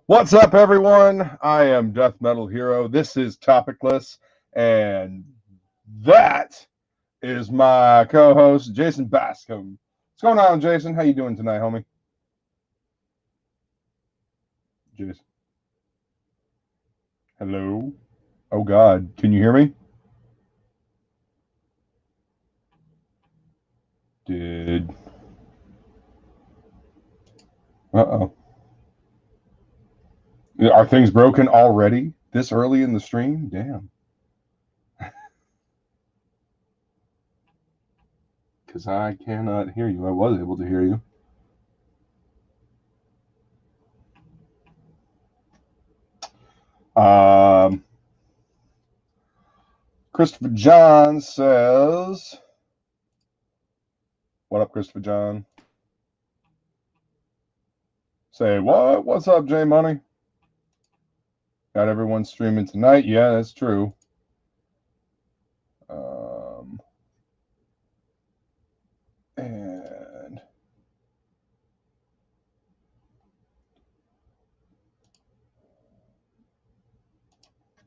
What's up, everyone? I am Death Metal Hero. This is TOPicLESS, and that is my co-host, Jason Bascom. What's going on, Jason? How you doing tonight, homie? Jason. Hello? Oh, God. Can you hear me? Did... Uh-oh. Are things broken already? This early in the stream? Damn. Because I cannot hear you. I was able to hear you. Christopher John says... What up, Christopher John? Say what? What's up, J Money? Got everyone streaming tonight. Yeah, that's true. And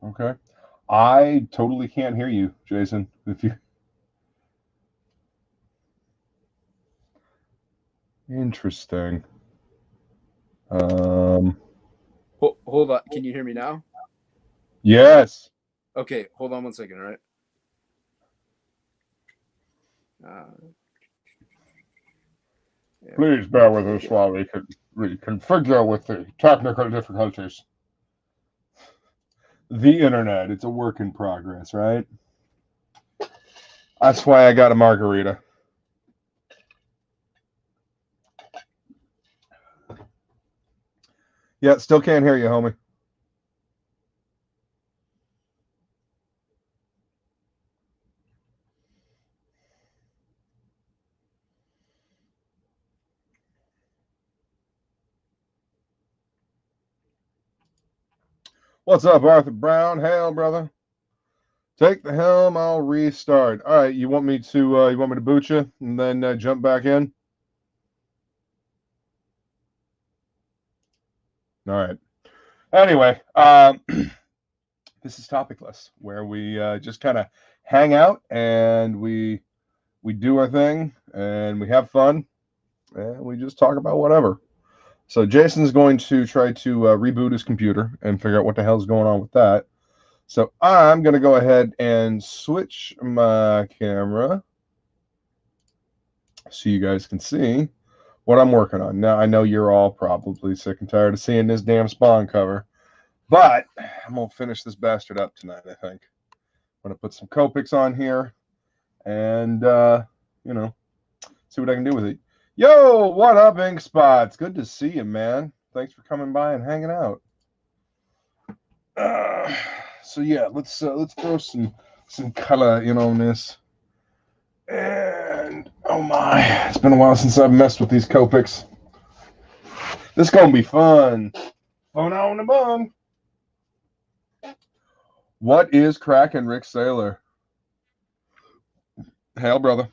okay, I totally can't hear you, Jason. If you interesting. Hold on. Can you hear me now? Yes. Okay, hold on 1 second, all right? Please bear with us while we reconfigure with the technical difficulties. The internet, it's a work in progress, right? That's why I got a margarita. Yeah, still can't hear you, homie. What's up, Arthur Brown? Hail, brother. Take the helm. I'll restart. All right, you want me to boot you and then jump back in? All right. Anyway, this is TOPicLESS, where we just kind of hang out and we do our thing and we have fun and we just talk about whatever. So Jason's going to try to reboot his computer and figure out what the hell's going on with that. So I'm going to go ahead and switch my camera so you guys can see what I'm working on. Now, I know you're all probably sick and tired of seeing this damn Spawn cover, but I'm going to finish this bastard up tonight, I think. I'm going to put some Copics on here and, see what I can do with it. Yo, what up, Ink Spots? Good to see you, man. Thanks for coming by and hanging out. So yeah, let's throw some color in on this. And oh my, it's been a while since I've messed with these Copics. This is gonna be fun. Fun on the bum. What is cracking, Rick Saylor? Hail, brother.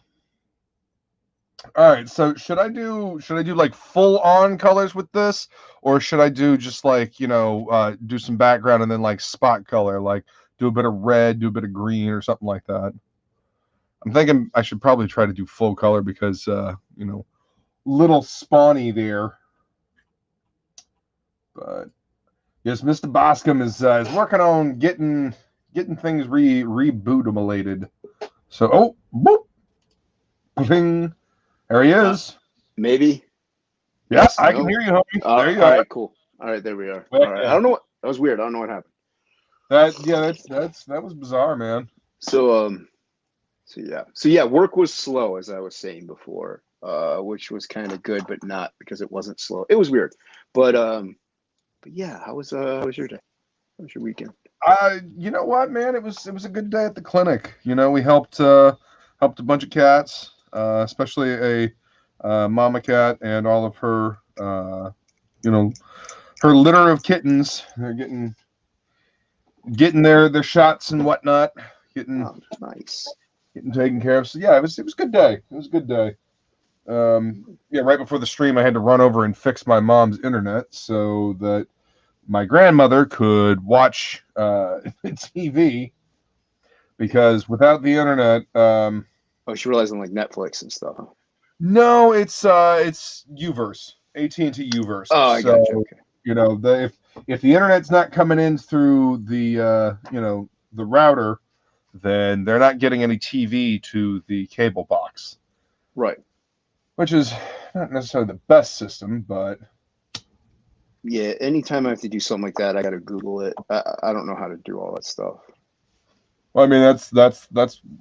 All right, so should I do like full on colors with this, or should I do just like do some background and then like spot color, like do a bit of red, do a bit of green, or something like that? I'm thinking I should probably try to do full color because little spawny there. But yes, Mr. Bascom is working on getting things rebootable. So boop, bing. There he is. Maybe. Yeah, I can hear you, homie. There you are. All right, cool. All right, there we are. All right. I don't know what that was weird. I don't know what happened. That was bizarre, man. So yeah, work was slow, as I was saying before, which was kind of good, but not because it wasn't slow. It was weird, but yeah, how was your day? How was your weekend? You know what, man? It was a good day at the clinic. We helped a bunch of cats, especially a mama cat and all of her her litter of kittens. They're getting their shots and whatnot, getting taken care of. So yeah, it was a good day. It was a good day. Right before the stream, I had to run over and fix my mom's internet so that my grandmother could watch TV, because without the internet, Oh, she realized on like Netflix and stuff. Huh? no, it's Uverse, AT&T Uverse. Oh, I got you. Okay. If the internet's not coming in through the the router, then they're not getting any TV to the cable box. Right. Which is not necessarily the best system, but yeah. Anytime I have to do something like that, I got to Google it. I don't know how to do all that stuff. Well, I mean, that's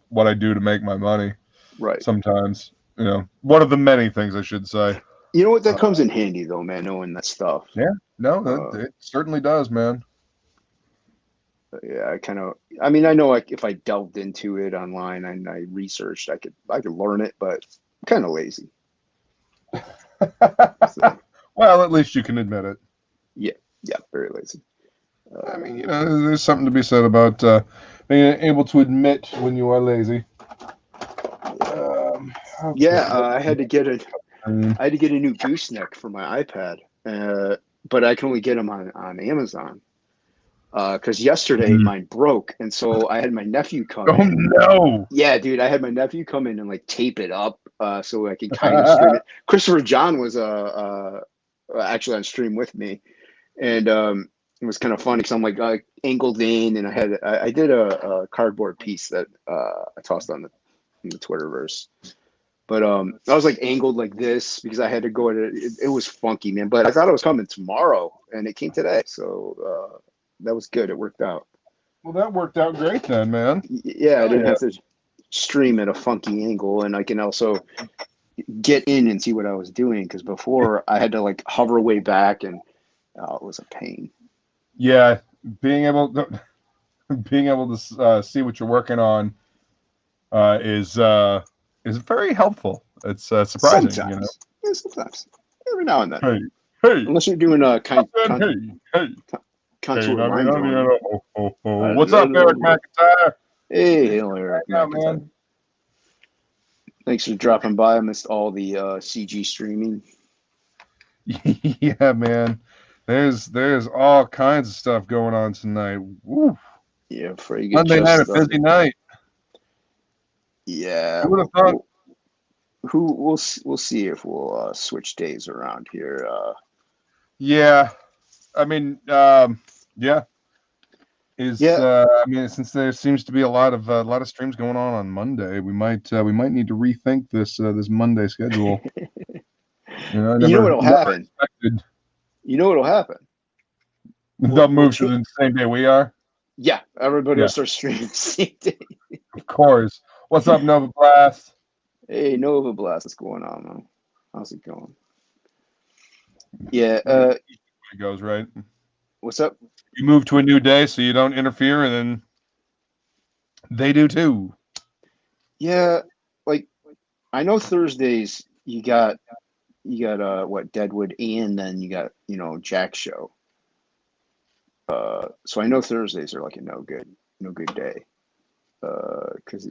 what I do to make my money. Right. Sometimes, one of the many things I should say. You know what? That comes in handy though, man. Knowing that stuff. Yeah. No, it certainly does, man. Yeah, I mean, I know like if I delved into it online and I researched, I could learn it, but I'm kind of lazy. So, well, at least you can admit it. Yeah, very lazy. I mean, there's something to be said about being able to admit when you are lazy. Okay. Yeah, I had to get a new gooseneck for my iPad, but I can only get them on Amazon. Because yesterday mine broke, and so I had my nephew come in. No! Yeah, dude, I had my nephew come in and like tape it up so I could kind of stream it. Christopher John was actually on stream with me, and it was kind of funny because I'm like angled in, and I did a cardboard piece that I tossed in the Twitterverse. But I was like angled like this because I had to go at it. It was funky, man. But I thought it was coming tomorrow, and it came today. So that was good. It worked out. Well, that worked out great then, man. Yeah, I didn't have to stream at a funky angle, and I can also get in and see what I was doing, because before I had to like hover way back, and it was a pain. Yeah, being able to see what you're working on is very helpful. It's surprising. Sometimes. Yeah, sometimes. Every now and then. Hey. Unless you're doing contour line drawing. What's up, Eric McIntyre? Hey, Eric McIntyre. Thanks for dropping by. I missed all the CG streaming. Yeah, man. There's all kinds of stuff going on tonight. Woo. Yeah, Monday night, a busy night. Yeah. Who would have thought? We'll see if we'll switch days around here. Yeah, I mean, yeah. I mean, since there seems to be a lot of streams going on Monday, we might need to rethink this Monday schedule. You know what'll happen? You know what'll happen? They'll move to the same day we are. Yeah, everybody will start streaming the same day. Of course. What's up, Nova Blast? Hey, Nova Blast, what's going on, man? How's it going? Yeah, it goes right. What's up? You move to a new day so you don't interfere, and then they do too. Yeah, like I know Thursdays you got what, Deadwood, and then you got Jack's show. So I know Thursdays are like a no good day. Because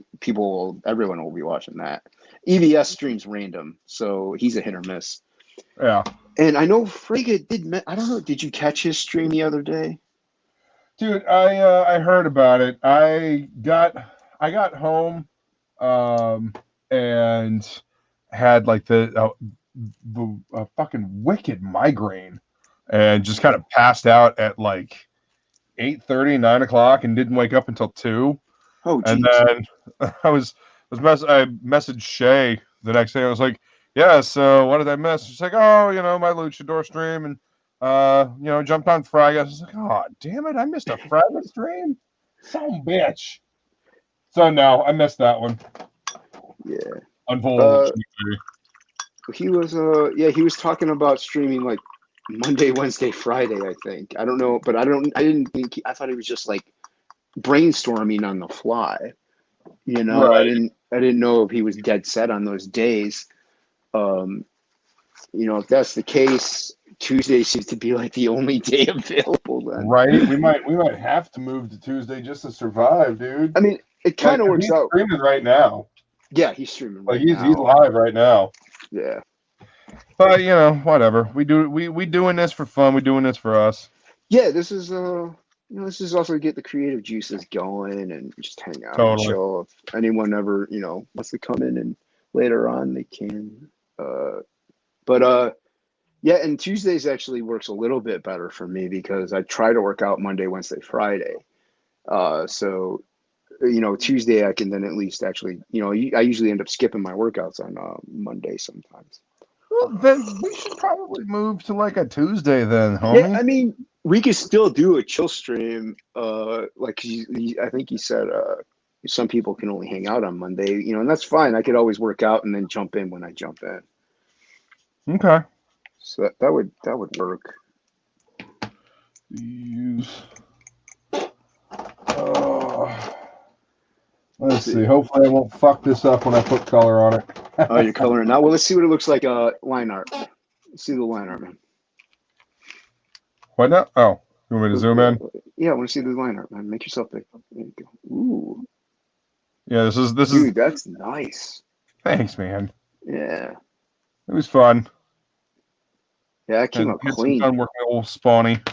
everyone will be watching that. EVS streams random, so he's a hit or miss. Yeah. And I know Frigga I don't know, did you catch his stream the other day? Dude, I heard about it. I got home and had like the fucking wicked migraine, and just kind of passed out at like 8:30, 9 o'clock, and didn't wake up until 2. Oh, geez. And then I messaged Shay the next day. I was like, yeah, so what did I miss? She's like, oh, my Luchador stream, and jumped on Friday. I was like, oh, damn it, I missed a Friday stream? Some bitch. So no, I missed that one. Yeah. Unfortunately. He was talking about streaming like Monday, Wednesday, Friday, I think. I don't know, but I thought he was just like brainstorming on the fly. Right. I didn't know if he was dead set on those days. If that's the case, Tuesday seems to be like the only day available then. Right? We might have to move to Tuesday just to survive, dude. I mean, it kind of works out. He's streaming right now. Yeah, he's streaming right now. He's live right now. Yeah. But whatever. We doing this for fun. We're doing this for us. Yeah, this is this is also to get the creative juices going and just hang out and Totally. chill. If anyone ever, wants to come in and later on they can. But yeah, and Tuesdays actually works a little bit better for me because I try to work out Monday, Wednesday, Friday. So Tuesday I can then at least actually, I usually end up skipping my workouts on Monday sometimes. Well, then we should probably move to like a Tuesday then, Yeah, homie. I mean, we could still do a chill stream. Like I think he said, some people can only hang out on Monday, and that's fine. I could always work out and then jump in when I jump in. Okay. So that would work. Use. Oh, let's See. see. Hopefully, I won't fuck this up when I put color on Oh, you're it. coloring now. Well, let's see what it looks like. Line art. Let's see the line art, man. What now? Oh, you want me to zoom in? Yeah, I want to see the line art, man. Make yourself big. There you go. Ooh, Yeah, this is. dude, that's nice. Thanks, man. Yeah, It was fun. yeah, that came And out had some clean. fun working with old Spawny.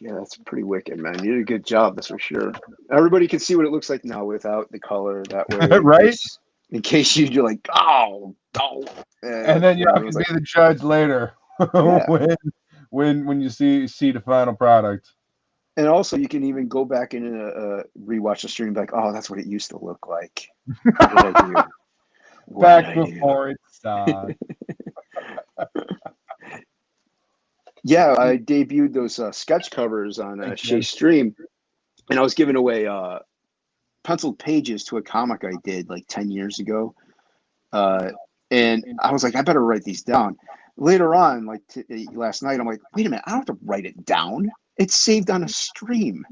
Yeah, that's pretty wicked, man. You did a good job, that's for sure. Everybody can see what it looks like now without the color. That way, in Right? case you're like, oh, And then y'all everyone's can be like, the judge later yeah. when you see the final product. And also, you can even go back and rewatch the stream, like, oh, that's what it used to look like. What did I do? What did Back I do? before it started. Yeah, I debuted those sketch covers on Thanks, Shay's man. stream, and I was giving away penciled pages to a comic I did like 10 years ago. Uh, and I was like, I better write these down. Later on, like last night, I'm like, wait a minute, I don't have to write it down. It's saved on a stream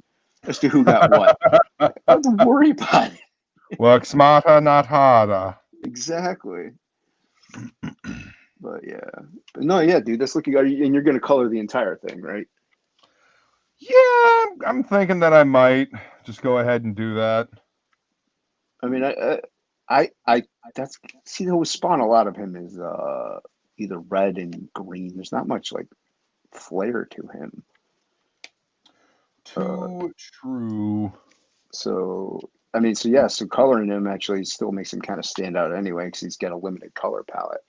as to who got what. I don't have to worry about it. Work smarter, not harder. Exactly. But yeah, but no, yeah, dude, that's looking. And you're gonna color the entire thing, right? Yeah, I'm thinking that I might just go ahead and do that. I mean, I that's see, that was Spawn. A lot of him is either red and green. There's not much like flair to him. Too true. So I mean, so yeah, so coloring him actually still makes him kind of stand out anyway, because he's got a limited color palette.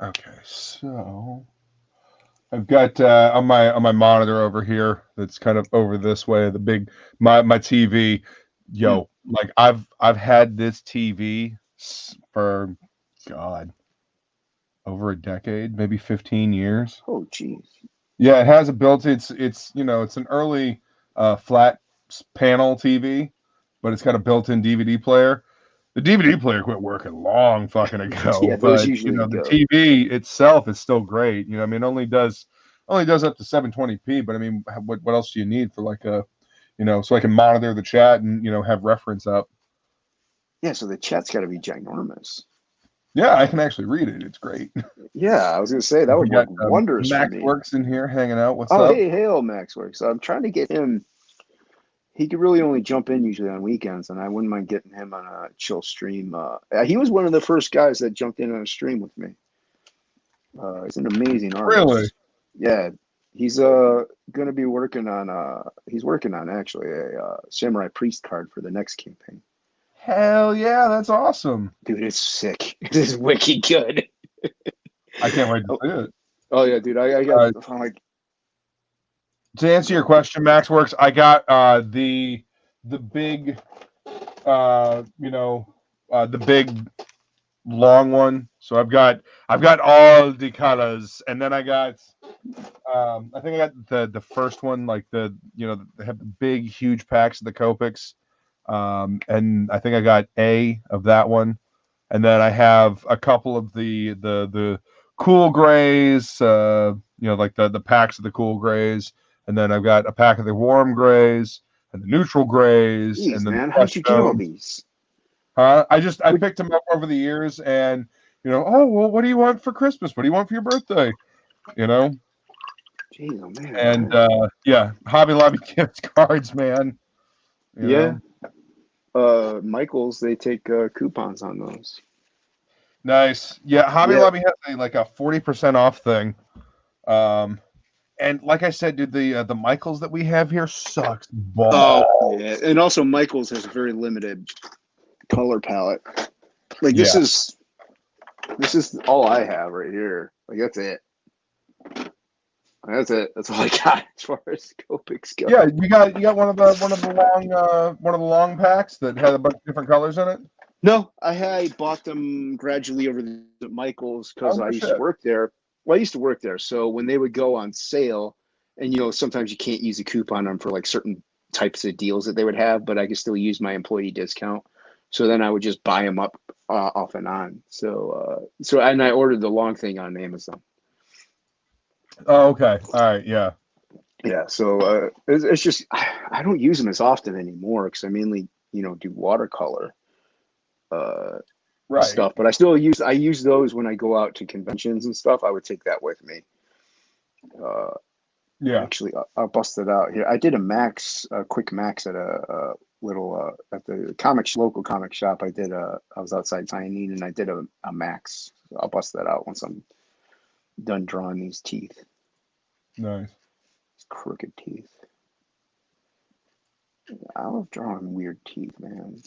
Okay, so I've got on my monitor over here that's kind of over this way, the big my TV. Hmm. Yo, like I've had this TV for God, over a decade, maybe 15 years. Oh, geez. Yeah, it has a built. It's it's an early flat panel TV, but it's got a built-in DVD player. The DVD player quit working long fucking Yeah, ago, those but usually the go. TV itself is still great. I mean, only does up to 720p, but I mean, what else do you need for like a, so I can monitor the chat and have reference up. Yeah, so the chat's got to be ginormous. Yeah, I can actually read it. It's great. Yeah, I was gonna say that We would work got wonders for Max me. Works in here hanging out. What's Oh, up? hey, Max works. So I'm trying to get him. He could really only jump in usually on weekends, and I wouldn't mind getting him on a chill stream. He was one of the first guys that jumped in on a stream with me. He's an amazing Really? artist. Yeah, he's gonna be working on he's working on actually a Samurai Priest card for the next campaign. Hell yeah, that's awesome. Dude, it's sick. It is wicked good. I can't wait to Oh, see it. oh yeah, dude. I got I'm like, To answer your go. question, Max Works, I got the big the big long one. So I've got all the colors, and then I got I think I got the first one, like they have the big huge packs of the Copics, and I think I got A of that one, and then I have a couple of the cool grays, like the packs of the cool grays, and then I've got a pack of the warm grays and the neutral grays, and Jeez, then the man, how'd fresh you get all tones. these? Huh? I What, picked them up over the years, and oh well, what do you want for Christmas? What do you want for your birthday? You know, jeez, oh man, and man. yeah, Hobby Lobby gift cards, man. You Yeah, know, Michaels, they take coupons on those. nice. Yeah, Hobby Yeah, Lobby has like a 40% off thing. And like I said, dude, the Michaels that we have here sucks Oh balls. yeah, and also Michaels has a very limited color palette. Like Yeah, this is all I have right here. Like that's it. That's it. That's all I got as far as Copics go. yeah. You got one of the long packs that had a bunch of different colors in it. No, I bought them gradually over the Michaels Oh because I no used to shit. work there. Well, I used to work there, so when they would go on sale, and sometimes you can't use a coupon on them for like certain types of deals that they would have, but I could still use my employee discount. So then I would just buy them up off and on. So and I ordered the long thing on Amazon. Oh, okay. All right. Yeah. Yeah, so it's just I don't use them as often anymore because I mainly do watercolor Right. stuff, but I use those when I go out to conventions and stuff. I would take that with me. Uh, Yeah. Actually, I'll bust it out here. I did a quick max at a little at the local comic shop. I was outside signing and I did a max. So I'll bust that out once I'm done drawing these teeth, Nice. these crooked teeth. I love drawing weird teeth, man.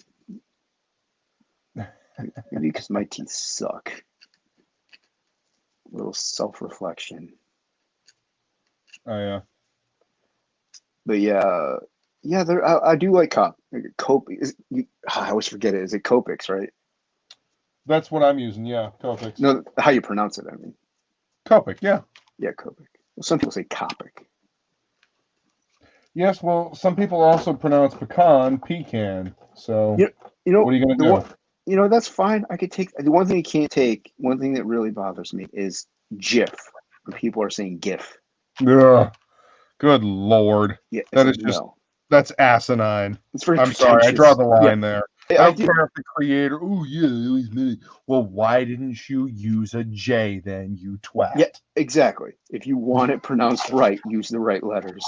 Maybe because my teeth suck. A little self-reflection. Oh yeah. But yeah, I do like Cope. I always forget it. Is it Copics, right? That's what I'm using. Yeah. Copics. No, how you pronounce it, I mean. Copic. Yeah. Yeah, Copic. Well, some people say Copic. Yes. Well, some people also pronounce pecan. So You, you know, what are you the gonna one, do? that's fine. I could take the one thing you can't take. One thing that really bothers me is GIF. When people are saying GIF. Ugh, good lord. Yeah, it's That like is just no. that's asinine. It's very I'm sorry. I draw pretentious. the Yeah, line there. I I don't do. care if the creator. Oh yeah, he's me. Well, why didn't you use a J then, you Yeah, twat? exactly. If you want it pronounced right, use the right letters.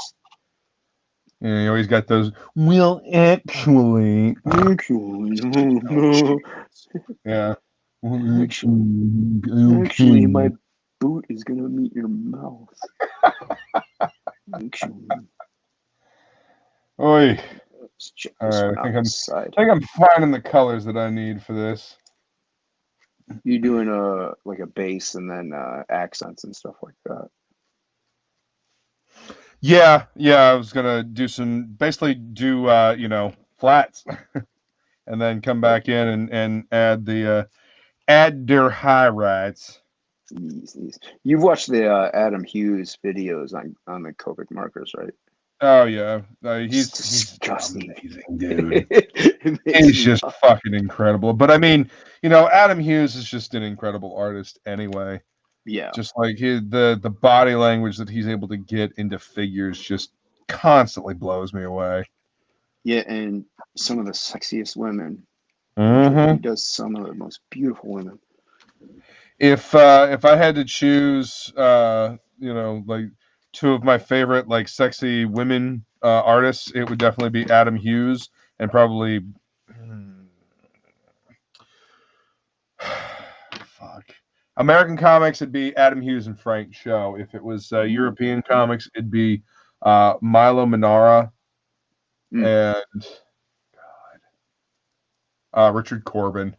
You always got those. Well, actually, Actually, oh, no. jeez. Yeah. Actually, Okay. actually, my boot is gonna meet your mouth. Actually, Oi. let's check All this right. one out this side. I think I'm finding the colors that I need for this. You doing like a base and then accents and stuff like that. Yeah. Yeah. I was gonna basically do flats, and then come Like back in and add their highlights. these. You've watched the Adam Hughes videos on the Copic markers, right? Oh yeah, It's he's disgusting. amazing, dude. It makes He's me just fucking incredible. But I mean, Adam Hughes is just an incredible artist anyway. yeah. Just like the body language that he's able to get into figures just constantly blows me away. Yeah, and some of the sexiest women. He Hmm. does some of the most beautiful women. If I had to choose, like two of my favorite like sexy women artists, it would definitely be Adam Hughes and probably. Fuck. American comics, it'd be Adam Hughes and Frank Show. If it was European comics, it'd be Milo Manara Mm. and Richard Corbin.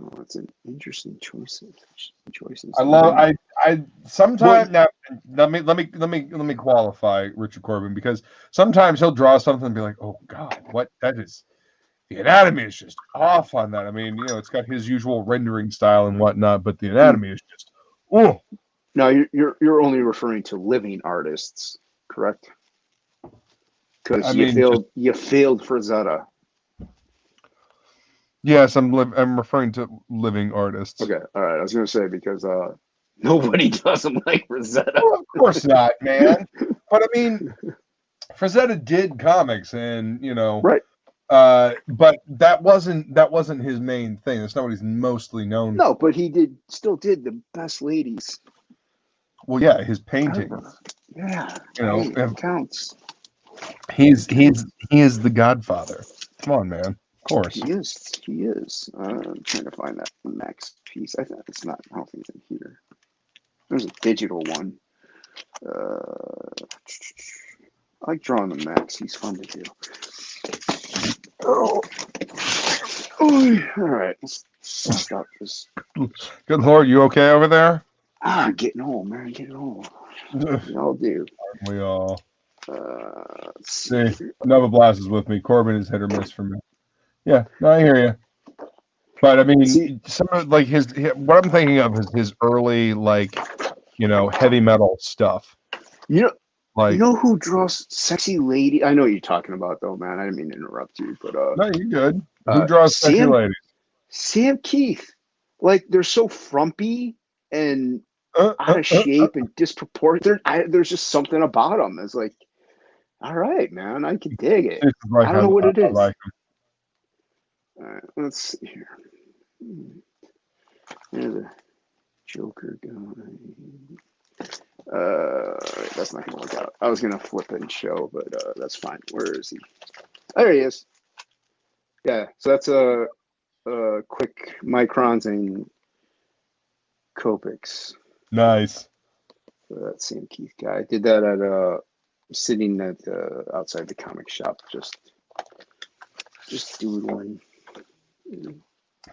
Oh, that's an interesting choices. I I love. mean, I well, sometimes now. Let me qualify Richard Corbin because sometimes he'll draw something and be like, "Oh God, what that is." The anatomy is just off on that. I mean, it's got his usual rendering style and whatnot, but the mm. anatomy is just, oh. Now you're only referring to living artists, correct? I Because mean, just you failed Frazetta. yes, I'm referring to living artists. Okay, all right. I was gonna say because nobody does them like Rosetta. Well, of course not, man. But I mean, Frazetta did comics, and Right. but that wasn't his main thing. That's not what he's mostly known No, for. but he still did the best ladies Well, yeah, his paintings. ever. Yeah, You know, hey, it counts. he's It counts. he is the Godfather. Come on, man. Of course. He is. He is. I'm trying to find that Max piece. I think it's not. I don't think it's in here. There's a digital one. I like drawing the Max. He's fun to do. Oh, all right. Let's stop this. Good Lord, you okay over there? Getting old, man. Getting old. We all do. We all. Let's See, Nova Blast is with me. Corbin is hit or miss for me. Yeah, no, I hear you. But I mean, some of like what I'm thinking of is his early, like, heavy metal stuff. You know who draws sexy lady? I know what you're talking about, though, man. I didn't mean to interrupt you, but no, you're good. Who draws sexy ladies? Sam Keith. Like, they're so frumpy and out of shape and disproportionate. There's just something about them. It's like, all right, man, I can dig it. I don't know what it is. Like all right, let's see here. There's a Joker guy. That's not gonna work out. I was gonna flip it and show, but that's fine. Where is he? There he is. Yeah, so that's a quick microns and Copics. Nice. So that Sam Keith guy. I did that at sitting at outside the comic shop, just doodling.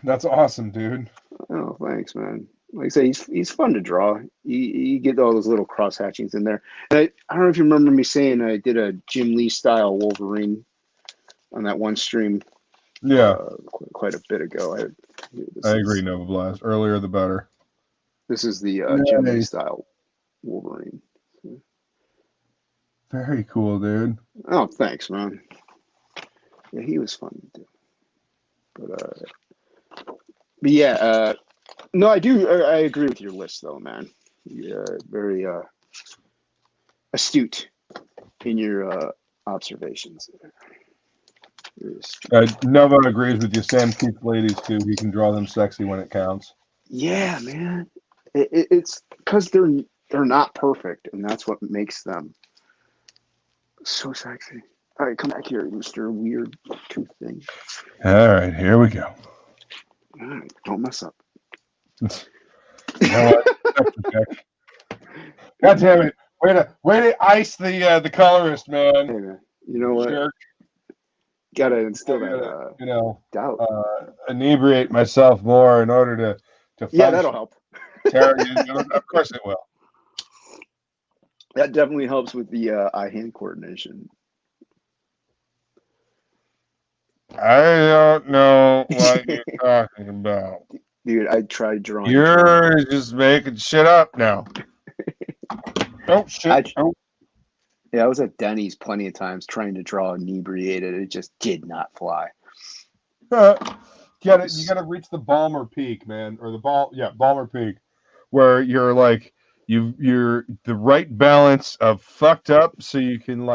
That's awesome, dude. Oh, thanks, man. Like I say, he's fun to draw. You get all those little cross hatchings in there. And I don't know if you remember me saying I did a Jim Lee style Wolverine on that one stream. Yeah, quite a bit ago. I agree. Nova Blast. Earlier the better. This is the Jim Lee style Wolverine. Very cool, dude. Oh, thanks, man. Yeah, he was fun to do. But yeah, no, I do. I agree with your list, though, man. You're very astute in your observations. Nova agrees with you. Sam Keith ladies too. He can draw them sexy when it counts. Yeah, man. It's because they're not perfect, and that's what makes them so sexy. All right, come back here, Mr. Weird Tooth Thing. All right, here we go. All right, don't mess up. God damn it! Way to ice the colorist, man. Hey, man. You know what? Jerk. Gotta instill that doubt. Inebriate myself more in order to function. Yeah, that'll help. Of course it will. That definitely helps with the eye-hand coordination. I don't know what you're talking about. Dude, I tried drawing. You're just making shit up now. Don't shit. Yeah, I was at Denny's plenty of times trying to draw inebriated. It just did not fly. You gotta reach the Balmer Peak, man, or Balmer Peak, where you're like you're the right balance of fucked up, so you can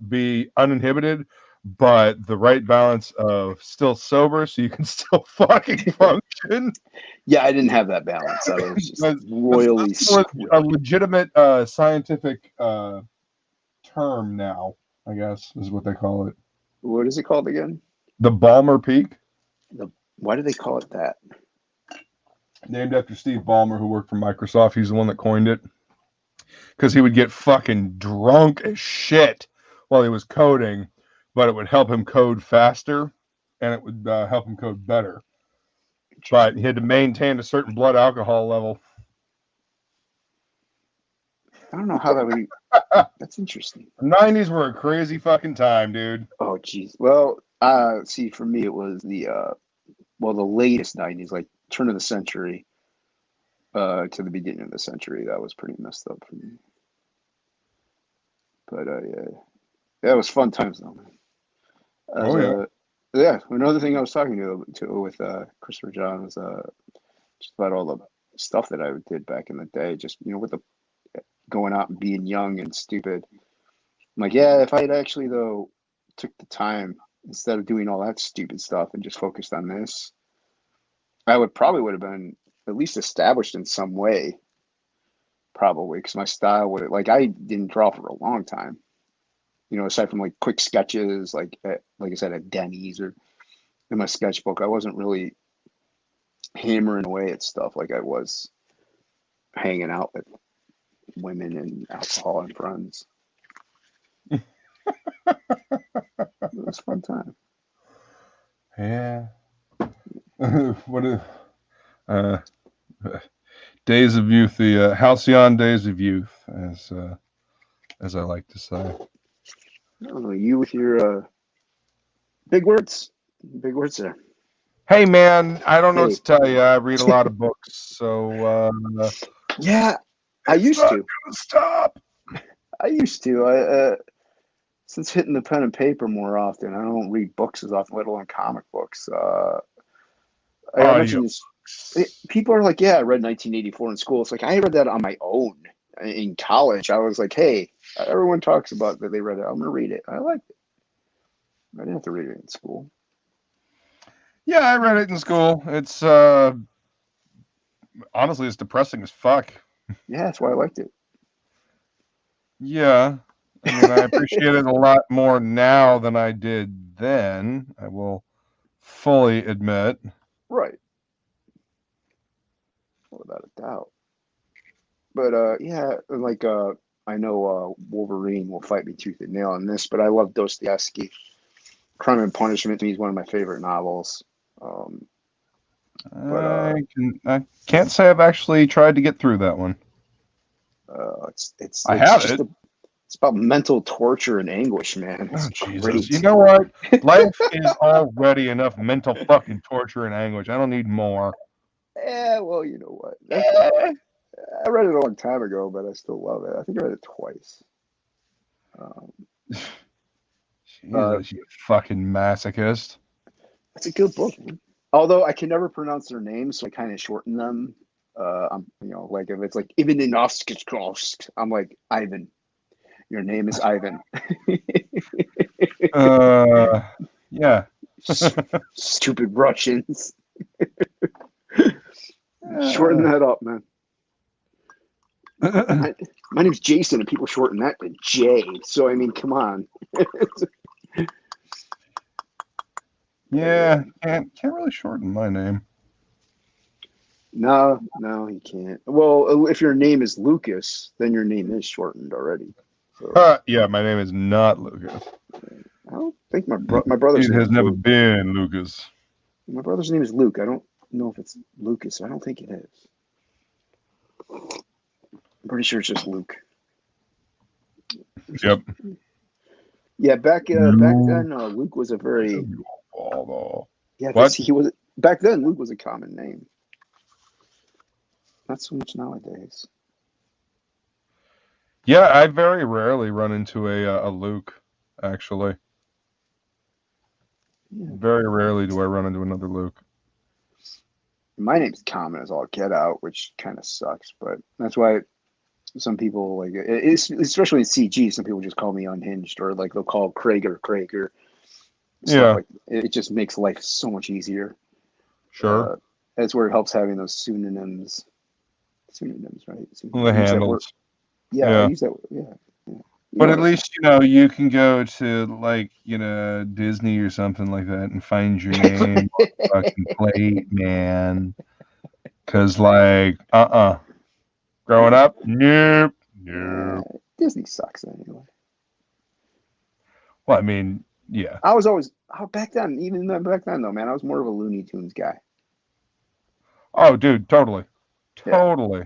be uninhibited, but the right balance of still sober, so you can still fucking function. Yeah, I didn't have that balance. I was just royally that's a legitimate scientific term now, I guess, is what they call it. What is it called again? The Balmer Peak. Why do they call it that? Named after Steve Ballmer, who worked for Microsoft. He's the one that coined it. Because he would get fucking drunk as shit while he was coding, but it would help him code faster, and it would help him code better. But he had to maintain a certain blood alcohol level. I don't know how that would. That's interesting. The 90s were a crazy fucking time, dude. Oh, geez. Well, see, for me, it was the latest 90s, like turn of the century to the beginning of the century. That was pretty messed up for me. But yeah, it was fun times, though, man. Yeah, another thing I was talking to with Christopher John was just about all the stuff that I did back in the day, just, with the going out and being young and stupid. I'm like, yeah, if I had actually, though, took the time instead of doing all that stupid stuff and just focused on this, I would have been at least established in some way, probably, because my style would, I didn't draw for a long time, aside from like quick sketches, like I said, at Denny's or in my sketchbook. I wasn't really hammering away at stuff like I was hanging out with women and alcohol and friends. It was a fun time. Yeah. What days of youth, the halcyon days of youth, as I like to say. I don't know, you with your big words there. Hey man, I don't know what Hey, to tell you. I read a lot of books, so yeah, I it's used not to. gonna stop. I used to. Since hitting the pen and paper more often, I don't read books as often, let alone comic books. Like I Audio. mentioned this. People are like, "Yeah, I read 1984 in school." It's like I read that on my own in college. I was like, "Hey, everyone talks about that they read it. I'm gonna read it. I liked it. I didn't have to read it in school." Yeah, I read it in school. It's honestly, it's depressing as fuck. Yeah, that's why I liked it. Yeah, I mean, I appreciate it a lot more now than I did then. I will fully admit. Right, without a doubt. But yeah, like I know Wolverine will fight me tooth and nail on this, but I love Dostoevsky. Crime and Punishment to me is one of my favorite novels. Um, but I can't say I've actually tried to get through that one. it's I have just it. it's about mental torture and anguish, man. It's Oh Jesus! You great. know what? Life is already enough mental fucking torture and anguish. I don't need more. Yeah, well, you know what? Eh. I read it a long time ago, but I still love it. I think I read it twice. Um, Jesus, you fucking masochist. it's a good book, man. Although I can never pronounce their names, so I kind of shorten them. I'm, like if it's like Ivanovsk, I'm like Ivan. Your name is Ivan. Yeah. Stupid Russians. Shorten that up, man. My name's Jason, and people shorten that to J. So I mean, come on. Yeah, can't really shorten my name. No, you can't. Well, if your name is Lucas, then your name is shortened already. So Yeah, my name is not Lucas. I don't think my brother's It name has is never Luke. been Lucas. My brother's name is Luke. I don't know if it's Lucas. I don't think it is. I'm pretty sure it's just Luke. Yep. Yeah, back then, Luke was a very What? he was back then. Luke was a common name. Not so much nowadays. Yeah, I very rarely run into a Luke, actually. Yeah. Very rarely do I run into another Luke. My name's common as all get out, which kind of sucks, but that's why some people like it's especially in CG. Some people just call me unhinged, or like they'll call Krager, stuff Yeah, like it. Just makes life so much easier. sure. That's where it helps having those pseudonyms. Pseudonyms, right? The I use that word. handles. Yeah, I Yeah. use that. Yeah. You But know at what I'm saying. least, you can go to, like, Disney or something like that and find your name on the fucking plate, man. Because, like, growing up, nope. Disney sucks anyway. Well, I mean, yeah. I was always back then, even back then though, man. I was more of a Looney Tunes guy. Oh, dude, totally. Yeah, Totally.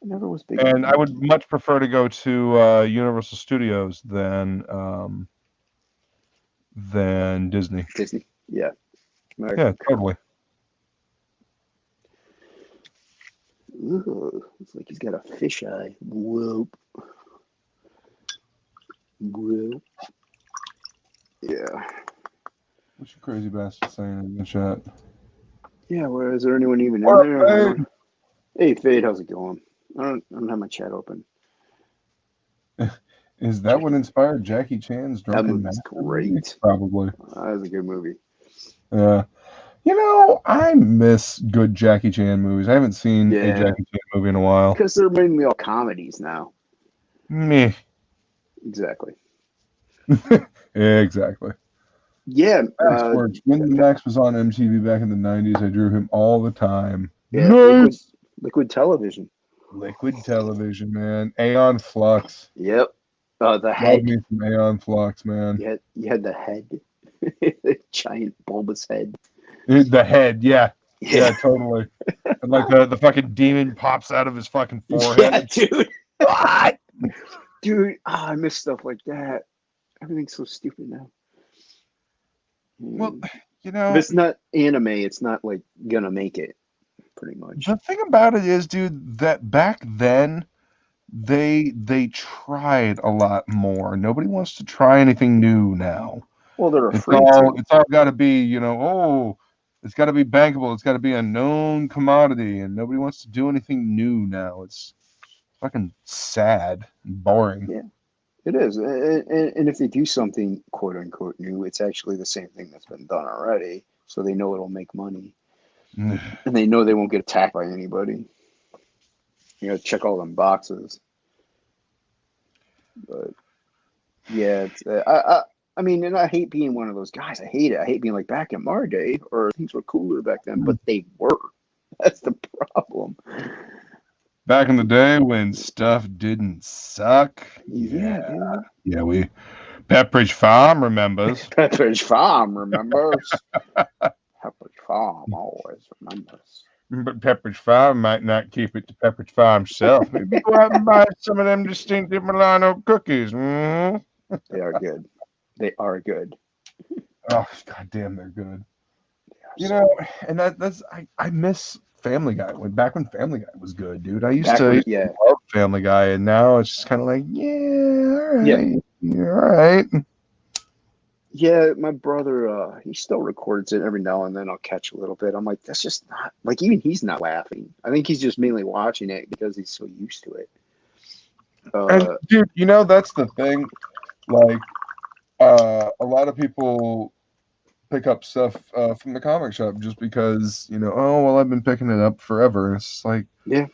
I never was big into And I would Mickey. much prefer to go to Universal Studios than Disney. Disney. Yeah. Yeah, totally. Ooh, it's like he's got a fisheye. Whoop. Whoop. Yeah. What's your crazy bastard saying in the chat? Yeah, well, is there anyone even in What there? I up, don't. Hey, Fade, how's it going? I don't have my chat open. Fade? Is that what inspired Jackie Chan's That Drunken movie's Master movie? great. Probably. That was a good movie. Yeah. I miss good Jackie Chan movies. I haven't seen a Yeah, Jackie Chan movie in a while. because they're mainly all comedies now. Meh. Exactly. Exactly. Yeah. Max works. When Max was on MTV back in the 90s, I drew him all the time. Yeah. Nice. Liquid Television. Liquid television, man. Aeon Flux. Yep. The Love me head. some Aeon Flux, man. You had the head, the giant bulbous head. The head, yeah. Yeah. Yeah, totally. And like the fucking demon pops out of his fucking forehead. Yeah, dude. What? Dude, I miss stuff like that. Everything's so stupid now. Well, you If know, it's not anime, it's not like gonna make it, pretty much. the thing about it is, dude, that back then they tried a lot more. Nobody wants to try anything new now. Well, they're It's afraid all to. it's all got to be, oh, it's got to be bankable. It's got to be a known commodity, and nobody wants to do anything new now. It's fucking sad and boring. Yeah, it is. And if they do something quote unquote new, it's actually the same thing that's been done already. So they know it'll make money. And they know they won't get attacked by anybody. You know, check all them boxes. But yeah, it's, I mean, and I hate being one of those guys. I hate it. I hate being like back in our day, or things were cooler back then, but they were. That's the problem. Back in the day when stuff didn't suck. Yeah, dude. Yeah, Pepperidge Farm remembers. Pepperidge Farm remembers. Pepperidge Farm always remembers. But Pepperidge Farm might not keep it to Pepperidge Farm self. Maybe go out and buy some of them distinctive Milano cookies. Mm? They are good. They are good. Oh, goddamn, they're good. They are You know, and that's I miss Family Guy. Back when Family Guy was good, dude. I used to yeah, love Family Guy, and now it's just kind of like, all yeah, right, all right. yeah. My brother, he still records it every now and then. I'll catch a little bit. I'm like, that's just not like even he's not laughing. I think he's just mainly watching it because he's so used to it. And dude, that's the thing. Like, a lot of people pick up stuff from the comic shop just because oh well, I've been picking it up forever. It's like, Yeah,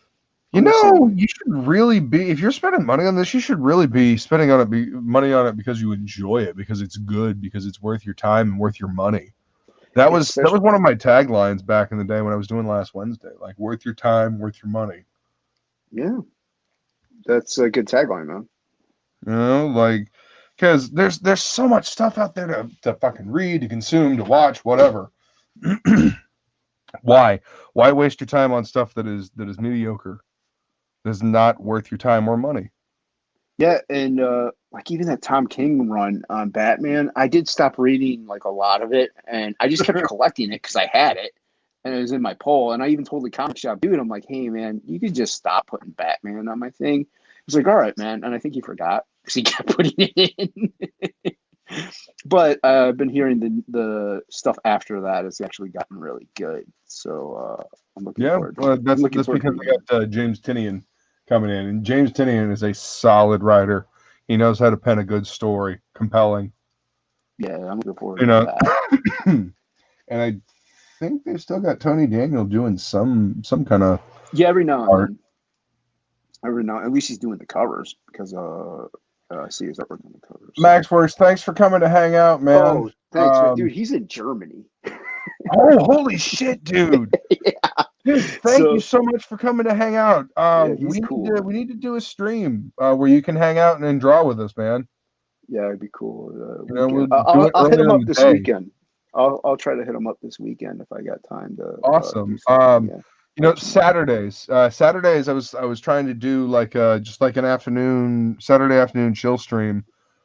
you should really be, if you're spending money on this, you should really be spending money on it because you enjoy it, because it's good, because it's worth your time and worth your money. That was one of my taglines back in the day when I was doing Last Wednesday, like, worth your time, worth your money. Yeah, that's a good tagline, man. Like, because there's so much stuff out there to fucking read, to consume, to watch, whatever. Why waste your time on stuff that is mediocre, that's not worth your time or money? Yeah, and like even that Tom King run on Batman, I did stop reading like a lot of it, and I just kept collecting it because I had it, and it was in my poll. And I even told the comic shop dude, I'm like, hey man, you could just stop putting Batman on my thing. He's like, all right, man, and I think he forgot because he kept putting it in. But I've been hearing the stuff after that has actually gotten really good, so I'm looking forward. Well, that's because we got James Tynion coming in, and James Tynion is a solid writer. He knows how to pen a good story, compelling. Yeah, I'm looking forward to that. And I think they've still got Tony Daniel doing some kind of every now and art. then. Every now, at least he's doing the covers because I see his artwork on the covers. Max Works, thanks for coming to hang out, man. Oh, thanks, dude. He's in Germany. Oh, holy shit, dude! Yeah. Dude, thank you so much for coming to hang out. He's cool. We need to do a stream where you can hang out and draw with us, man. Yeah, it'd be cool. We'll I'll hit him up this weekend. I'll try to hit him up this weekend if I got time to. Awesome. Saturdays. Saturdays, I was trying to do like just like an Saturday afternoon chill stream.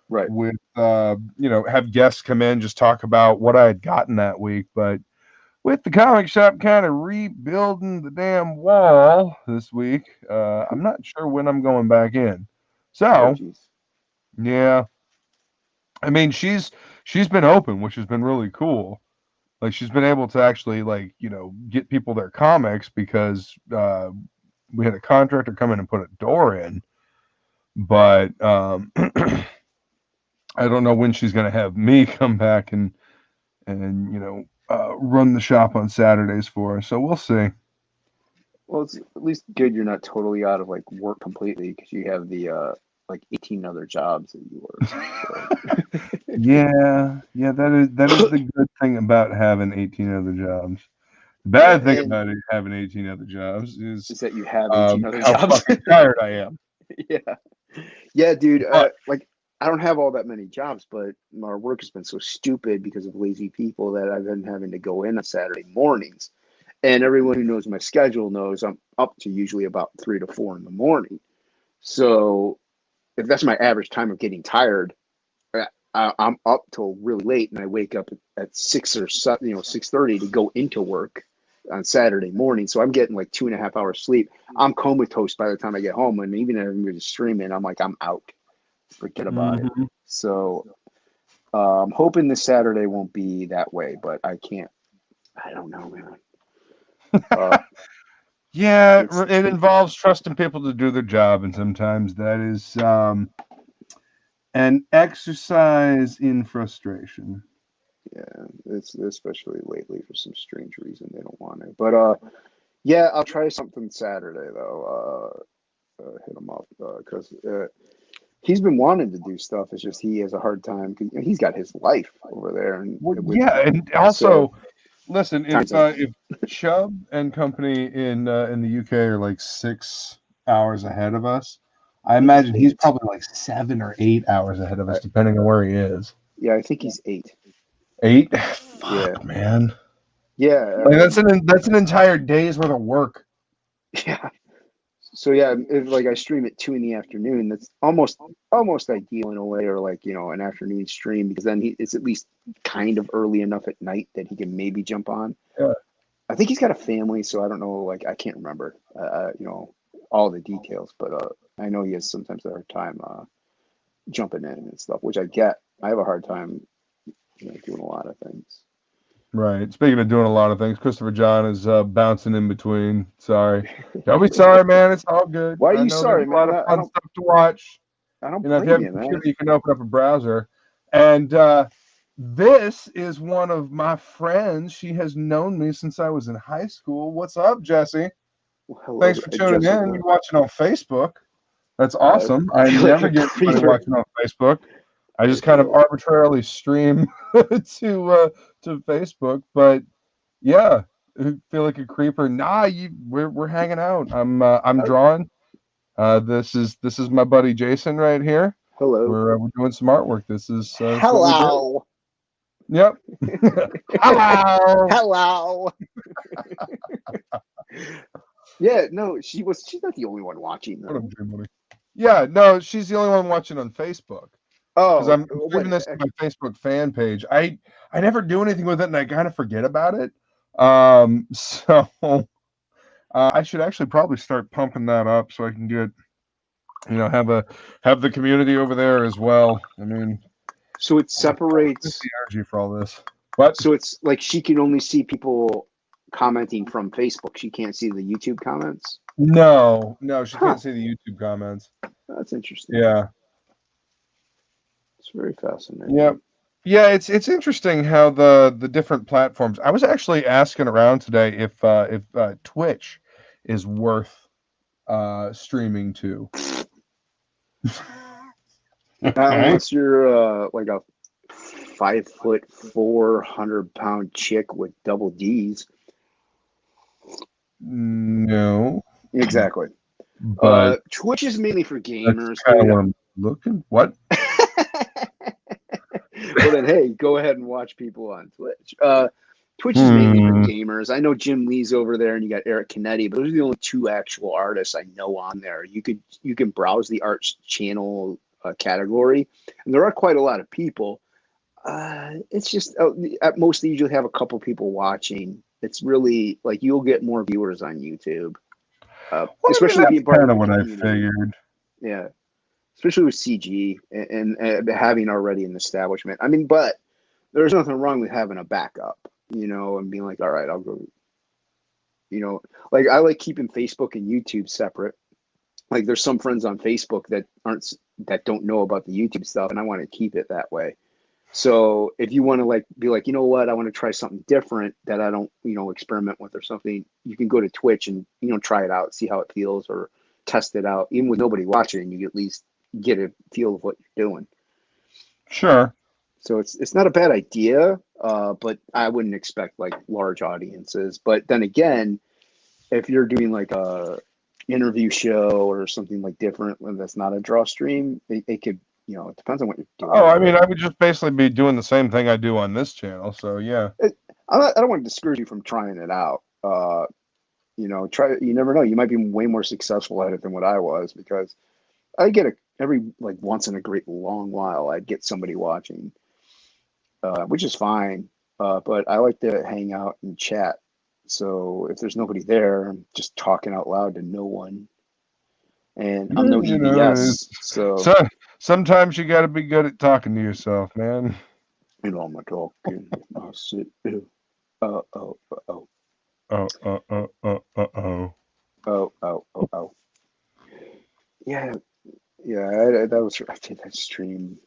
Right. With have guests come in, just talk about what I had gotten that week. But with the comic shop kind of rebuilding the damn wall this week, I'm not sure when I'm going back in. So, yeah. I mean, she's been open, which has been really cool. Like, she's been able to actually, like, get people their comics because we had a contractor come in and put a door in. But I don't know when she's going to have me come back and run the shop on Saturdays for her. So we'll see. Well, it's at least good you're not totally out of like work completely because you have the like 18 other jobs that you work. So. Yeah, that is the good thing about having 18 other jobs. The Yeah, bad thing and about it, having 18 other jobs is is that you have 18 other how jobs? fucking tired I am. Yeah. Yeah, dude. But Like, I don't have all that many jobs, but our work has been so stupid because of lazy people that I've been having to go in on Saturday mornings. And everyone who knows my schedule knows I'm up to usually about 3 to 4 in the morning. So if that's my average time of getting tired, I'm up till really late, and I wake up at 6 or 7, 6:30 to go into work on Saturday morning. So I'm getting like 2.5 hours sleep. I'm comatose by the time I get home, and even if I'm just streaming, I'm like, I'm out. Forget about it. mhm. So I'm hoping this Saturday won't be that way, but I can't. I don't know, man. Uh, Yeah, it's it involves trusting people to do their job, and sometimes that is an exercise in frustration. yeah, it's especially lately for some strange reason they don't want it. But yeah, I'll try something Saturday though. Hit him up because he's been wanting to do stuff. It's just he has a hard time. 'Cause, he's got his life over there, and Well, with yeah, and so also listen, time zone. if Chubb and company in the UK are like 6 hours ahead of us, I I think he's imagine he's 8. probably like 7 or 8 hours ahead of us, I, depending on where he is. yeah, I think he's 8. 8? Yeah, Fuck, man. yeah, Like that's an entire day's worth of work. yeah. So yeah, if like I stream at 2 in the afternoon, that's almost ideal in a way, or like an afternoon stream because then it's at least kind of early enough at night that he can maybe jump on. Yeah. I think he's got a family, so I don't know. Like I can't remember, all the details, but I know he has sometimes a hard time jumping in and stuff, which I get. I have a hard time, doing a lot of things. Right. Speaking of doing a lot of things, Christopher John is bouncing in between. Sorry. Don't be sorry, man. It's all good. Why are I you know there's sorry, a lot man? of I fun don't stuff to watch. I don't If you blame have a you, computer, man. you can open up a browser. And this is one of my friends. She has known me since I was in high school. What's up, Jesse? Well, hello, Thanks for tuning in. Jessica. You're watching on Facebook. That's I awesome. I feel like never a get anybody creeper. watching on Facebook. I just kind of Yeah. arbitrarily stream to Facebook. But yeah, I feel like a creeper. Nah, we're hanging out. I'm drawing. This is my buddy Jason right here. Hello. We're doing some artwork. This is what we do. Hello. Yep. Hello. Hello. Yeah, no, she's not the only one watching What up, though. Dream Buddy? Yeah, no, she's the only one watching on Facebook because Oh, I'm what? streaming this to my Facebook fan page. I never do anything with it, and I kind of forget about it. So I should actually probably start pumping that up so I can get have the community over there as well. I mean, So it I got separates. the energy for all this. What? So it's like she can only see people commenting from Facebook. She can't see the YouTube comments. No, no, she Huh. can't see the YouTube comments. That's interesting. Yeah. It's very fascinating. Yep. Yeah, it's interesting how the different platforms. I was actually asking around today if Twitch is worth streaming to. Okay. Unless you're like a 5'4", 400-pound chick with double D's. No, Exactly. but Twitch is mainly for that's gamers, kind of dude. what I'm looking. What? Well then, hey, go ahead and watch people on Twitch. Twitch is mainly for Hmm. gamers. I know Jim Lee's over there, and you got Eric Canetti, but those are the only two actual artists I know on there. You can browse the arts channel category, and there are quite a lot of people. It's just at most they usually have a couple people watching. It's really like you'll get more viewers on YouTube, Well, I mean, especially that's being part kind of of the what I community. figured. Yeah, especially with CG and having already an establishment. I mean, but there's nothing wrong with having a backup, and being like, all right, I'll go, like I like keeping Facebook and YouTube separate. Like there's some friends on Facebook that don't know about the YouTube stuff, and I want to keep it that way. So if you want to like be like, you know what, I want to try something different that I don't, experiment with or something, you can go to Twitch and try it out, see how it feels, or test it out. Even with nobody watching, you at least get a feel of what you're doing. Sure. So it's not a bad idea, but I wouldn't expect like large audiences. But then again, if you're doing like a interview show or something like different when that's not a draw stream, it could, it depends on what you're Oh, doing. I mean, I would just basically be doing the same thing I do on this channel. So yeah. I don't want to discourage you from trying it out. Try. You never know. You might be way more successful at it than what I was, because I get every like once in a great long while I'd get somebody watching, which is fine. But I like to hang out and chat. So if there's nobody there, I'm just talking out loud to no one. And I'm no EBS, so so sometimes you got to be good at talking to yourself, man. I'm not talking. I sit. Oh, oh, oh, Oh, oh. oh. Yeah, yeah. I did that stream.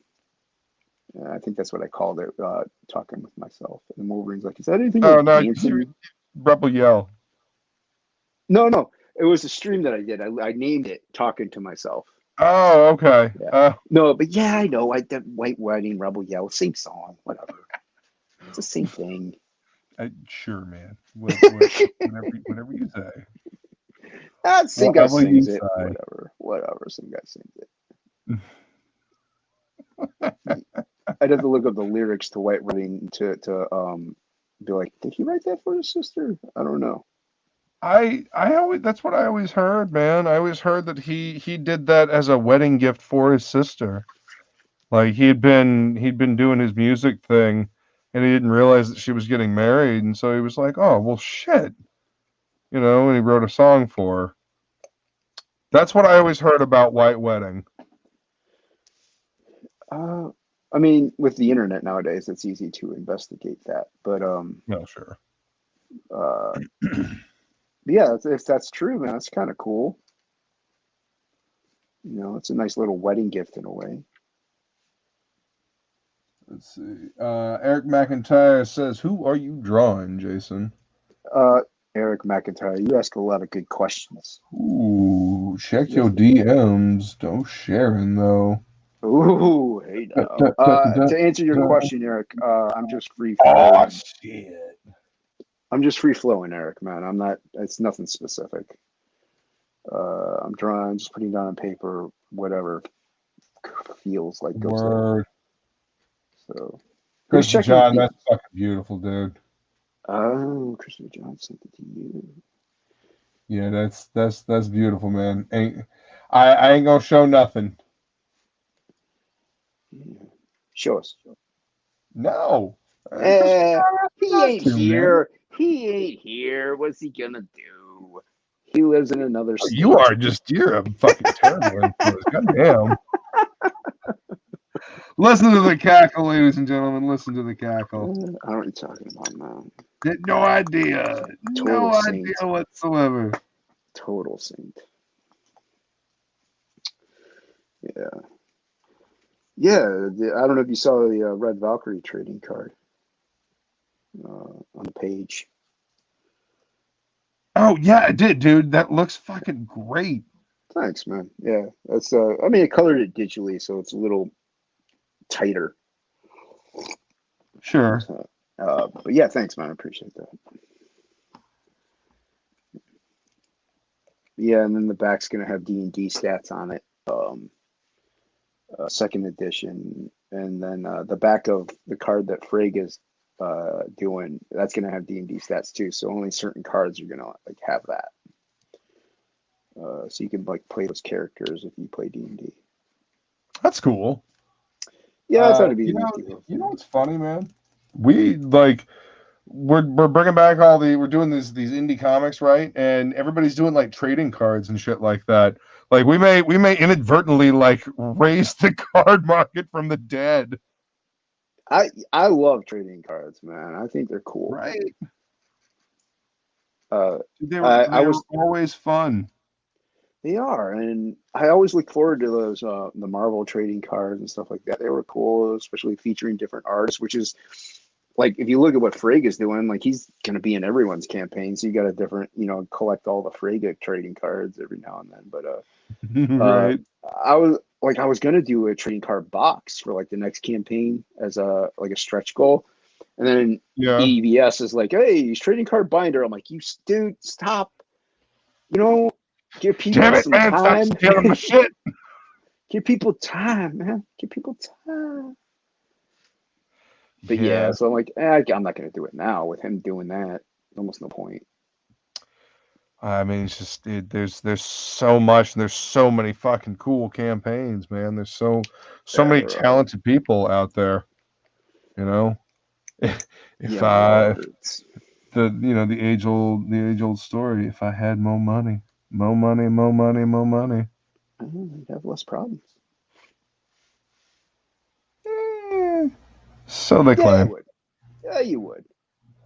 I think that's what I called it. Talking with myself. And Wolverine's like, "Is that anything Oh like no, dancing?" Rebel Yell. No. It was a stream that I did. I named it "Talking to Myself." Oh, okay. Yeah. No, but yeah, I know. That White Wedding, Rebel Yell, same song, whatever. It's the same thing. Sure, man. Whatever you say. Same guy Whatever you sings it. say. Whatever. Some guy sings it. I'd have to look up the lyrics to White Wedding to be like, did he write that for his sister? I don't know. I always that's what I always heard, man. I always heard that he did that as a wedding gift for his sister. Like he'd been doing his music thing, and he didn't realize that she was getting married, and so he was like, "Oh, well, shit," and he wrote a song for her. That's what I always heard about White Wedding. I mean, with the internet nowadays, it's easy to investigate that. But No, sure. uh, yeah, if that's true, man, that's kind of cool. It's a nice little wedding gift in a way. Let's see. Eric McIntyre says, "Who are you drawing, Jason?" Eric McIntyre, you ask a lot of good questions. Ooh, check your DMs. Don't sharing though. Ooh, hey now. To answer your question, Eric, I'm just free Oh flowing. shit. I'm just free flowing, Eric, man. I'm not. It's nothing specific. I'm drawing, just putting down on paper, whatever feels like goes there. Word. So, who's Christopher checking John, the? that's fucking beautiful, dude. Oh, Christopher John sent it to you. Yeah, that's beautiful, man. I ain't gonna show nothing. Yeah. Show us. No. He ain't Man. here. He ain't here. What's he gonna do? He lives in another You state. are you're a fucking terrible influence. Goddamn. Listen to the cackle, ladies and gentlemen. Listen to the cackle. I don't know what you're talking about, man. No idea. Total No saint. idea whatsoever. Total saint. Yeah. Yeah. I don't know if you saw the Red Valkyrie trading card on the page. Oh yeah, I did, dude. That looks fucking great. Thanks, man. Yeah, that's. I mean, I colored it digitally, so it's a little tighter. Sure. But yeah, thanks, man. I appreciate that. Yeah, and then the back's gonna have D&D stats on it. Second edition, and then the back of the card that Frag is doing, that's gonna have D&D stats too. So only certain cards are gonna like have that. So you can like play those characters if you play D&D. That's cool. Yeah, I thought it'd be a nifty little thing. You know what's funny, man? We're bringing back we're doing these indie comics, right? And everybody's doing like trading cards and shit like that. Like we may inadvertently like raise the card market from the dead. I love trading cards, man. I think they're cool. Right. They were always fun. They are, and I always look forward to those the Marvel trading cards and stuff like that. They were cool, especially featuring different artists, which is like if you look at what Frega's doing, like he's going to be in everyone's campaign. So you got a different, collect all the Frega trading cards every now and then. But Right. I was going to do a trading card box for like the next campaign as a stretch goal, and then Yeah. EBS is like, hey, he's trading card binder. I'm like, you dude, stop. Give people Damn it, some man! Stop time. stealing my shit. Give people time, man. Give people time. But yeah, Yeah. so I'm like, I'm not going to do it now with him doing that. Almost no point. I mean, it's just there's so much, and there's so many fucking cool campaigns, man. There's so Yeah, many there are. talented people out there. You know, if Yeah, there are. the age old story. If I had more money, more money, more money, more money. You'd have less problems. Eh, so they Yeah, you claim. would. Yeah, you would.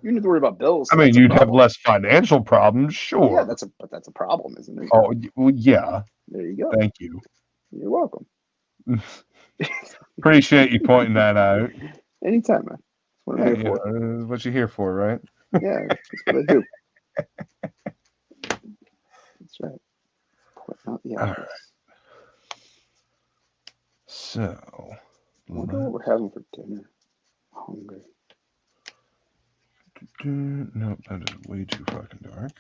You don't have to worry about bills, I so mean, that's a you'd have problem. less financial problems, Well, yeah, sure. that's a problem, isn't it? Oh, well, yeah. There you go. Thank you. You're welcome. Appreciate you pointing that out. Anytime, man. That's what I'm Yeah, here for. what you're here for, right? Yeah, that's what I do. That's right. Putting out the All right. obvious. So, I wonder what we're having for dinner. Hungry. no, that is way too fucking dark.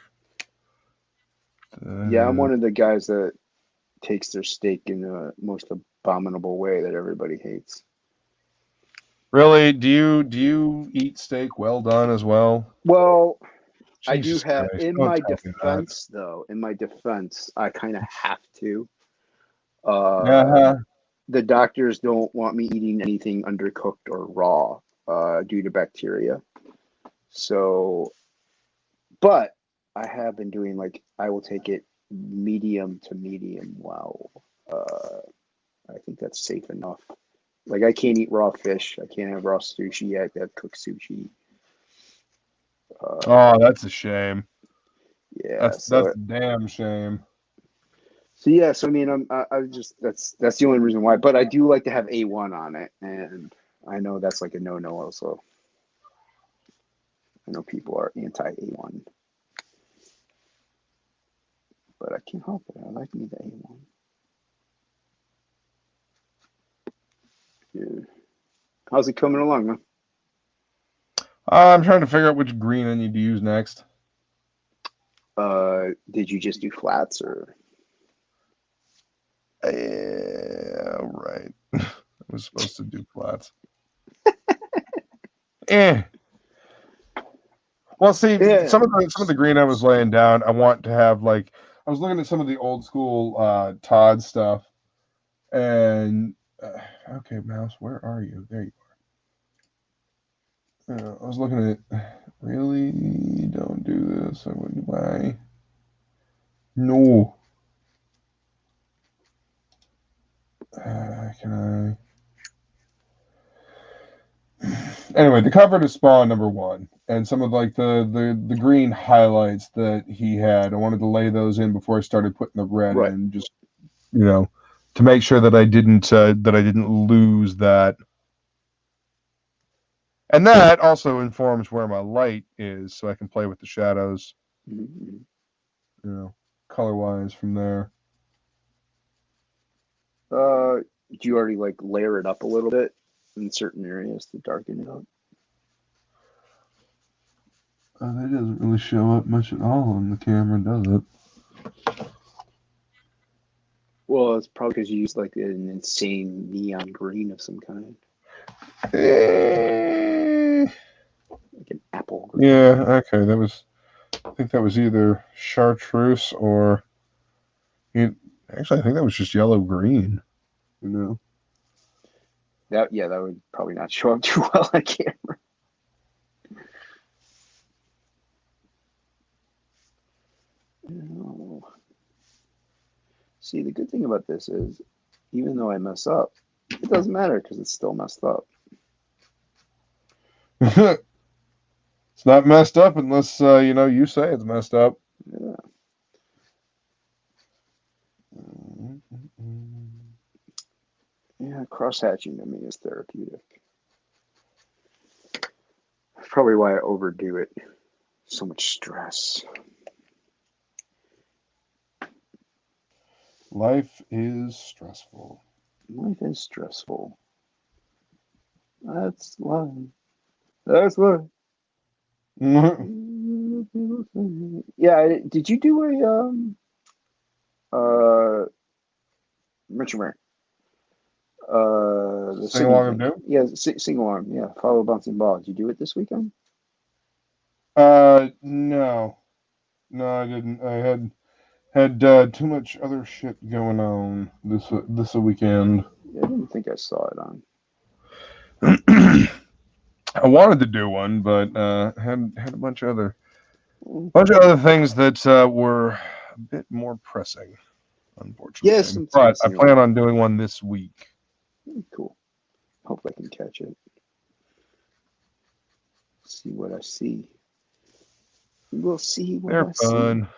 Yeah, I'm one of the guys that takes their steak in the most abominable way that everybody hates. Really, do you eat steak well done as well? Well, I do Jesus have, Christ! in Don't my tell me that. defense, though, I kind of have to. Uh Uh, huh. the doctors don't want me eating anything undercooked or raw due to bacteria. So, but I have been doing I will take it medium to medium well. I think that's safe enough. Like I can't eat raw fish. I can't have raw sushi. I have to have cooked sushi. Uh, Oh, that's a shame. yeah. That's a damn shame. So yeah. So I mean, I just that's the only reason why. But I do like to have A1 on it, and I know that's like a no also. I know people are anti A1, but I can't help it. I like me the A1. Yeah. How's it coming along, man? I'm trying to figure out which green I need to use next. Did you just do flats or? Yeah, right. I was supposed to do flats. Eh. Well, see, Yeah. some of the green I was laying down, I want to have like I was looking at some of the old school Todd stuff, and okay, mouse, where are you? There you are. I was looking at really don't do this. I wouldn't. Why? No. Can I? Anyway, the cover to Spawn #1, and some of like the green highlights that he had. I wanted to lay those in before I started putting the red Right. in, just you know, to make sure that I didn't lose that. And that also informs where my light is, so I can play with the shadows, Mm-hmm. color wise from there. Do you already layer it up a little bit in certain areas to darken it up? That doesn't really show up much at all on the camera, does it? Well, it's probably because you use an insane neon green of some kind, Eh, like an apple green. yeah, okay. I think that was either chartreuse or actually I think that was just yellow green. You know. That would probably not show up too well on camera. Oh. See, the good thing about this is, even though I mess up, it doesn't matter because it's still messed up. It's not messed up unless you say it's messed up. Yeah. Yeah, cross hatching to me is therapeutic. That's probably why I overdo it. So much stress. Life is stressful. Life is stressful. That's why. That's why. Yeah. Did you do Richard Mary? The Sing singing along of thing. Doom? Yeah, sing along. Yeah, follow bouncing ball. Did you do it this weekend? No. No, I didn't. I had too much other shit going on this weekend. Yeah, I didn't think I saw it on. I wanted to do one, but had a bunch of other things that were a bit more pressing, unfortunately. Yeah, But sometimes I plan on doing one this week. Cool. Hope I can catch it. See what I see. We'll see what They're I fun. see.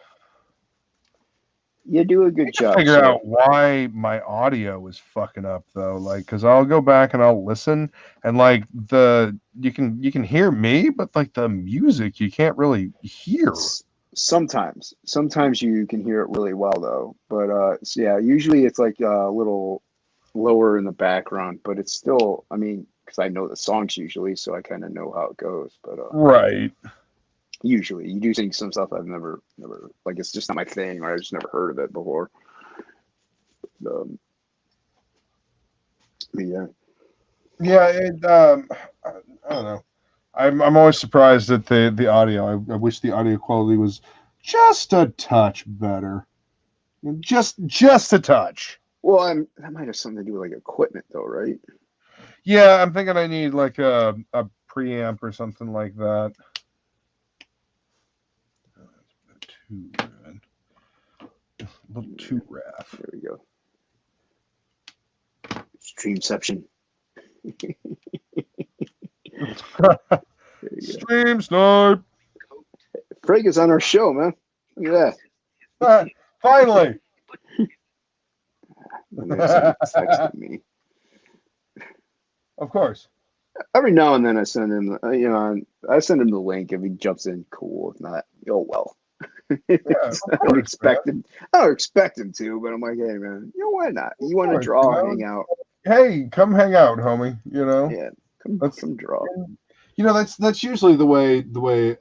You do a good job. Figure out why my audio is fucking up though, like, because I'll go back and I'll listen, and like you can hear me, but like the music you can't really hear. Sometimes you can hear it really well though, but so yeah, usually it's like a little lower in the background, but it's still, I mean, because I know the songs usually, so I kind of know how it goes. But Right. usually you do sing some stuff I've never like, it's just not my thing, or I just never heard of it before. Yeah. Yeah. I don't know. I'm always surprised at the audio. I wish the audio quality was just a touch better. Just a touch. Well, that might have something to do with like equipment though, right? Yeah, I'm thinking I need like a preamp or something like that. Too good. A little too rough. There we go. Streamception. Stream snipe. Frank is on our show, man. Look at that. Finally. Texting me. Of course. Every now and then I send him, I send him the link. If he jumps in, cool. If not, oh well. Yeah, I don't expect him. I don't expect him to, but I'm like, hey man, why not? You want to draw, hang out. Hey, come hang out, homie. Yeah, come draw. That's usually the way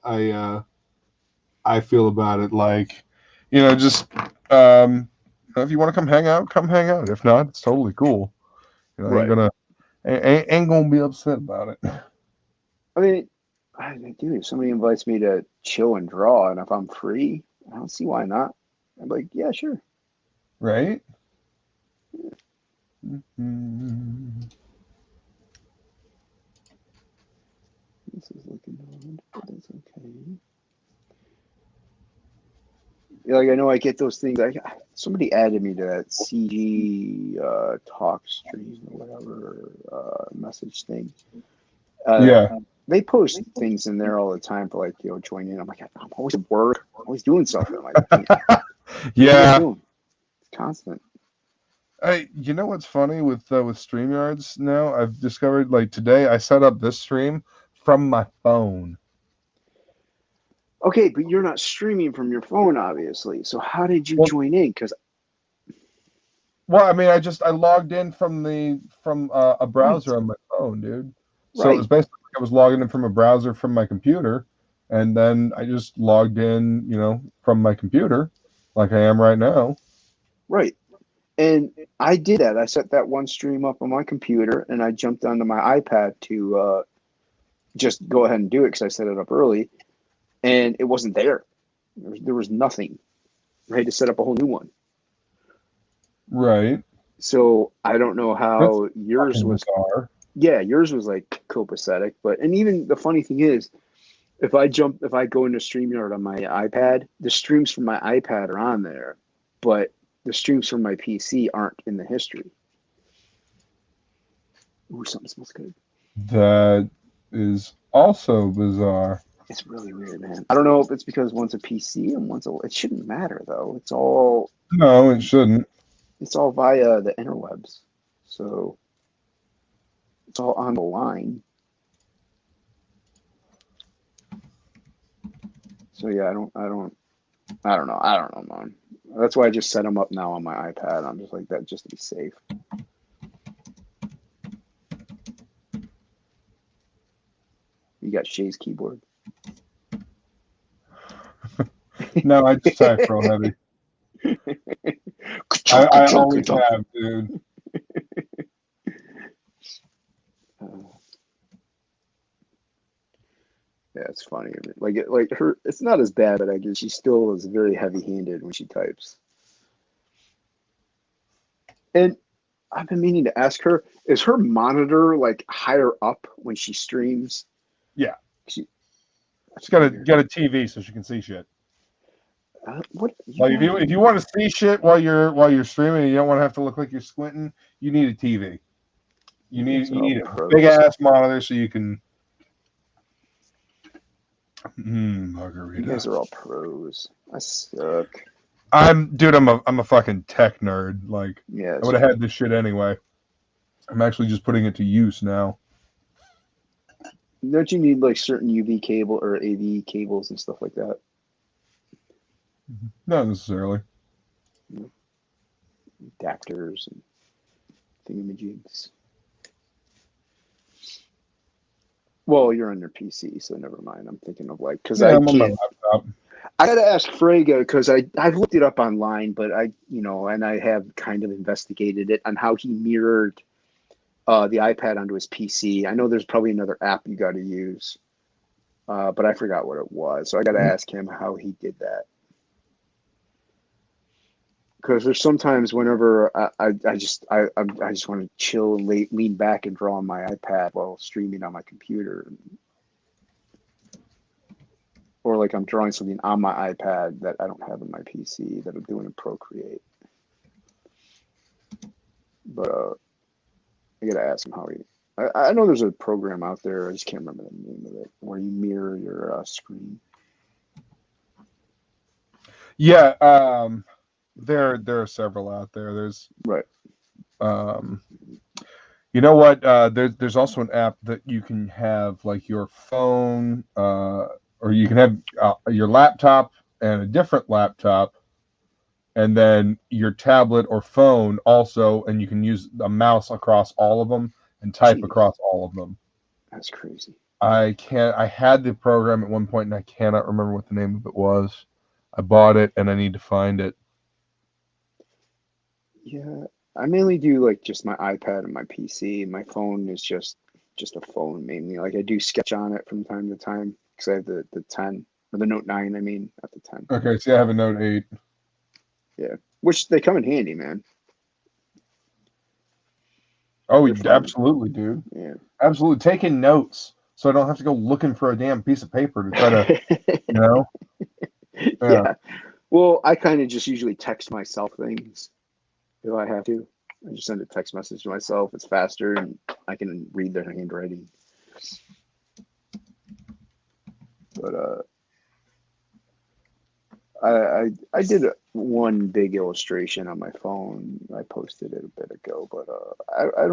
I feel about it. Like, just if you want to come hang out, come hang out. If not, it's totally cool. Right. Ain't gonna be upset about it. I mean, dude, if somebody invites me to chill and draw, and if I'm free, I don't see why not. I'm like, yeah, sure. Right? Mm-hmm. This is looking odd, but that's okay. Like, I know I get those things. Somebody added me to that CG talk stream or whatever message thing. Yeah. They post things in there all the time for like, join in. I'm like, I'm always at work, I'm always doing something. I'm like, I can't. Yeah. It's constant. You know what's funny with StreamYards now? I've discovered, like, today I set up this stream from my phone. Okay, but you're not streaming from your phone, obviously. So how did you join in? Well, I mean, I logged in from a browser on my phone, dude. So it was basically like I was logging in from a browser from my computer, and then I just logged in, from my computer, like I am right now. Right. And I did that. I set that one stream up on my computer, and I jumped onto my iPad to just go ahead and do it because I set it up early, and it wasn't there. There was nothing. I had to set up a whole new one. Right. So I don't know how yours was. Bizarre. Yeah, yours was like copacetic, and even the funny thing is, if I go into StreamYard on my iPad, the streams from my iPad are on there, but the streams from my PC aren't in the history. Ooh, something smells good. That is also bizarre. It's really weird, man. I don't know if it's because one's a PC and one's it shouldn't matter though. It's all. No, it shouldn't. It's all via the interwebs, so it's all on the line. So yeah, I don't know. I don't know, man. That's why I just set them up now on my iPad. I'm just like that just to be safe. You got Shay's keyboard. No, I just type real heavy. I always have, dude. Yeah, it's funny. Like her, it's not as bad, but I guess she still is very heavy-handed when she types. And I've been meaning to ask her, is her monitor like higher up when she streams? Yeah. She, She's got a TV so she can see shit. what? Like if you want to see shit while you're streaming and you don't want to have to look like you're squinting, you need a TV. You need a big ass monitor so you can. Margarita. You guys are all pros. I suck. I'm a fucking tech nerd. Like, Yeah, I would have had this shit anyway. I'm actually just putting it to use now. Don't you need like certain UV cable or AV cables and stuff like that? Not necessarily. Adapters and thingamajigs. Well, you're on your PC, so never mind. I'm thinking of like because I'm on my laptop. I gotta ask Frege because I've looked it up online, but and I have kind of investigated it on how he mirrored the iPad onto his PC. I know there's probably another app you got to use, but I forgot what it was. So I got to ask him how he did that. Because there's sometimes whenever I just want to chill and lean back and draw on my iPad while streaming on my computer, or like I'm drawing something on my iPad that I don't have on my PC that I'm doing in Procreate. But I gotta ask him how he. I know there's a program out there. I just can't remember the name of it, where you mirror your screen. Yeah, there are several out there. There's right. You know what? There's also an app that you can have like your phone, or you can have your laptop and a different laptop, and then your tablet or phone also, and you can use a mouse across all of them and type across all of them. That's crazy. I had the program at one point and I cannot remember what the name of it was. I bought it and I need to find it. Yeah, I mainly do like just my iPad and my PC. My phone is just a phone mainly. Like I do sketch on it from time to time because I have the 10 or the Note 9. I mean, not the 10. Okay, so I have a Note 8. Yeah, which they come in handy, man. Oh, absolutely, dude. Yeah, absolutely. Taking notes so I don't have to go looking for a damn piece of paper to try to, Yeah. Well, I kind of just usually text myself things if I have to. I just send a text message to myself. It's faster and I can read their handwriting. But I did one big illustration on my phone. I posted it a bit ago, but I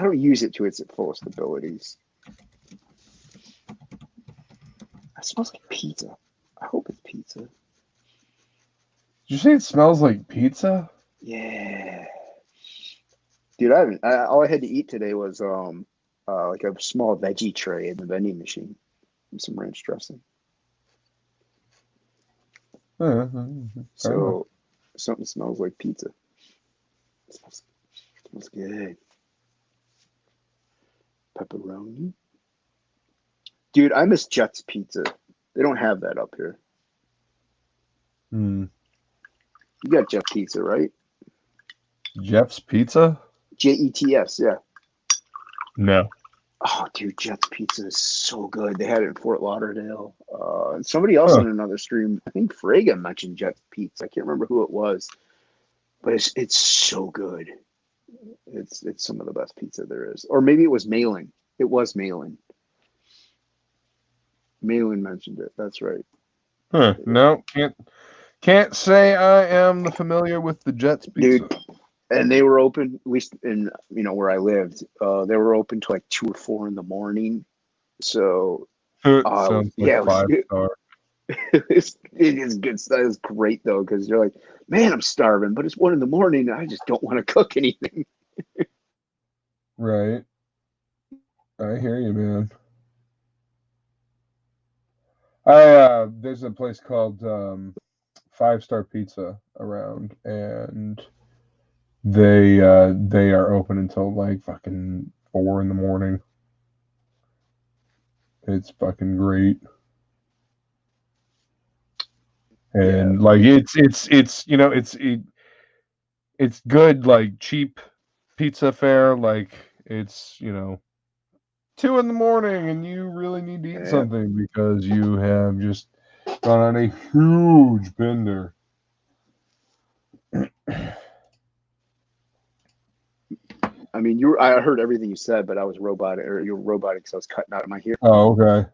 don't use it to its fullest abilities. It smells like pizza. I hope it's pizza. Did you say it smells like pizza? Yeah. Dude, all I had to eat today was like a small veggie tray in the vending machine and some ranch dressing. So something smells like pizza. It smells good. Pepperoni. Dude, I miss Jet's Pizza. They don't have that up here. You got Jet's Pizza, right? Jeff's Pizza? Jets, yeah. No. Oh, dude, Jet's Pizza is so good. They had it in Fort Lauderdale. And somebody else on another stream, I think Frege mentioned Jet's Pizza. I can't remember who it was, but it's so good. It's some of the best pizza there is. Or maybe it was Malin. It was Malin. Malin mentioned it. That's right. No, can't say I am familiar with the Jets Pizza. Dude, and they were open, at least in where I lived. They were open till like 2 or 4 in the morning. So Sounds like 5-star. It is good stuff. It's great though, because you're like, man, I'm starving, but it's 1 a.m. and I just don't want to cook anything. Right. I hear you, man. There's a place called 5 Star Pizza around, and they are open until like fucking 4 in the morning. It's fucking great. And Yeah, like it's it's good, like cheap pizza fare. Like it's 2 in the morning and you really need to eat yeah. something because you have just gone on a huge bender. I mean, I heard everything you said, but I was robotic, or you were robotic, because I was cutting out of my ear. Oh, okay.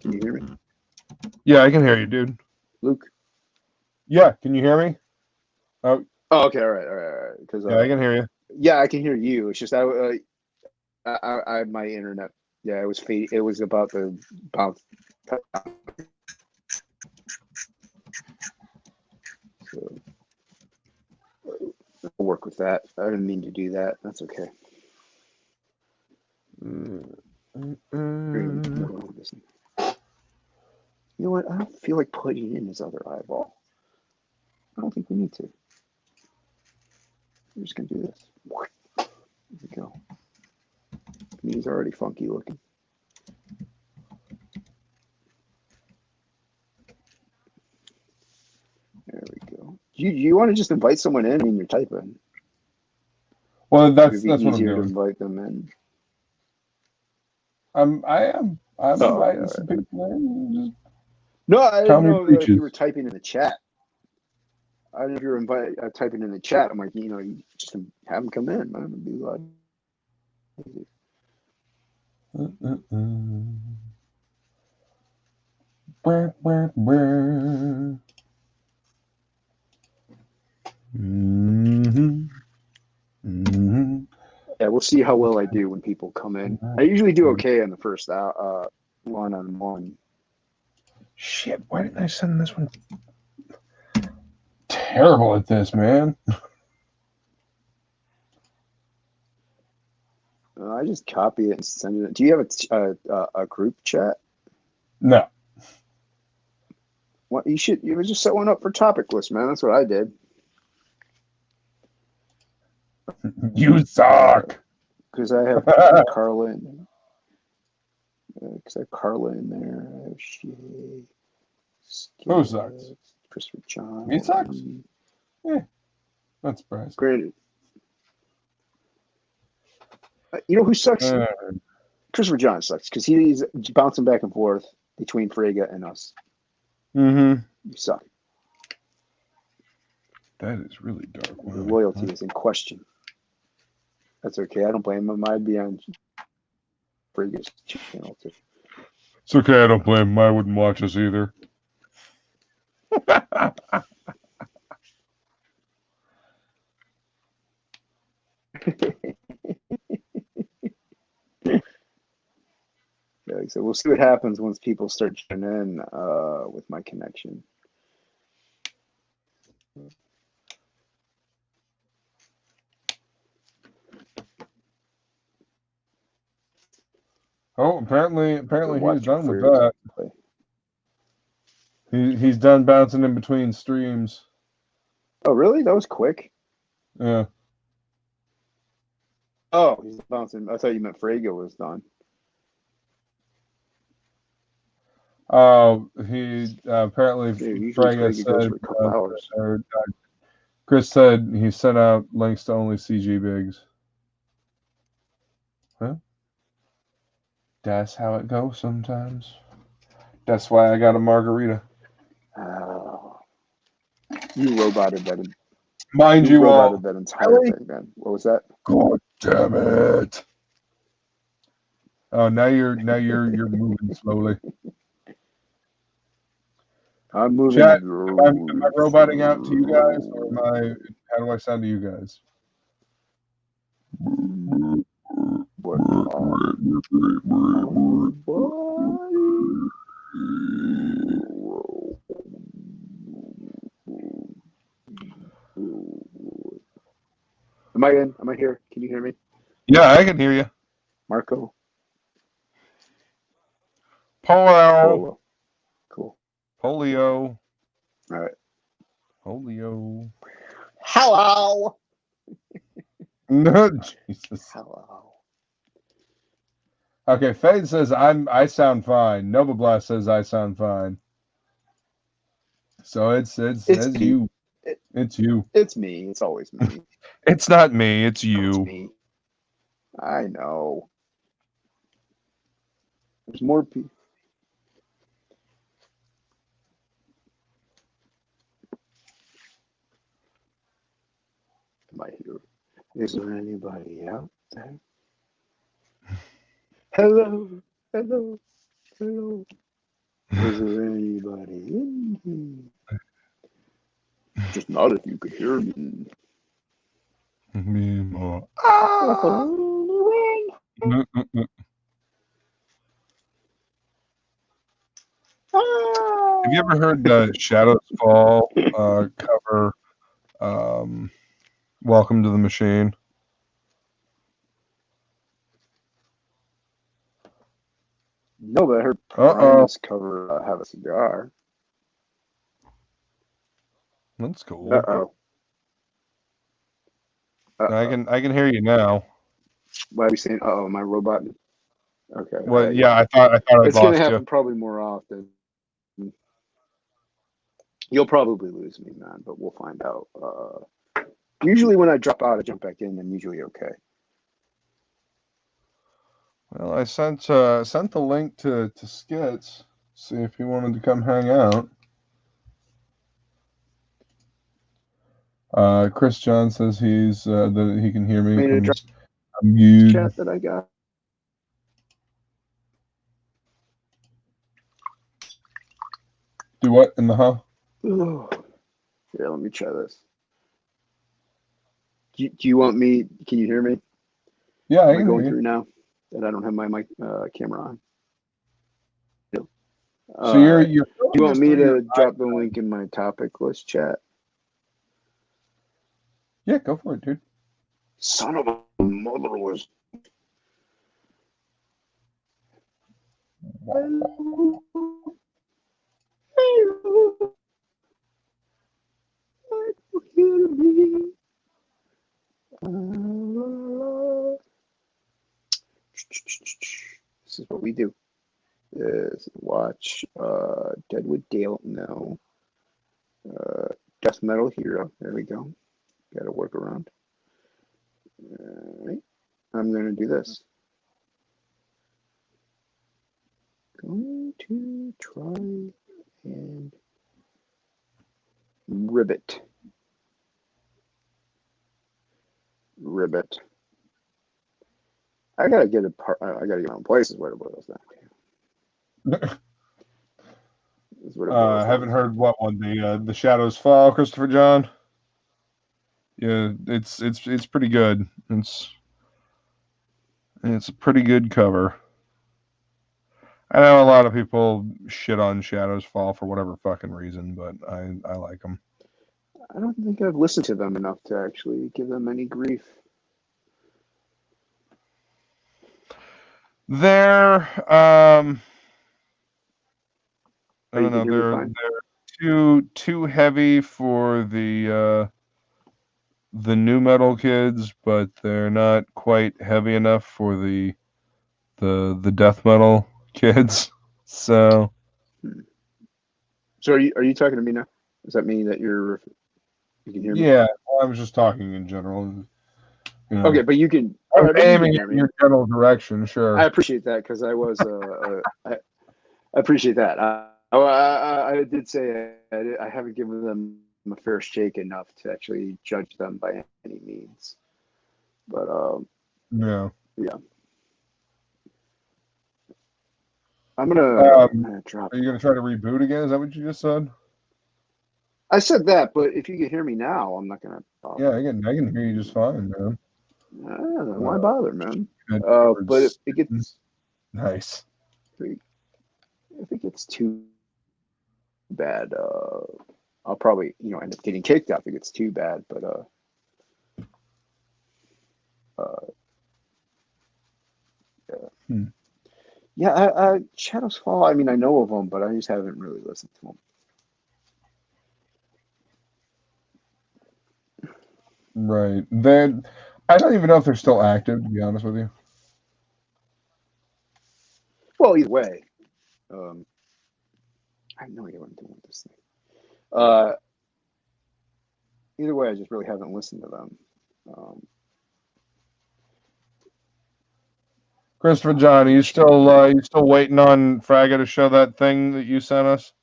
Can you hear me, Yeah, I can hear you, dude. Luke? Yeah, can you hear me? Oh, Oh, okay, all right, all right, all right. Because yeah, I can hear you. yeah, I can hear you. It's just I my internet. Yeah, it was It was about the bounce. So I'll work with that. I didn't mean to do that. That's okay. You know what? I don't feel like putting in his other eyeball. I don't think we need to. We're just gonna do this. There we go. He's already funky looking. There we go. You want to just invite someone in? I mean, you're typing. Well, Would it that's be what I'm easier to doing. invite them in? I'm Oh, okay, inviting all some right. people in. Just No, I tell didn't me know if you were preaches. typing in the chat. I didn't know if you were typing in the chat. I'm like, you just have them come in, man. It'd be a lot easier. Mm-hmm. Mm-hmm. Yeah, we'll see how well I do when people come in. I usually do okay on the first one-on-one. Shit, why didn't I send this one? Terrible at this, man. I just copy it and send it. Do you have a group chat? No. What you would just set one up for TOPicLESS, man. That's what I did. You suck. Because I have Carla in. Because I have Carla in there. I have Shay, Who sucks? Skip, Christopher John. He sucks? Yeah, not surprised. Granted, you know who sucks? Uh, Christopher John sucks because he's bouncing back and forth between Frege and us. mm-hmm. You suck. That is really dark. Your loyalty is in question. That's okay. I don't blame him. I'd be on Frege's channel too. It's okay, I don't blame him. I wouldn't watch us either. Yeah, so we'll see what happens once people start tuning in with my connection. Oh, apparently he's Watch done with for that. He's done bouncing in between streams. Oh, really? That was quick. Yeah. Oh, he's bouncing. I thought you meant Frege was done. He apparently Dude, usually Frege Frege goes said, for a couple hours. Chris said he sent out links to only CG bigs. Huh? That's how it goes sometimes. That's why I got a margarita. You roboted that. Mind you all. That entire thing, man. What was that? God damn it! Oh, now you're moving slowly. I'm moving. Chat. Am I roboting out to you guys, or am I? How do I sound to you guys? Am I in? Am I here? Can you hear me? Yeah, I can hear you. Marco? Polo. Cool. Polio. All right. Polio. Hello. No, Jesus. Hello. Okay, Fade says I sound fine. Nova Blast says I sound fine. So it's you. It's you. It's me. It's always me. It's not me, it's It's you. me. I know. There's more people. Am I here? Is there anybody out there? Hello. Hello. Hello. Is there anybody in here? Just not if you could hear me. Have you ever heard the Shadows Fall cover Welcome to the Machine? No, but I heard Primus cover Have a Cigar. That's cool. Uh-oh. I can hear you now. Why are we saying uh-oh, my robot? Okay. Well, yeah, I thought I'd it's gonna lost happen you. probably more often. You'll probably lose me, man, but we'll find out. Usually when I drop out, I jump back in. I'm usually okay. Well, I sent the link to Skits. See if he wanted to come hang out. Chris John says he's that he can hear me. Chat that I got. Do what in the hall? Yeah, let me try this. Do you want me? Can you hear me? Yeah, Am I going through now that I don't have my mic camera on? So you're. Do you want me to drop the link in my topic list chat? Yeah, go for it, dude. Son of a motherless. This is what we do. Is watch Deadwood Dale. No. Death Metal Hero. There we go. Got to work around. All right. I'm going to do this. Going to try and ribbit. I gotta get I gotta get my own places where to put those down. I haven't heard what one the Shadows Fall, Christopher John. Yeah, it's pretty good. It's a pretty good cover. I know a lot of people shit on Shadows Fall for whatever fucking reason, but I like them. I don't think I've listened to them enough to actually give them any grief. They're I don't know, they're too heavy for the new metal kids, but they're not quite heavy enough for the death metal kids. So So are you talking to me now? Does that mean that you can hear me? Yeah, I was just talking in general. You know, okay, but you can. I'm aiming in your general direction. Sure, I appreciate that because I was. I appreciate that. I did say I haven't given them a fair shake enough to actually judge them by any means. But yeah. I'm gonna drop. Are you gonna try to reboot again? Is that what you just said? I said that, but if you can hear me now, I'm not gonna bother. Yeah, I can hear you just fine, man. Why bother, man? But if it gets, nice. if it gets too bad, I'll probably end up getting kicked out if it gets too bad. But Hmm. yeah, Shadows Fall. I mean, I know of them, but I just haven't really listened to them. Right. Then I don't even know if they're still active, to be honest with you. Well, either way, I have no idea what I'm doing with this thing. Either way, I just really haven't listened to them. Christopher John, are you still waiting on Fragga to show that thing that you sent us?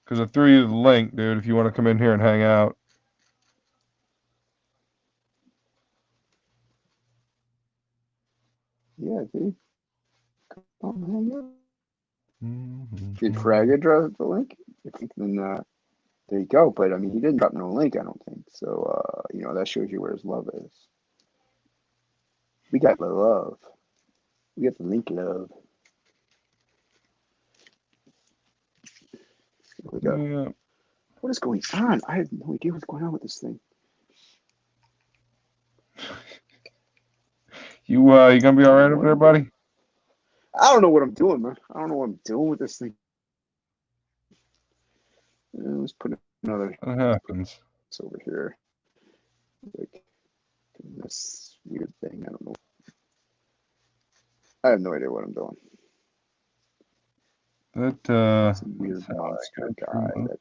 Because I threw you the link, dude. If you want to come in here and hang out. Yeah, dude. Come hang out. Did Fragga drop the link? I think then there you go. But I mean, he didn't drop no link. I don't think so. That shows you where his love is. We got the love. We got the link love. Here we go. Yeah. What is going on? I have no idea what's going on with this thing. You gonna be all right over there, buddy? I don't know what I'm doing, man. I don't know what I'm doing with this thing. Let's put another. What happens? It's over here. Like this weird thing. I don't know. I have no idea what I'm doing. That's a weird monster guy that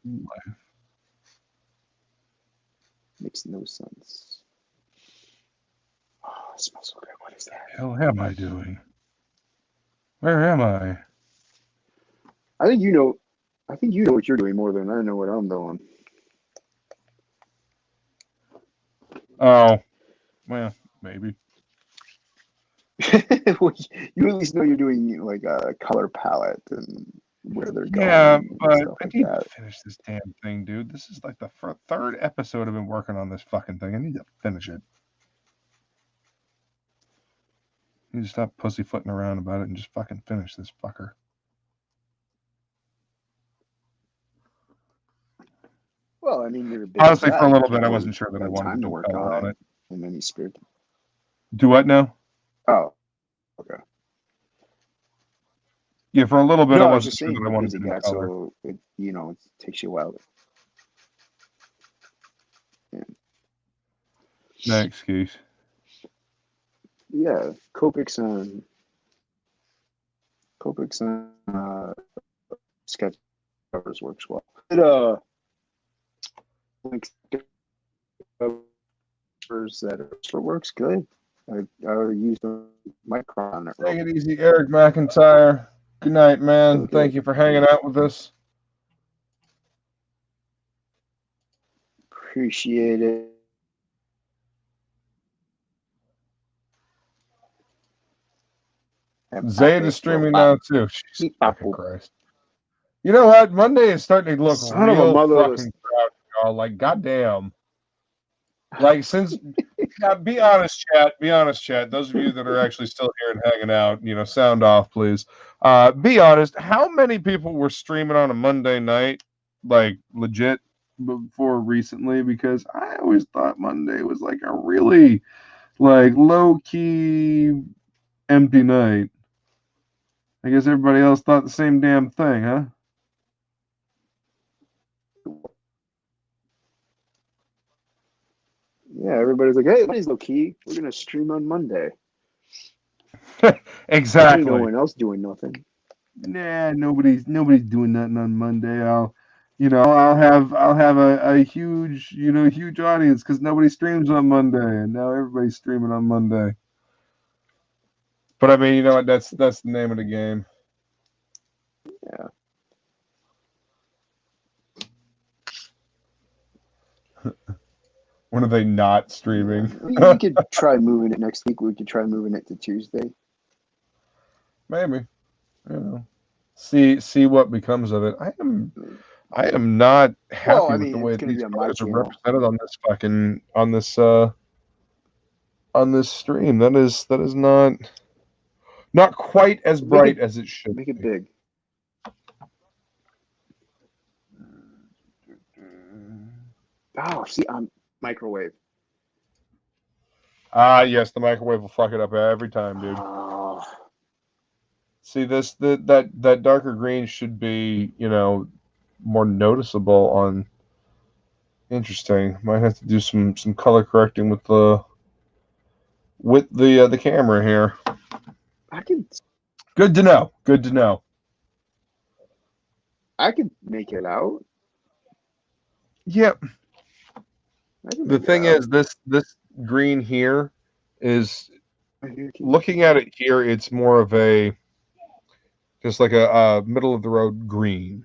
makes no sense. Oh, it smells so good. What is that? What the hell am I doing? Where am I? I think you know what you're doing more than I know what I'm doing. Oh, well, maybe. Well, you at least know you're doing like a color palette and where they're going. Yeah, but stuff I like need that. to finish this damn thing, dude. This is like the third episode I've been working on this fucking thing. I need to finish it. I need to stop pussyfooting around about it and just fucking finish this fucker. Well, I mean, you're a big Honestly, guy. for a little bit, I wasn't sure that I wanted time to to do work color on it. And then you spirit. Do what now? Oh, okay. Yeah, for a little bit, No, I I was wasn't just sure saying that I you're a wanted busy to do guy, color. so it takes you a while. Yeah. No excuse. Yeah, Copics sketch covers works well. It like covers that works good. I use the micron on it. Take it easy, Eric McIntyre. Good night, man. Okay. Thank you for hanging out with us. Appreciate it. Zayd is streaming now too. Jesus fucking Christ. You know what? Monday is starting to look Son of a real motherless. fucking crowded, y'all. Like, goddamn. Like, since be honest, chat. Be honest, chat. Those of you that are actually still here and hanging out, sound off, please. Be honest. How many people were streaming on a Monday night, like legit, before recently? Because I always thought Monday was like a really, like, low key, empty night. I guess everybody else thought the same damn thing, huh? Yeah, everybody's like, "Hey, Monday's low key. We're gonna stream on Monday." Exactly. No one else doing nothing. Nah, nobody's doing nothing on Monday. I'll have a huge audience because nobody streams on Monday, and now everybody's streaming on Monday. But I mean, you know what? That's the name of the game. Yeah. When are they not streaming? Yeah. We could try moving it next week. We could try moving it to Tuesday. Maybe. See what becomes of it. I am not happy with the way these players are represented on this on this stream. That is not quite as Make bright it as it should make it be. big. Oh, see, I'm microwave. Ah, yes, the microwave will fuck it up every time, dude. Oh, See that darker green should be, more noticeable on. Interesting. Might have to do some color correcting with the camera here. I can Good to know. Good to know. make it out. Yep. I can The make it thing out. is, this green here is, You can- looking at it here, it's more of a just like a middle of the road green.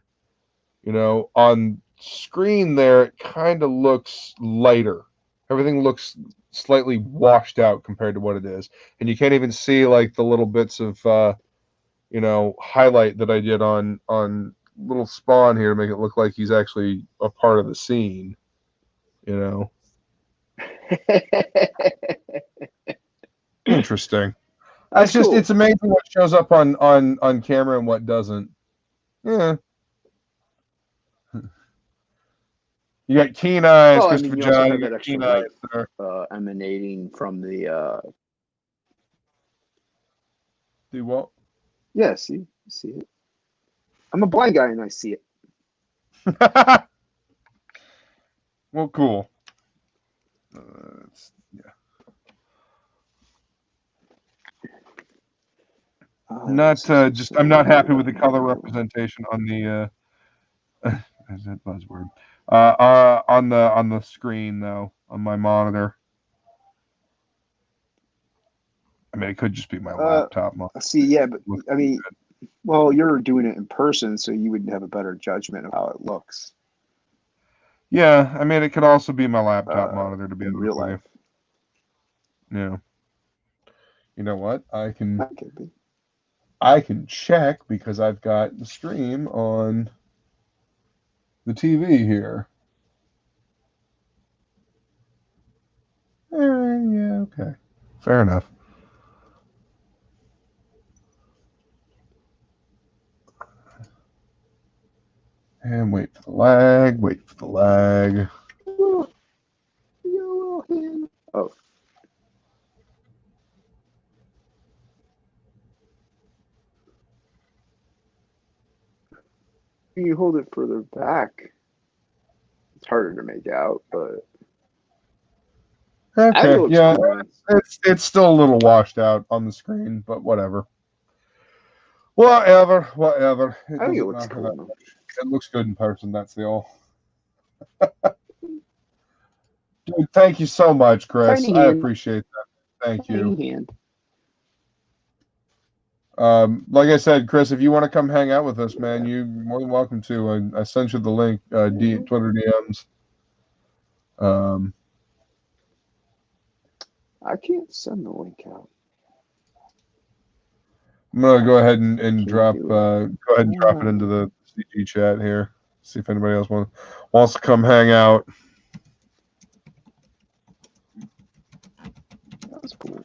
On screen there, it kind of looks lighter. Everything looks slightly washed out compared to what it is, and you can't even see like the little bits of highlight that I did on little Spawn here to make it look like he's actually a part of the scene. Interesting. That's cool. It's amazing what shows up on camera and what doesn't. Yeah. You got keen eyes, Well, I mean, Christopher you also John. have You that got extra keen eyes light there. emanating from the. Do what? Yeah, see it. I'm a blind guy and I see it. Well, cool. Yeah. Not I'm not happy with the color representation on the is that buzzword? On the screen though, on my monitor. I mean, it could just be my laptop monitor. See, yeah, but I mean, well, you're doing it in person, so you would have a better judgment of how it looks. Yeah, I mean, it could also be my laptop monitor, to be in honest real with life. you. Yeah. You know what? That could be. I can check because I've got the stream on the TV here. Yeah, okay. Fair enough. And wait for the lag, wait for the lag. Oh. You hold it further back. It's harder to make out, but Okay, yeah, cool, man. it's still a little washed out on the screen, but whatever. Whatever. It I think it doesn't looks matter cool, that man. much. It looks good in person, that's the all. Dude, thank you so much, Chris. Tiny I hand. appreciate that. Thank you. Tiny hand. Like I said, Chris, if you want to come hang out with us, man, you're more than welcome to. I sent you the link, Twitter DMs. I can't send the link out. I'm gonna go ahead and drop do go ahead and drop it into the CG chat here. See if anybody else wants to come hang out. That's cool.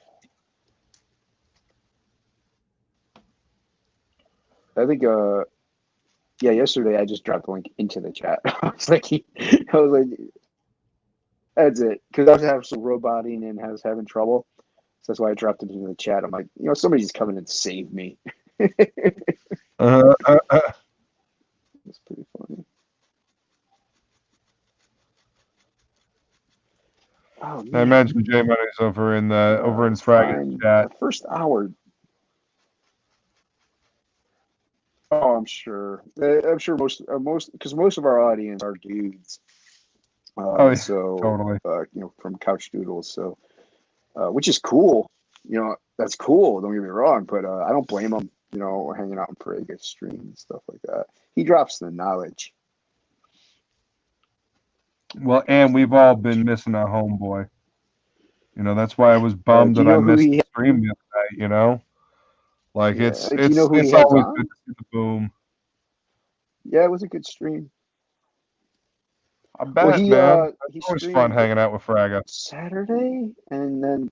I think yeah, yesterday I just dropped the link into the chat. I was like that's it. Because I was having some roboting and I was having trouble. So that's why I dropped it into the chat. I'm like, somebody's coming and save me. That's pretty funny. Oh, man. I imagine J Money's over in Fragg's chat. The first hour. Oh, I'm sure. I'm sure most because most of our audience are dudes. So totally. From Couch Doodles. So, which is cool. That's cool. Don't get me wrong, but I don't blame him. Hanging out in Prague's stream and stuff like that. He drops the knowledge. Well, and we've all been missing our homeboy. That's why I was bummed that I missed the stream the other night. Like it's do you know who it's he has always on? good to see the boom. Yeah, it was a good stream. I bet, man. He It's always fun hanging out with Fragga. Saturday, and then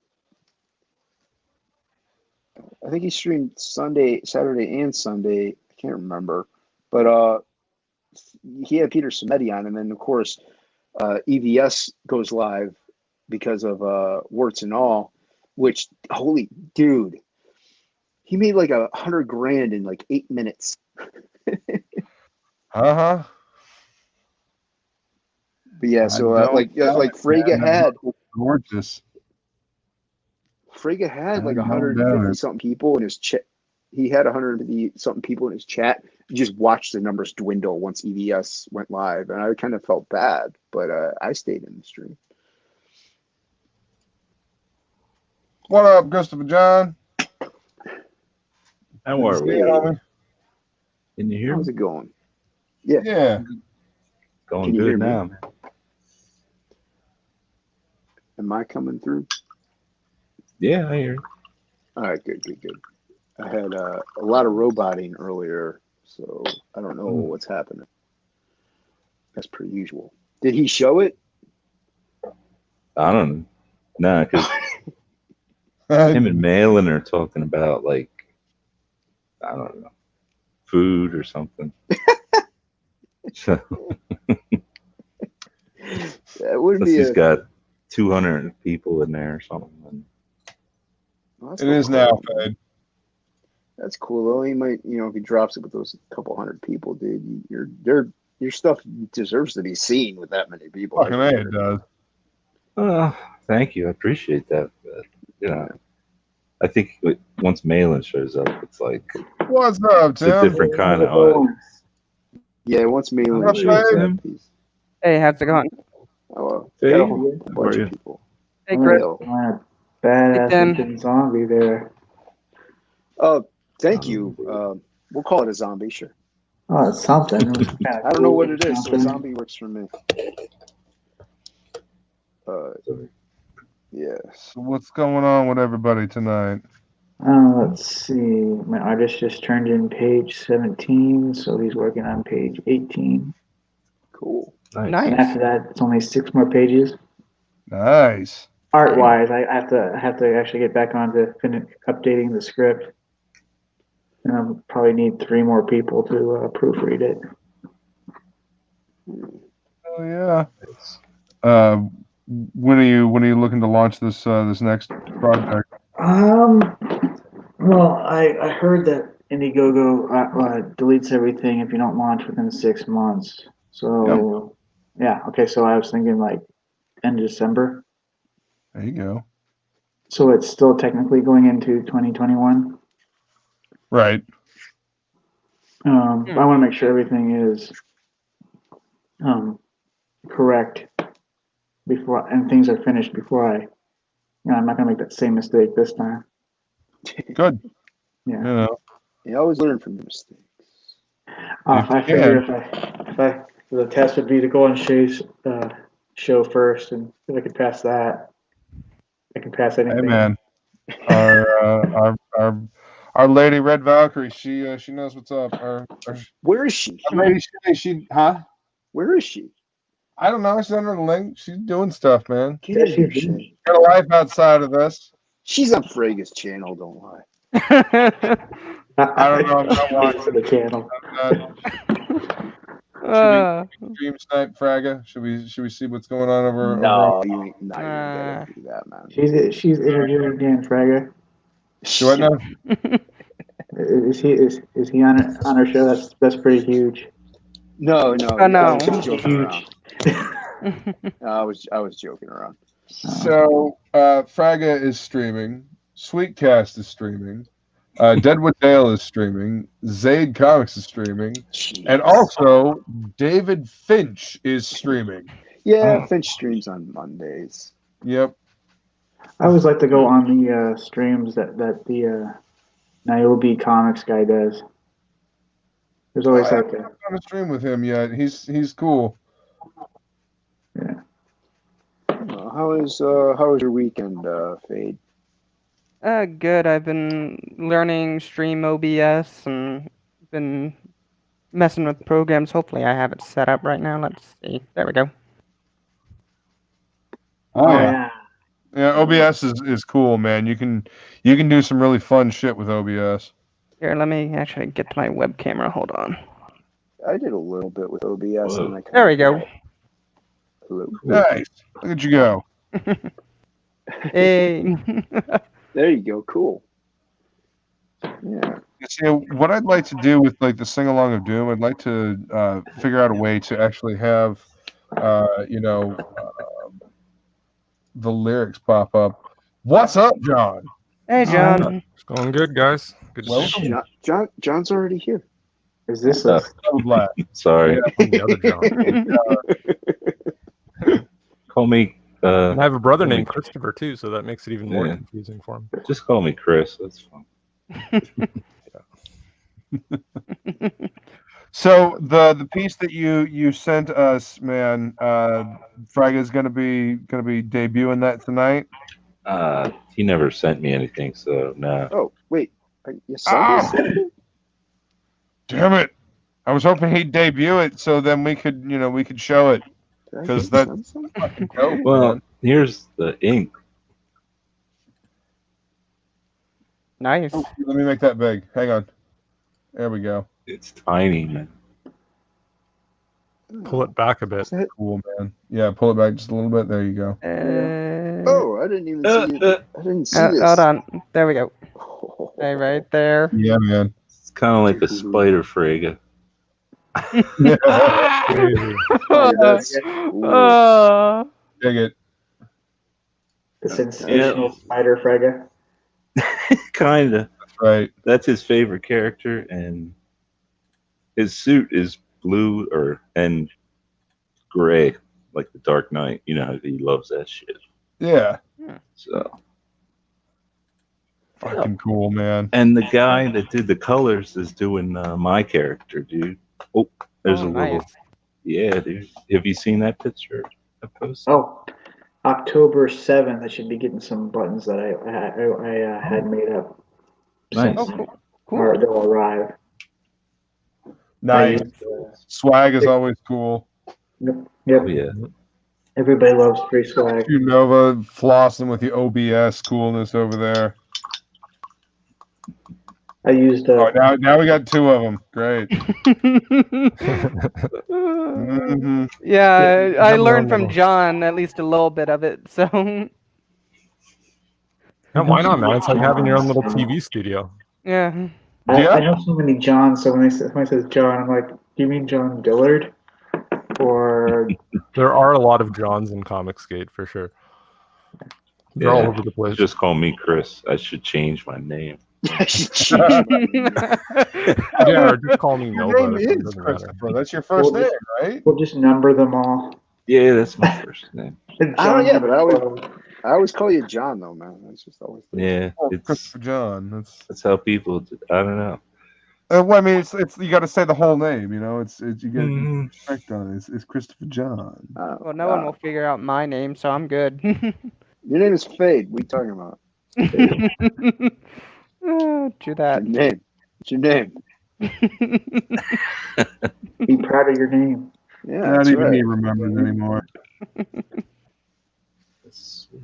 I think he streamed Saturday, and Sunday. I can't remember, but he had Peter Samedi on, and then of course EVS goes live because of Warts and All, which holy dude, he made like $100,000 in like 8 minutes. Uh-huh. But yeah, so like Frege had gorgeous. Frege had like I don't 150 doubt it. something people in his chat. He had 150 something people in his chat. You just watched the numbers dwindle once EVS went live, and I kind of felt bad, but I stayed in the stream. What up, Christopher John? How are we? Homie. Can you hear How's me? it going? Yeah. Yeah. Going Can you hear good me? now, man. Am I coming through? Yeah, I hear you. All right, good. I had a lot of roboting earlier, so I don't know what's happening. That's per usual. Did he show it? I don't know. Nah, because him and Malin are talking about, like, I don't know, food or something. So, That would be he's got 200 people in there or something. Well, it is now, Fed. That's cool though. He might, if he drops it with those couple hundred people, dude, your stuff deserves to be seen with that many people. Fucking A, it does. Thank you. I appreciate that. But, I think once Malin shows up, it's like, what's up, Tim? It's a different kind of audience. Yeah, once Malin shows up, hey, how's it going? Oh, hey, got a whole bunch of people. Hey, Chris. Badass zombie there. Oh, thank you. We'll call it a zombie, sure. Oh, it's something. I don't know what it is, so zombie works for me. Yes. So what's going on with everybody tonight? Let's see. My artist just turned in page 17, so he's working on page 18. Cool. Nice. And after that, it's only 6 more pages. Nice. Art-wise, I have to actually get back on to finish updating the script. And I'll probably need 3 more people to proofread it. Oh yeah. When are you looking to launch this next project? Well, I heard that Indiegogo deletes everything if you don't launch within 6 months. So yeah, okay. So I was thinking like end of December. There you go. So it's still technically going into 2021. Right. I want to make sure everything is correct before and things are finished before I'm not gonna make that same mistake this time. Good. Yeah. You always learn from your mistakes. I figure if the test would be to go on Shay's show first, and if I could pass that, I can pass anything. Hey man, our lady Red Valkyrie, she knows what's up. Where is she? Our lady, huh? Where is she? I don't know. I sent her the link. She's doing stuff, man. Get in here, Shay. Got a life outside of this. She's on Frege's channel. Don't lie. I don't know. I'm not watching the channel. Should we stream snipe Fraga? Should we see what's going on over? No, you ain't gonna do that, man. She's interviewing Dan Fraga. Do I know? Is he on her show? That's pretty huge. No. No. Huge. I was joking around. So Fraga is streaming. Sweetcast is streaming. Deadwood Dale is streaming. Zaid Comics is streaming. Jeez. And also David Finch is streaming. Yeah, Finch streams on Mondays. Yep. I always like to go on the streams that the Niobe Comics guy does. There's always I haven't done a stream with him yet. He's cool. Yeah. How was your weekend, Fade? Good. I've been learning Stream OBS and been messing with programs. Hopefully, I have it set up right now. Let's see. There we go. Oh yeah. Yeah, OBS is cool, man. You can do some really fun shit with OBS. Here, let me actually get to my web camera. Hold on. I did a little bit with OBS, Whoa. and I kinda There we go. Hello. Nice. Look at you go. Hey. There you go. Cool. Yeah. See, what I'd like to do with like the sing along of Doom, I'd like to figure out a way to actually have, the lyrics pop up. What's up, John? Hey, John. It's going good, guys. Good to see you. Welcome. John's already here. Is this Uh, a So glad. Sorry. Yeah. I'm the other John. Call me. And I have a brother call me- named Christopher too, so that makes it even more Yeah. confusing for him. Just call me Chris. That's fine. So the piece that you sent us, man, Fraga's gonna be debuting that tonight. He never sent me anything, so no. Oh, wait. You sent me? Damn it! I was hoping he'd debut it, so then we could show it. Did I 'Cause get that- something? Fucking dope, Well, man. here's the ink. Nice. Oh, let me make that big. Hang on. There we go. It's tiny, man. Pull it back a bit. Is that- Cool, man. Yeah, pull it back just a little bit. There you go. Oh, I didn't even see it. I didn't see this. Hold on. There we go. Oh. Hey, right there. Yeah, man. It's kind of like a spider frega. Crazy. Oh, that's- ooh. Dig it. the sensational spider frega? Kinda. That's right. That's his favorite character, and his suit is blue and gray, like the Dark Knight. You know how he loves that shit. Yeah. So, Fucking cool, man. and the guy that did the colors is doing my character, dude. Oh, there's Oh, a little. nice. Yeah, dude. Have you seen that picture I posted? Oh, October 7th, I should be getting some buttons that I had made up. Nice. Oh, cool. Or Cool. they'll arrive. Nice. I used, Swag is always cool. yep. Oh, yeah. Everybody loves free swag. Q Nova flossing with the OBS coolness over there. I used Oh, now we got two of them. Great. hmm Yeah, I Have learned my from little- John at least a little bit of it. So Yeah, why not, man? It's like having your own little TV studio. yeah. I know so many Johns, so when somebody says John, I'm like, do you mean John Dillard? Or There are a lot of Johns in Comicsgate for sure. They're all Yeah. over the place. Just call me Chris. I should change my name. Yeah, or just call me Nova. Your name It is doesn't matter. Christopher. That's your first Well, name, right? we'll just number them all. Yeah, that's my first name. Oh, yeah, but I always call you John, though, man. That's just always. Yeah, Oh, it's Christopher John. that's how people. I don't know. Well, I mean, it's you got to say the whole name. You know, it's you get Mhm. respect on it. It's Christopher John. Well, no one will figure out my name, so I'm good. Your name is Fade. What are you talking about? Do that. Your name. What's your name? Be proud of your name. Yeah, Not that's even right. he remembers anymore.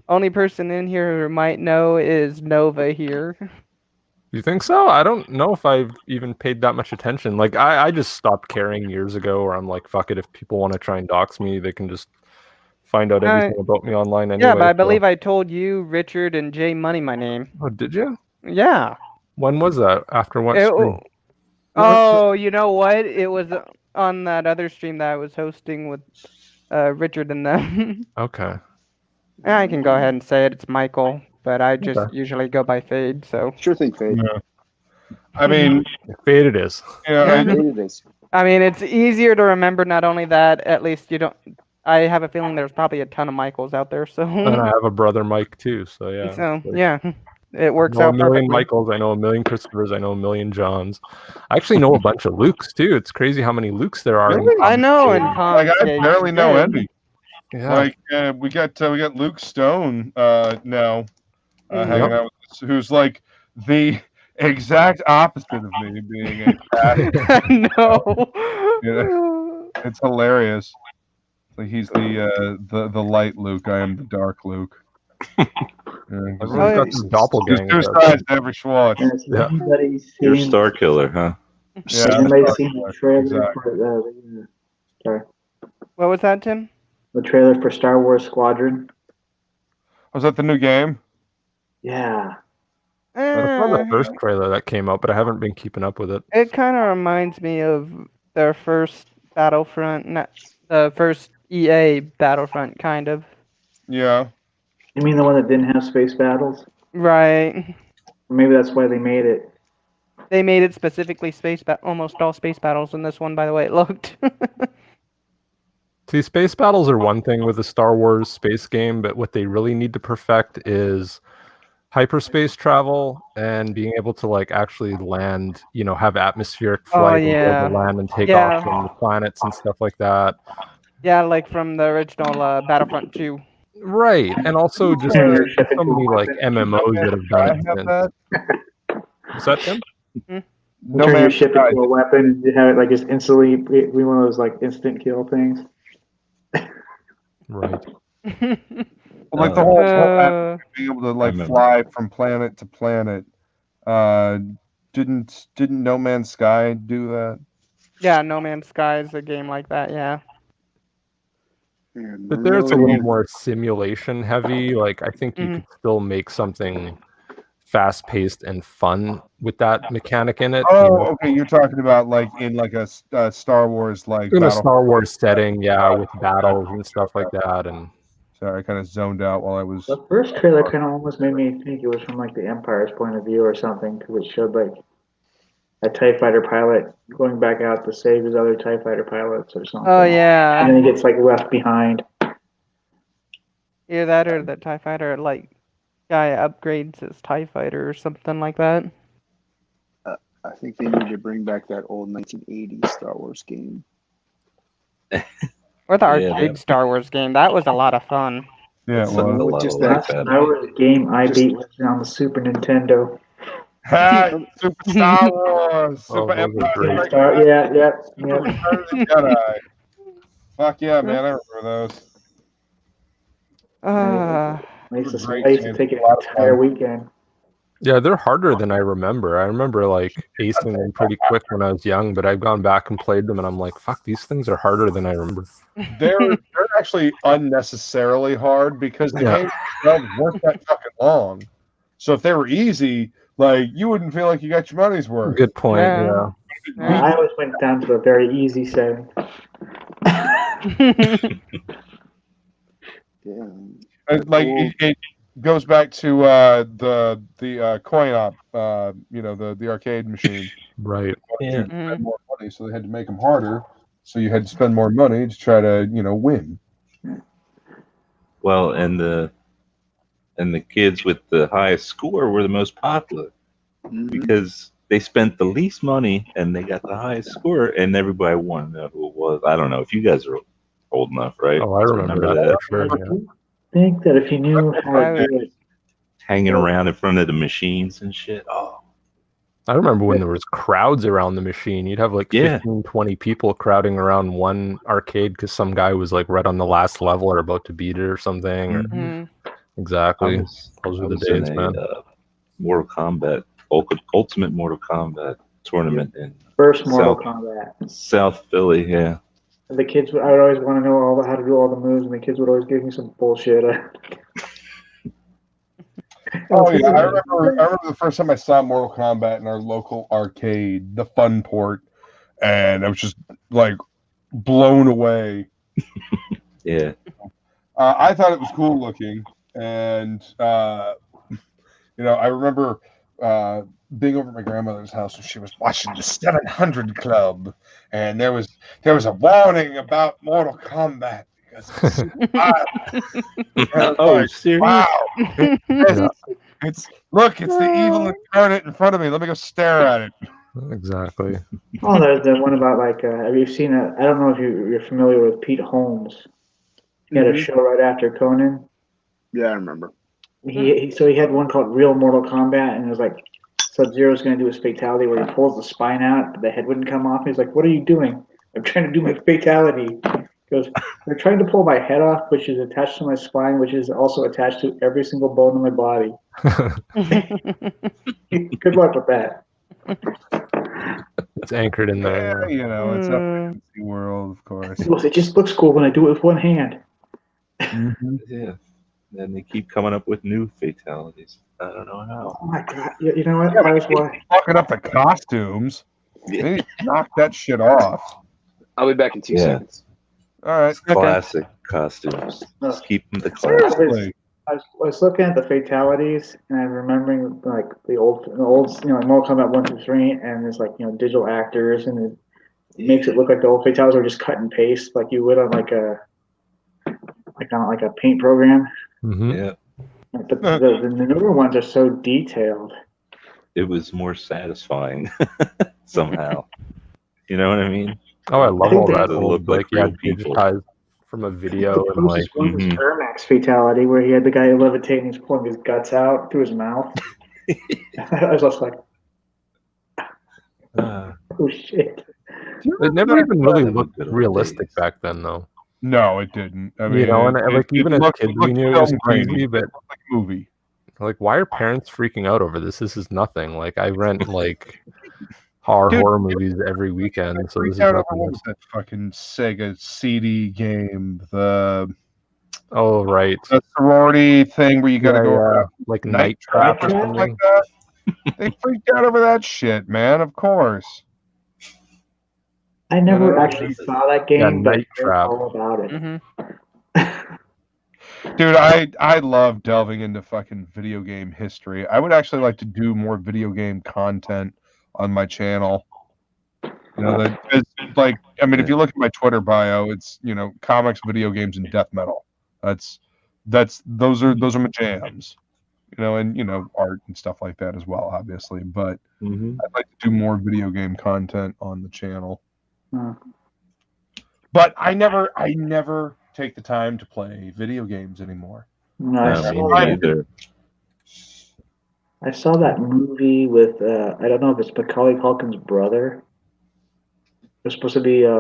Only person in here who might know is Nova here. You think so? I don't know if I've even paid that much attention. Like, I just stopped caring years ago, where I'm like, fuck it, if people want to try and dox me, they can just find out everything about me online anyway. Yeah, but I so- believe I told you, Richard, and Jay Money my name. Oh, did you? Yeah. When was that? After what It- stream? oh, you know what? It was on that other stream that I was hosting with Richard and them. Okay. I can go ahead and say it. It's Michael, but I just Okay. usually go by Fade. So Sure thing, Fade. Yeah. I mean, Fade it is. yeah, Fade it is. I mean, it's easier to remember. Not only that, at least you don't. I have a feeling there's probably a ton of Michaels out there. So And I have a brother Mike too, so yeah. so Like, yeah, it I works know a out million perfectly. Michaels, I know a million Christophers, I know a million Johns. I actually know a bunch of Lukes too. It's crazy how many Lukes there are. in Really? I know, Comicsgate. in like comics, I barely know any. Yeah. Like we got Luke Stone now hanging out with us, who's like the exact opposite of me, being a cat. I know. It's hilarious. Like he's the light Luke. I am the dark Luke. Everyone's Oh, got yeah. some There's doppelgangers. two out there. sides to every Schwartz. Has Yeah. anybody You're seen? Star Killer, huh? Yeah, Has anybody Star seen Killer, the trailer exactly. for sorry, What was that, Tim? the trailer for Star Wars Squadron? Was that the new game? Yeah. I saw the Uh, first trailer that came out, but I haven't been keeping up with it. It kind of reminds me of their first Battlefront, the first EA Battlefront, kind of. Yeah. You mean the one that didn't have space battles? Right. Maybe that's why they made it. They made it specifically almost all space battles in this one, by the way it looked. See, space battles are one thing with a Star Wars space game, but what they really need to perfect is hyperspace travel and being able to like actually land, have atmospheric flight and be able yeah. to land and take Yeah. off from the planets and stuff like that. Yeah, like from the original Battlefront 2. Right, and also just Turn your there's ship so into a many like weapon. MMOs that have done it have since. that? Is that Tim? No Turn your Man's ship Sky. into a weapon and you have it like just instantly be one of those like instant kill things. Right. Well, like the whole Uh, being able to like remember. fly from planet to planet. Didn't No Man's Sky do that? yeah, No Man's Sky is a game like that, yeah. And But there it's a really- little more simulation heavy. Like I think you Mhm. could still make something fast paced and fun with that mechanic in it. Oh, okay. You're talking about like in like a Star Wars like In a battle. Star Wars setting, yeah, with battles and stuff like that. And Sorry, I kind of zoned out while I was. The first trailer kind of almost made me think it was from like the Empire's point of view or something, because it showed like a TIE fighter pilot going back out to save his other TIE fighter pilots or something. Oh, And yeah. then he gets like left behind. Either that or the TIE fighter, like, guy upgrades his TIE fighter or something like that. I think they need to bring back that old 1980s Star Wars game. Or the Yeah, arcade Star Wars game. That was a lot of fun. Yeah, it It's a was. lot Just of that- like Last that. Star Wars game I Just- beat was on the Super Nintendo. Ha! Super Star Wars. Oh, Super those are great. Yeah. Return of the Jedi. Fuck yeah, man! I remember those. Makes Those a were great space to games. take an A lot of entire fun. weekend. Yeah, they're harder than I remember. I remember like acing them pretty quick when I was young, but I've gone back and played them and I'm like, fuck, these things are harder than I remember. They're actually unnecessarily hard because the Yeah. games themselves weren't that fucking long. So if they were easy, like you wouldn't feel like you got your money's worth. Good point. Yeah. Yeah. I always went down to a very easy setting. Yeah. Like Cool. it goes back to the coin op, the arcade machine. Right. Yeah. Spend more money, so they had to make them harder. So you had to spend more money to try to win. Well, and the kids with the highest score were the most popular Mhm. because they spent the least money and they got the highest score, and everybody wanted to know who it was. I don't know if you guys are old enough, right? Oh, I remember that for sure. Yeah. I think that if you knew how I to do it, Hanging around in front of the machines and shit. Oh, I remember when there was crowds around the machine. You'd have like Yeah. 15, 20 people crowding around one arcade because some guy was like right on the last level or about to beat it or something. Or, Mhm. exactly. I was Those were the in days, a man. Mortal Kombat, Ultimate Mortal Kombat tournament in first Mortal South- Kombat. South Philly. Yeah. And the kids, I would always want to know how to do all the moves, and the kids would always give me some bullshit. Oh yeah, I remember the first time I saw Mortal Kombat in our local arcade, the Fun Port, and I was just like blown away. Yeah. I thought it was cool looking, and I remember being over at my grandmother's house and she was watching the 700 Club, and there was a warning about Mortal Kombat because it's super violent. And I was Oh, like, serious? wow, Yeah. it's the evil incarnate in front of me. Let me go stare at it. Exactly. Oh, there's the one about like, have you seen it? I don't know if you're familiar with Pete Holmes. He had a Mhm. show right after Conan. Yeah, I remember. So he had one called Real Mortal Kombat, and it was like Sub-Zero's going to do his fatality where he pulls the spine out, but the head wouldn't come off. He's like, "What are you doing?" I'm trying to do my fatality. It Goes, they're trying to pull my head off, which is attached to my spine, which is also attached to every single bone in my body. Good luck with that. It's anchored in there. Yeah, you know, it's up in the world, of course. He goes, it just looks cool when I do it with one hand. Yeah. And they keep coming up with new fatalities. I don't know how. Oh my god! You know what? Yeah, That was why. Fucking up the costumes. Yeah. They need to knock that shit off. I'll be back in 2 seconds. All right. Classic costumes. Just keep them the classic. Seriously. I was looking at the fatalities, and I'm remembering like the old, like Mortal Kombat 1 through 3, and there's like digital actors, and it makes it look like the old fatalities are just cut and paste, like you would on like a paint program. Mm-hmm. Yeah. But the newer ones are so detailed. It was more satisfying somehow. You know what I mean? Oh, I love all that they old, look like yeah, real people. digitized from a video The and like. closest one was Ermax fatality, where he had the guy levitating, he's pulling his guts out through his mouth. I was just like, oh shit. It never even really looked good old realistic days. back then, though. No, it didn't. I mean, You know, and like even as looked- kids, it we looked knew it was film grainy. cheesy, but It looked like a movie. like, why are parents freaking out over this? This is nothing. Like, I rent like horror movies every weekend, so this is Freaked out over nothing. what was that fucking Sega CD game? The Right. the sorority thing where you got to go around like Night Trap or something. like that. They freaked out over that shit, man. Of course. I never Yeah, actually saw that game, but I Night heard Trap. all about it. Dude, I love delving into fucking video game history. I would actually like to do more video game content on my channel. Like, I mean, if you look at my Twitter bio, it's comics, video games, and death metal. Those are my jams. And art and stuff like that as well, obviously. But I'd like to do more video game content on the channel. But I never take the time to play video games anymore. No, neither. I saw that movie with I don't know if it's Macaulay Culkin's brother. It was supposed to be it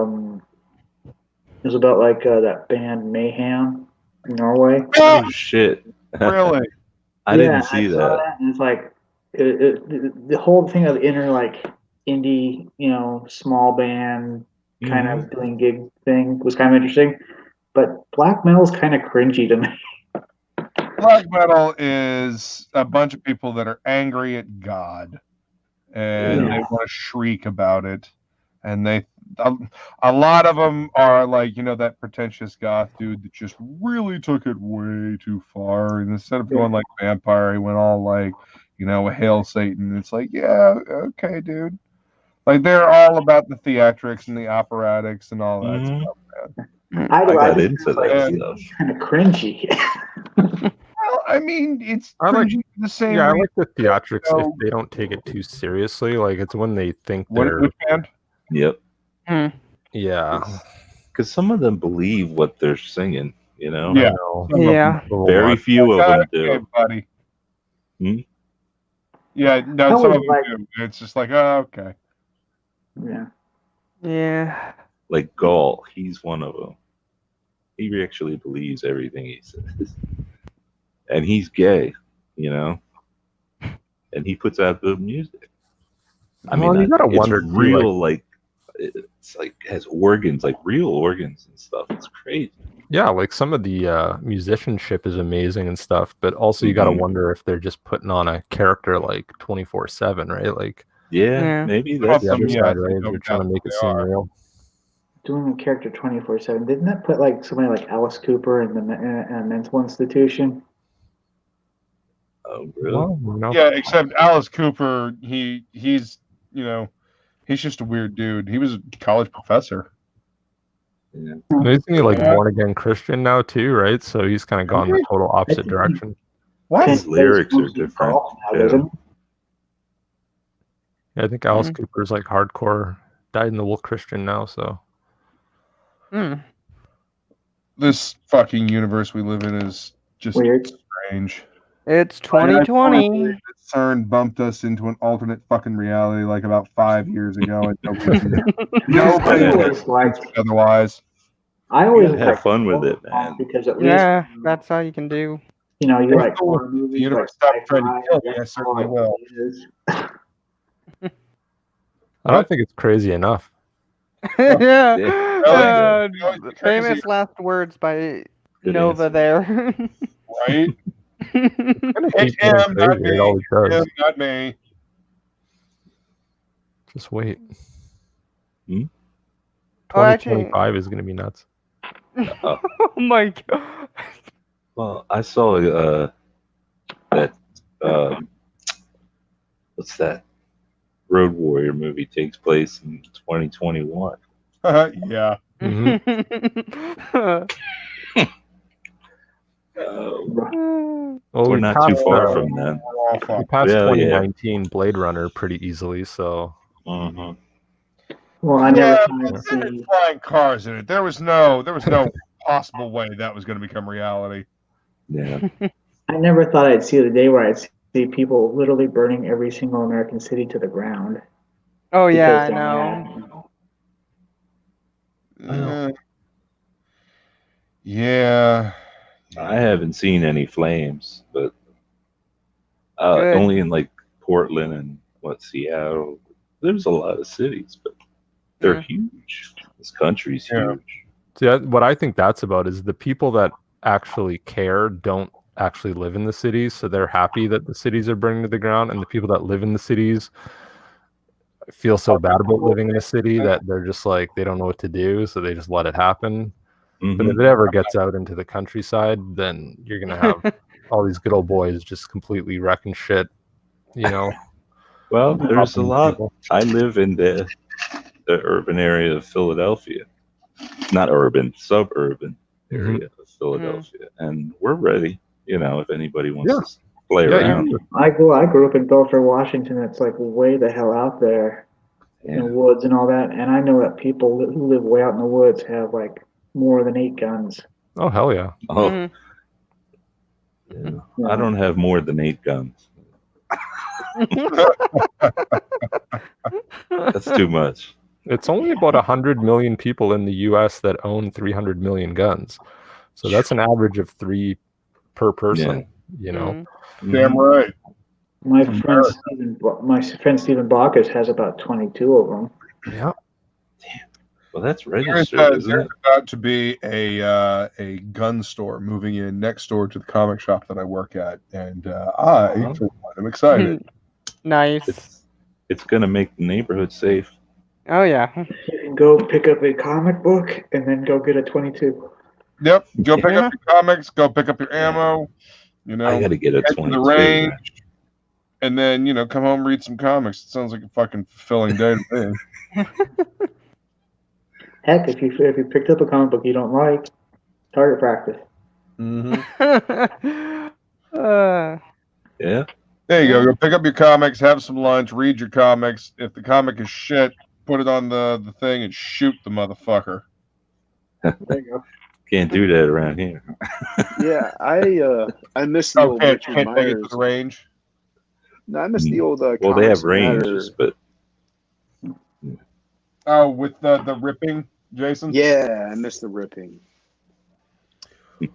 was about like that band Mayhem in Norway. Oh shit! Really? I didn't see saw that. and it's like the whole thing of the inner like indie, small band kind of doing gig thing was kind of interesting. But black metal's kind of cringy to me. Black metal is a bunch of people that are angry at God, and they want to shriek about it. And a lot of them are like, that pretentious goth dude that just really took it way too far. And instead of going like vampire, he went all like, hail Satan. It's like, yeah, okay, dude. Like they're all about the theatrics and the operatics and all that stuff, man. I got into that stuff. Kind of cringy. Well, I mean, it's the same. Yeah, I like the theatrics if they don't take it too seriously. Like it's when they think they're. Which band? Yep. Yeah. Because some of them believe what they're singing. Yeah. Yeah. Very few of them do. Okay, buddy. Hmm? Yeah, no, some of them do. It's just like, oh, okay. Yeah. Yeah. Like Gaul, he's one of them. He actually believes everything he says. And he's gay, and he puts out good music. I mean, you gotta it's wonder real, like it's like has organs, like real organs and stuff. It's crazy. Yeah, like some of the musicianship is amazing and stuff, but also you gotta wonder if they're just putting on a character like 24/7, right? Like, yeah. Maybe that's the other side, right? no They're trying to doubt make it they seem are. real. Doing a character 24/7. Didn't that put like somebody like Alice Cooper in a mental institution? Oh, really? Well, no. Yeah, except Alice Cooper, he's just a weird dude. He was a college professor. Yeah. Isn't he like born again Christian now too, right? So he's kind of gone the total opposite direction. What? His lyrics are different. Yeah, I think Alice Cooper's like hardcore, died in the wool Christian now. So This fucking universe we live in is just Weird. strange. It's 2020. CERN bumped us into an alternate fucking reality like about 5 years ago, and nobody It's like otherwise. I always gotta have fun with it, man. because at least Yeah, that's all you can do. you know you like If horror the movies, universe like stopped trying to sci-fi. kill me, I That's certainly all will. it is. I don't think it's crazy enough. Yeah. Yeah. Always be crazy, Famous last words by Good Nova answer. there. right? Gonna It's keep getting him, not crazier, it me. always does. Him, not me. Just wait. Hmm? Oh, actually- 2025 is gonna be nuts. Oh my god. Well, I saw that what's that? Road Warrior movie takes place in 2021. Yeah. Mhm. Well, Well, we're we not passed, too far from that. Oh, fuck. we passed Well, yeah. 2019 Blade Runner pretty easily, so Mhm. Well, I never Yeah, thought but I'd there were see. flying cars in it. There was no possible way that was going to become reality. Yeah. I never thought I'd see the day where I'd see people literally burning every single American city to the ground. Oh yeah, I Because, know. Uh, yeah. I haven't seen any flames, but Good. only in like Portland and Seattle. There's a lot of cities, but they're huge. This country's Yeah. huge. see, what I think that's about is the people that actually care don't actually live in the cities, so they're happy that the cities are burning to the ground, and the people that live in the cities feel so bad about living in a city that they're just like they don't know what to do, so they just let it happen. But if Mhm. it ever gets out into the countryside, then you're gonna have all these good old boys just completely wrecking shit, you know. Well, there's a Helping lot. people. I live in the urban area of Philadelphia. Not urban, suburban area of Philadelphia. And we're ready, if anybody wants to play Yeah, around. I grew up in Belfort, Washington. It's like way the hell out there in the Yeah. woods and all that. And I know that people who live way out in the woods have like more than 8 guns. Oh hell yeah. Oh, Mhm. yeah. Yeah. I don't have more than 8 guns. That's too much. It's only about 100 million people in the U.S. that own 300 million guns, so that's an average of 3 per person. You know, Damn right. My friend Stephen Bacchus has about 22 of them. yeah. Well, that's There's, registered, isn't there's it? about to be a gun store moving in next door to the comic shop that I work at, and for one, I'm excited. Nice. It's gonna make the neighborhood safe. Oh yeah. You can go pick up a comic book and then go get a 22. Yep, go pick Yeah. up your comics, go pick up your ammo. I gotta get a head to 22. the range, and then come home, read some comics. It sounds like a fucking fulfilling day to me. Heck, if you picked up a comic book you don't like, target practice. Yeah. There you go. Go pick up your comics, have some lunch, read your comics. If the comic is shit, put it on the thing and shoot the motherfucker. There you go. Can't do that around here. Yeah, I miss the old Richard Can't take it Myers. to the range. No, I miss the old. Well, they have Comics ranges, but Oh, with the ripping, Jason? Yeah, I miss the ripping.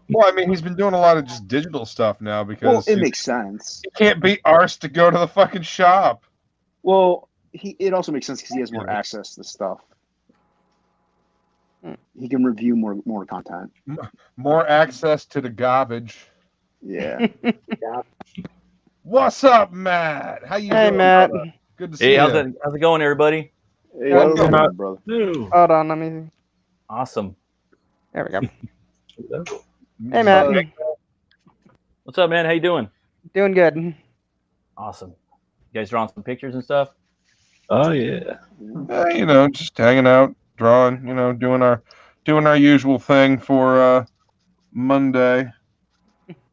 Well, I mean, he's been doing a lot of just digital stuff now because Well, it makes sense. he can't be arsed to go to the fucking shop. Well, it also makes sense because he has more access to stuff. He can review more content. More access to the garbage. Yeah. What's up, Matt? How you Hey, doing, Matt. brother? Good to see Hey, you. how's it going, everybody? Hey, Well, how's it Matt. going, brother? Hold on, let me. Awesome. There we go. Hello. Hey, Matt. What's up, man? How you doing? Doing good. Awesome. You guys drawing some pictures and stuff? Oh yeah. Just hanging out, drawing. Doing our usual thing for Monday,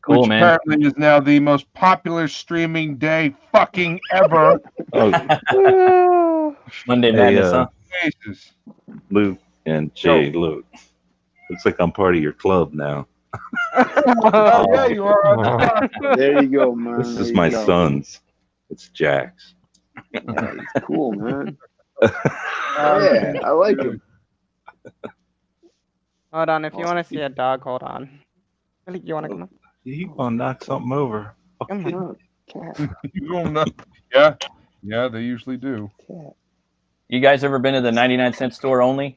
Cool, which man. apparently is now the most popular streaming day fucking ever. Oh, Monday hey, Madness, huh? Jesus. Luke and Jay. Look, looks like I'm part of your club now. Oh, yeah, you are. There you go, man. This There is you my go. son's. It's Jack's. Yeah, he's cool, man. Yeah, I like him. Hold on, if you want to see a dog, hold on. Really, you want to come up? You gonna knock something over? Come on. Oh, cat, You don't know. Yeah, they usually do. cat. You guys ever been to the 99-cent store only?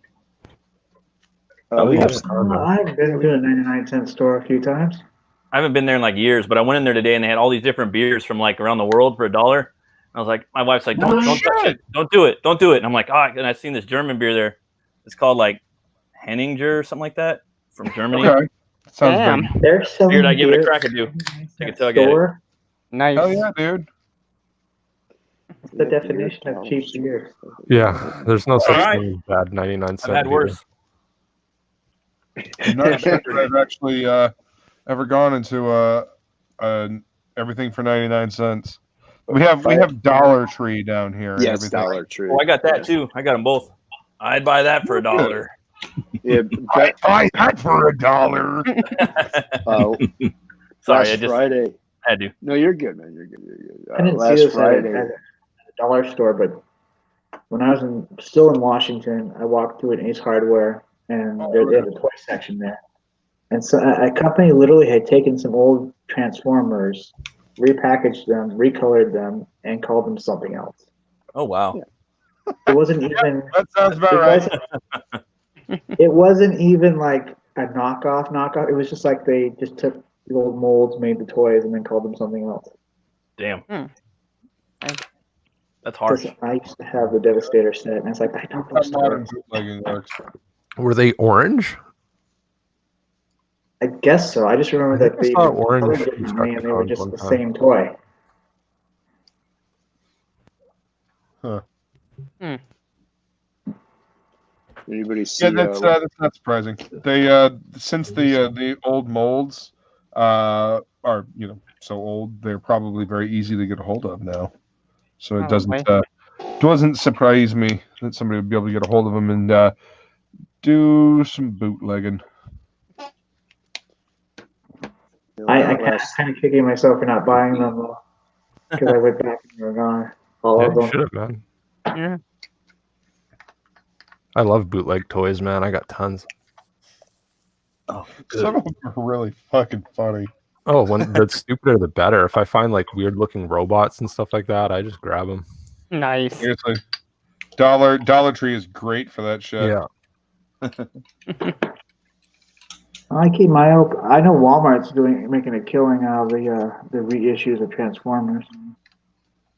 Oh, Yeah. yeah. I've been to a 99-cent store a few times. I haven't been there in like years, but I went in there today and they had all these different beers from like around the world for $1. I was like, my wife's like, don't touch it, don't do it. And I'm like, and I've seen this German beer there. It's called like Henninger or something like that from Germany. Okay. Sounds Damn. good. They're selling Figured I'd give it a beer crack at and do. the Take a tug at it. store. Nice. Hell yeah, dude. What's the definition of cheap beer? Yeah, there's no such Alright. thing as bad 99-cent I've had beer. worse. I'm not sure that I've actually ever gone into everything for 99 cents. We have Dollar Tree down here. and Yes, everything. Dollar Tree. Oh, I got that too. I got them both. I'd buy that for $1. Yeah, I buy that for $1. Sorry, last I just Friday. had to. No, you're good, man. You're good. I didn't see Last this at Friday. a dollar store, but when I was still in Washington, I walked through an Ace Hardware, and they had a toy section there. And so a company literally had taken some old Transformers, repackaged them, recolored them, and called them something else. Oh wow. Yeah. It wasn't even. That sounds about It right. it wasn't even like a knockoff. It was just like they just took the old molds, made the toys, and then called them something else. Damn. Hmm. That's harsh. Because I used to have the Devastator set, and it's like I don't know. That's how modern bootlegging works. Were they orange? I guess so. I just remember I that think I they saw orange colored differently, and they were Destructicons just one the time. same toy. Huh. Anybody see? Yeah, that's not surprising. They since the old molds are so old, they're probably very easy to get a hold of now. So it doesn't surprise me that somebody would be able to get a hold of them and do some bootlegging. I kind of kicking myself for not buying them because I went back and they were gone. All Yeah, of you them. should have, man. Yeah. I love bootleg toys, man. I got tons. Oh, Some of them are really fucking funny. Oh, when the stupider the better. If I find like weird looking robots and stuff like that, I just grab them. Nice. Seriously, Dollar Tree is great for that shit. Yeah. I keep my open. I know Walmart's making a killing out of the reissues of Transformers.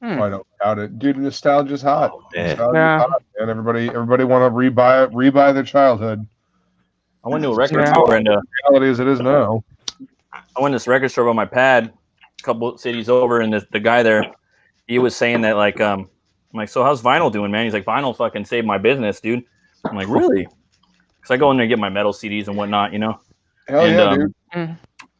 I don't doubt it, dude. Nostalgia's hot. man. Nostalgia's Yeah. hot, man. Everybody want to rebuy their childhood. I went to a record Yeah. store and Reality as it is now. I went to this record store on my pad, a couple cities over, and the guy there, he was saying that like, I'm like, so how's vinyl doing, man? He's like, vinyl fucking saved my business, dude. I'm like, really? Because I go in there and get my metal CDs and whatnot, you know. Hell And yeah,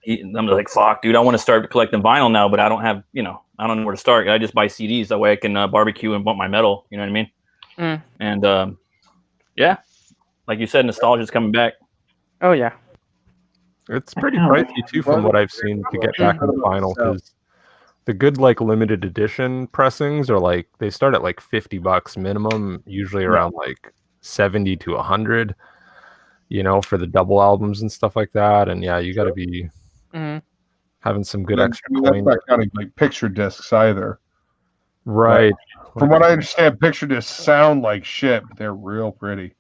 dude. I'm like, fuck, dude, I want to start collecting vinyl now, but I don't have, I don't know where to start. I just buy CDs that way I can barbecue and bump my metal. You know what I mean? Mm. And yeah, like you said, nostalgia's coming back. Oh yeah. It's pretty I know. pricey too, from what I've seen, to get back into vinyl. Because the good like limited edition pressings are like they start at like $50 minimum, usually around like 70 to 100. For the double albums and stuff like that. And yeah, you got to be having some good extra That's coin. not counting like picture discs either. Right. From what I understand, picture discs sound like shit, but they're real pretty.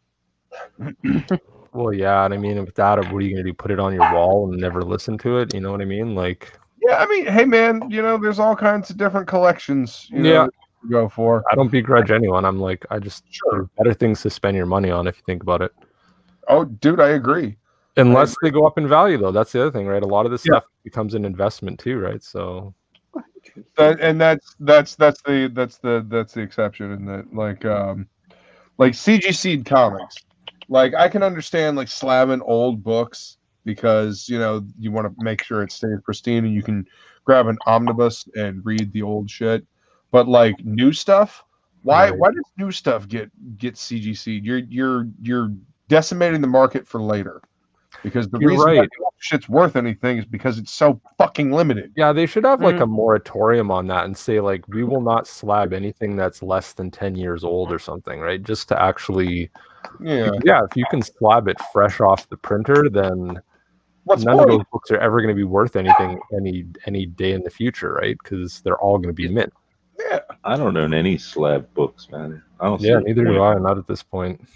Well, yeah, and I mean, with that, what are you gonna do? Put it on your wall and never listen to it? You know what I mean? Like, Yeah, I mean, hey man, there's all kinds of different collections. Yeah. To go for. I don't begrudge anyone. I'm like, there's better things to spend your money on if you think about it. Oh, dude, I agree. Unless they go up in value, though, that's the other thing, right? A lot of this stuff becomes an investment too, right? So, That's the exception, in that like CGC comics. Like I can understand like slamming old books because you want to make sure it stays pristine and you can grab an omnibus and read the old shit. But like new stuff, why does new stuff get CGC? You're decimating the market for later, because the You're reason right. why people shit's worth anything is because it's so fucking limited. Yeah, they should have like a moratorium on that and say like we will not slab anything that's less than 10 years old or something, right? Just to actually if you can slab it fresh off the printer, then none of those books are ever going to be worth anything any day in the future, right? Because they're all going to be mint. Yeah. I don't own any slab books, man. I don't. Yeah, neither do I. Not at this point.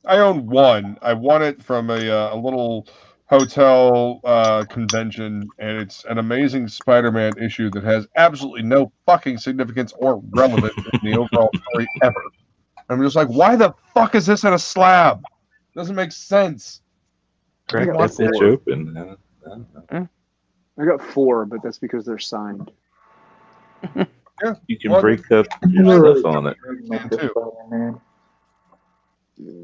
I own one. I won it from a little hotel convention, and it's an amazing Spider-Man issue that has absolutely no fucking significance or relevance in the overall story ever. I'm just like, why the fuck is this in a slab? Doesn't make sense. Crack that bitch open, man. I got 4, but that's because they're signed. Yeah, you can break up your stuff on it.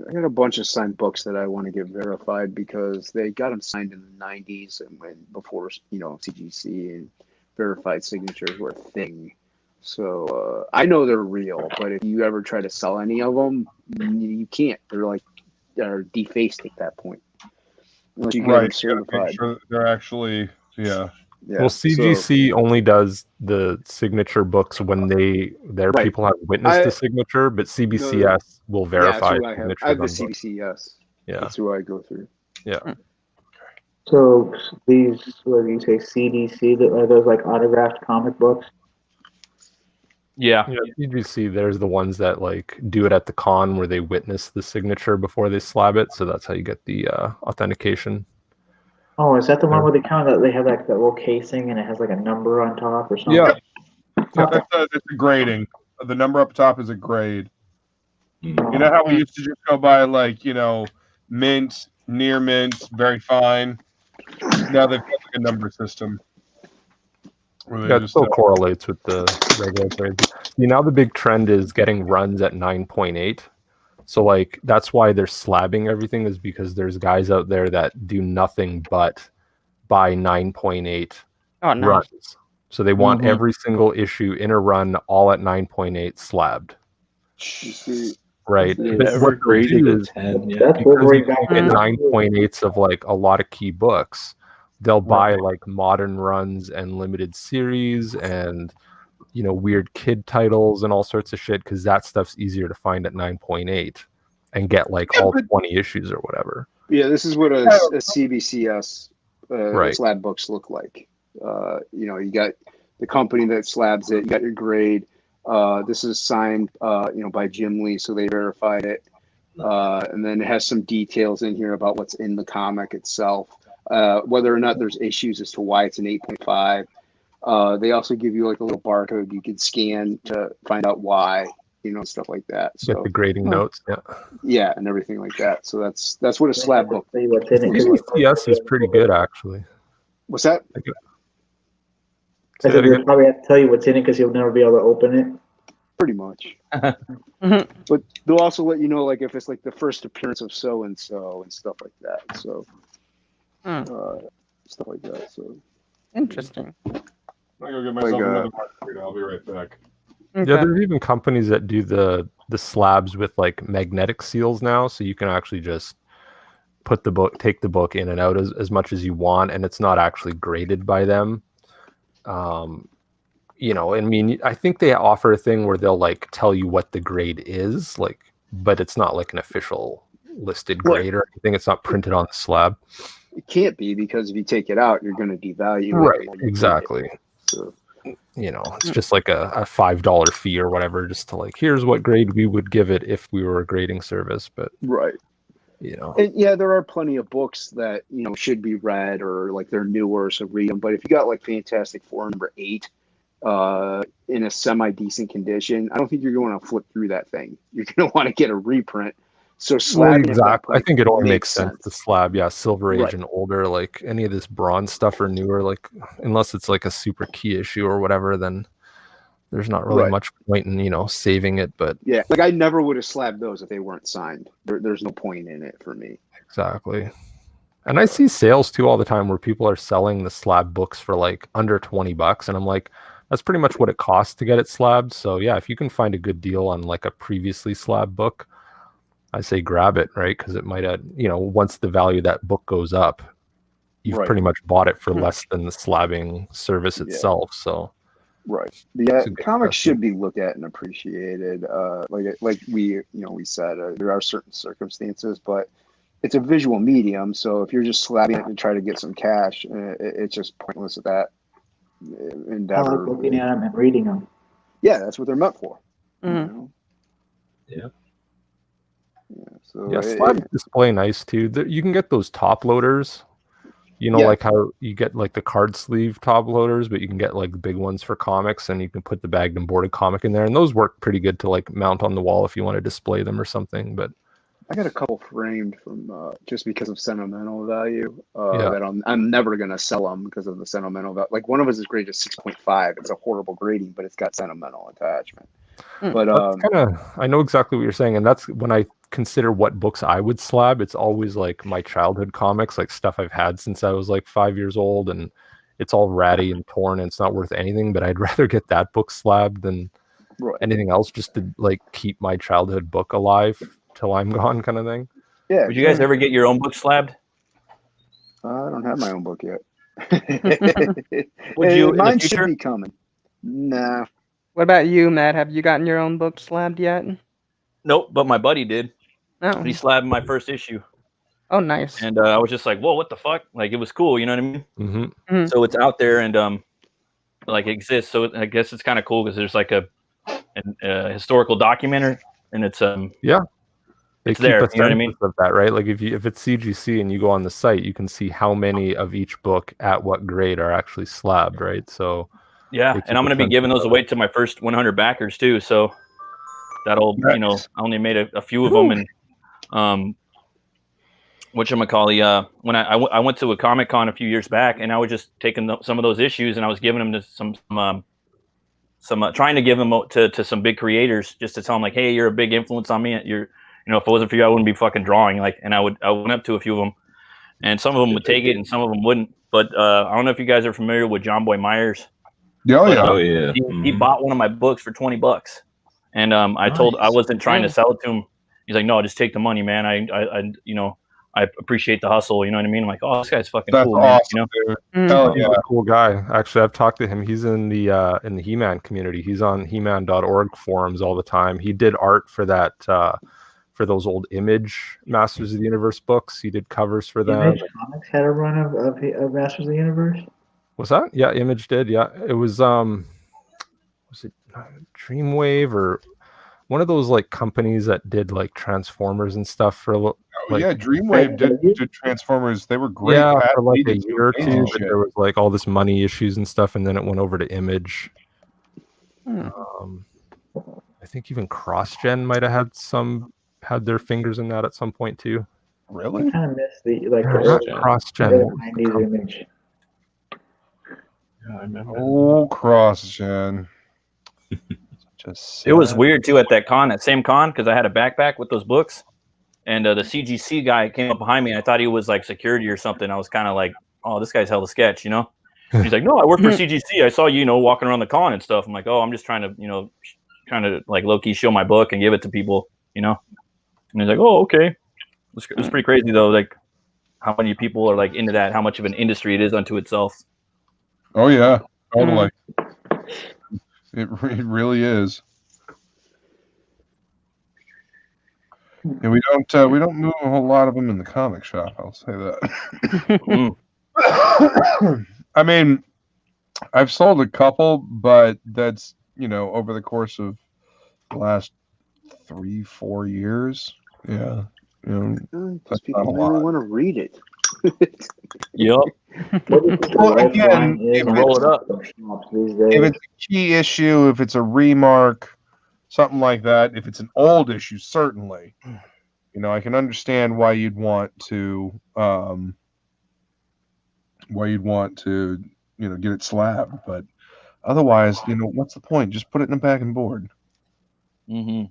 I got a bunch of signed books that I want to get verified because they got them signed in the 90s and before CGC and verified signatures were a thing. So I know they're real, but if you ever try to sell any of them, you can't. They're defaced at that point unless you get them certified. Make sure they're actually Yeah, well, CGC only does the signature books when their people have witnessed the signature, but CBCS will verify. I have the CBCS. Yeah, that's who I go through. Yeah. So these, what do you say, CDC? Are those like autographed comic books? Yeah. CGC. There's the ones that like do it at the con where they witness the signature before they slab it, so that's how you get the authentication. Oh, is that the one where they have like that little casing and it has like a number on top or something? Yeah, that's a grading. The number up top is a grade. You know how we used to just go by like mint, near mint, very fine. Now they've got like a number system. It still correlates with the regular grades. Now the big trend is getting runs at 9.8. So like that's why they're slabbing everything, is because there's guys out there that do nothing but buy 9.8 runs. So they want every single issue in a run all at 9.8 slabbed. Right. What graded is 10, because you get 9.8s of like a lot of key books. They'll buy like modern runs and limited series and weird kid titles and all sorts of shit, because that stuff's easier to find at 9.8 and get like all 20 issues or whatever. Yeah, this is what a CBCS slab books look like. You got the company that slabs it, you got your grade. This is signed by Jim Lee, so they verified it. And then it has some details in here about what's in the comic itself, whether or not there's issues as to why it's an 8.5. They also give you like a little barcode you can scan to find out why, stuff like that. So get the grading notes, and everything like that. So that's what a slab book. CBCS is pretty good, actually. What's that? I said they'll probably have to tell you what's in it because you'll never be able to open it. Pretty much. But they'll also let you know, like if it's like the first appearance of so and so and stuff like that. So stuff like that. So interesting. I'm gonna go get myself another margarita. I'll be right back. Okay. Yeah, there's even companies that do the slabs with like magnetic seals now, so you can actually just take the book in and out as much as you want, and it's not actually graded by them. I think they offer a thing where they'll like tell you what the grade is, like, but it's not like an official listed grade or anything. It's not printed on the slab. It can't be, because if you take it out, you're going to devalue it. Right, exactly. So, it's just like a $5 fee or whatever, just to like, here's what grade we would give it if we were a grading service. But and there are plenty of books that should be read, or like they're newer, so read them. But if you got like Fantastic Four #8 in a semi-decent condition, I don't think you're going to flip through that thing. You're going to want to get a reprint. So slab, exactly. I think it only makes sense to slab, Silver Age and older, like any of this bronze stuff or newer, like unless it's like a super key issue or whatever, then there's not really much point in saving it. But like I never would have slabbed those if they weren't signed. There's no point in it for me. Exactly. And I see sales too all the time where people are selling the slab books for like under $20, and I'm like, that's pretty much what it costs to get it slabbed. So if you can find a good deal on like a previously slabbed book, I say grab it, right? Because it might once the value of that book goes up, you've Right. pretty much bought it for less than the slabbing service itself. So right, it's a good comics should investment. be looked at and appreciated. Like we said, there are certain circumstances, but it's a visual medium. So if you're just slabbing it to try to get some cash, it's just pointless at that I endeavor. like looking at them and reading them. Yeah, that's what they're meant for. Mhm. You know? Yeah. So Yeah, slabs display nice too. You can get those top loaders. You know, Yeah. like how you get like the card sleeve top loaders, but you can get like the big ones for comics, and you can put the bagged and boarded comic in there, and those work pretty good to like mount on the wall if you want to display them or something. But I got a couple framed from just because of sentimental value. Yeah. That I'm never gonna sell them because of the sentimental value. Like one of us is graded 6.5. It's a horrible grading, but it's got sentimental attachment. But that's I know exactly what you're saying, and that's when I consider what books I would slab. It's always like my childhood comics, like stuff I've had since I was like 5 years old, and it's all ratty and torn and it's not worth anything. But I'd rather get that book slabbed than anything else, just to like keep my childhood book alive till I'm gone, kind of thing. Yeah. Would you guys ever get your own book slabbed? I don't have my own book yet. Would you in the Mine future? should be coming. Nah. What about you, Matt? Have you gotten your own book slabbed yet? Nope, but my buddy did. No. He slabbed my first issue. Oh, nice. And I was just like, whoa, what the fuck? Like, it was cool, you know what I mean? Mm-hmm. So it's out there and like it exists. So I guess it's kind of cool because there's like a historical documentary, and it's yeah, it's there. You know what I mean? Of that, right? Like if it's CGC and you go on the site, you can see how many of each book at what grade are actually slabbed, right? So yeah, and I'm going to be giving those away to my first 100 backers too. So that'll I only made a few of them, and whatchamacallit, when I went to a Comic-Con a few years back, and I was just taking some of those issues and I was giving them to some trying to give them to some big creators, just to tell them like, hey, you're a big influence on me. If it wasn't for you, I wouldn't be fucking drawing. Like, and I went up to a few of them, and some of them would take it and some of them wouldn't. But I don't know if you guys are familiar with John Boy Myers. Oh yeah. He bought one of my books for $20, and I wasn't trying to sell it to him. He's like, no, just take the money, man. I appreciate the hustle. You know what I mean? I'm like, oh, this guy's fucking cool, awesome, man. Hell yeah, cool guy. Actually, I've talked to him. He's in the He-Man community. He's on He-Man.org forums all the time. He did art for that for those old Image Masters of the Universe books. He did covers for them. Image Comics had a run of Masters of the Universe. What's that? Yeah, Image did. Yeah, it was it Dreamwave or one of those like companies that did like Transformers and stuff for a little. Like, yeah, Dreamwave did Transformers. They were great. Yeah, Pat for like a Leeds year or two, but shit. there was like all this money issues and stuff, and then it went over to Image. I think even CrossGen might have had their fingers in that at some point too. Really? I kind of miss the CrossGen. 90s Image. Yeah, I remember. Oh, CrossGen. It was weird too at that same con, because I had a backpack with those books, and the CGC guy came up behind me. And I thought he was like security or something. I was kind of like, oh, this guy's hella sketch, you know? He's like, no, I work for CGC. I saw you, walking around the con and stuff. I'm like, oh, I'm just trying to like low key show my book and give it to people, And he's like, oh, okay. It was pretty crazy though, like how many people are like into that, how much of an industry it is unto itself. Oh yeah, totally. It really is. And we don't move a whole lot of them in the comic shop. I'll say that. I mean, I've sold a couple, but that's over the course of the last 3-4 years. Yeah, Because people really want to read it. Yep. Well, again, roll it up. If it's a key issue, if it's a remark, something like that. If it's an old issue, certainly, I can understand why you'd want to, get it slabbed. But otherwise, what's the point? Just put it in a bag and board. Mm-hmm.